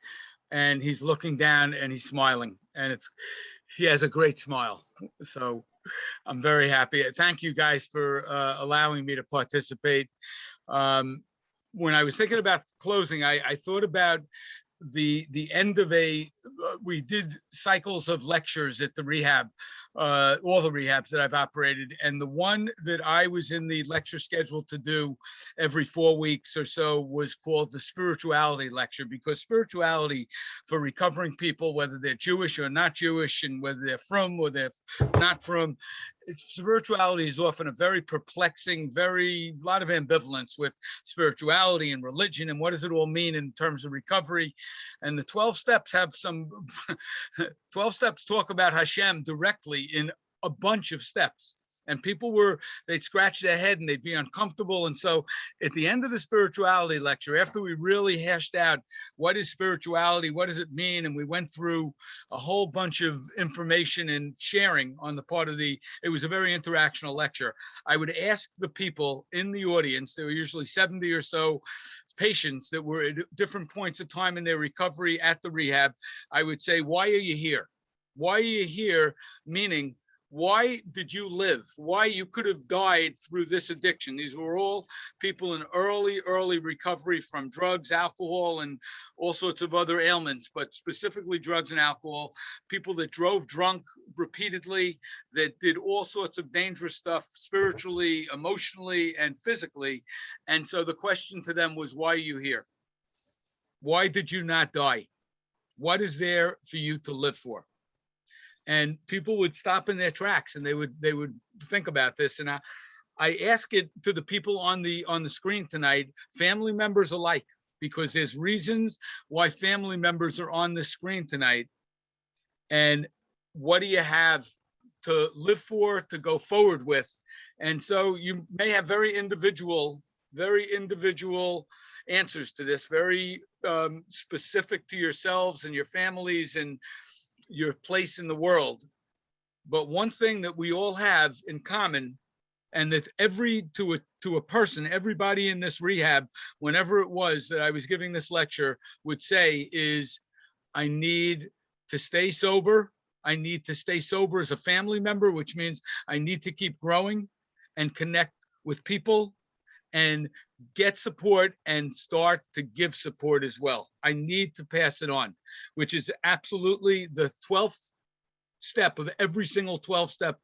and he's looking down and he's smiling, and he has a great smile. So I'm very happy. Thank you guys for allowing me to participate. When I was thinking about closing, I thought about the end of we did cycles of lectures at the rehab, all the rehabs that I've operated. And the one that I was in the lecture schedule to do every 4 weeks or so was called the spirituality lecture, because spirituality for recovering people, whether they're Jewish or not Jewish, and whether they're from or they're not from, spirituality is often a very perplexing, lot of ambivalence with spirituality and religion, and what does it all mean in terms of recovery. And the 12 steps have some 12 steps talk about Hashem directly in a bunch of steps. And people they'd scratch their head and they'd be uncomfortable. And so at the end of the spirituality lecture, after we really hashed out what is spirituality, what does it mean, and we went through a whole bunch of information and sharing on the part of it was a very interactional lecture. I would ask the people in the audience, there were usually 70 or so patients that were at different points of time in their recovery at the rehab. I would say, why are you here? Why are you here? Meaning, why did you live? Why you could have died through this addiction? These were all people in early recovery from drugs, alcohol, and all sorts of other ailments, but specifically drugs and alcohol. People that drove drunk repeatedly, that did all sorts of dangerous stuff spiritually, emotionally, and physically. And so the question to them was, why are you here? Why did you not die? What is there for you to live for? And people would stop in their tracks and they would think about this. And I ask it to the people on the screen tonight, family members alike, because there's reasons why family members are on the screen tonight. And what do you have to live for, to go forward with? And so you may have very individual answers to this, very specific to yourselves and your families and your place in the world. But one thing that we all have in common, and that to a person, everybody in this rehab, whenever it was that I was giving this lecture, would say is, I need to stay sober. I need to stay sober as a family member, which means I need to keep growing and connect with people and get support and start to give support as well. I need to pass it on, which is absolutely the 12th step of every single 12-step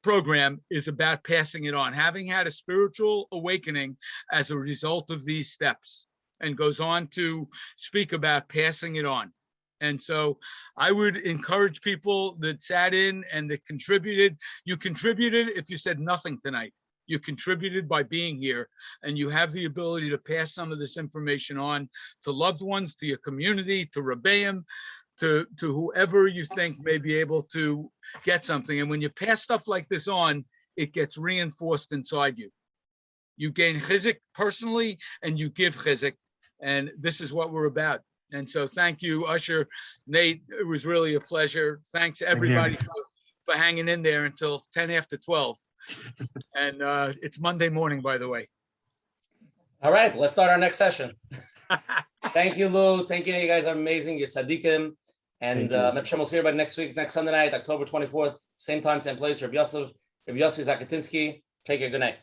program is about passing it on, having had a spiritual awakening as a result of these steps, and goes on to speak about passing it on. And so I would encourage people that sat in and that contributed. You contributed if you said nothing tonight. You contributed by being here, and you have the ability to pass some of this information on to loved ones, to your community, to Rebbeim, to whoever you think may be able to get something. And when you pass stuff like this on, it gets reinforced inside you. You gain chizuk personally, and you give chizuk, and this is what we're about. And so thank you, Usher, Nate, it was really a pleasure. Thanks everybody for hanging in there until 10 after 12. And it's Monday morning, by the way. All right, let's start our next session. Thank you, Lou. Thank you. You guys are amazing. You're tzaddikim. And Menachem will see everybody next week, next Sunday night, October 24th, same time, same place. Rabbi Yossi Zakatinsky. Take care. Good night.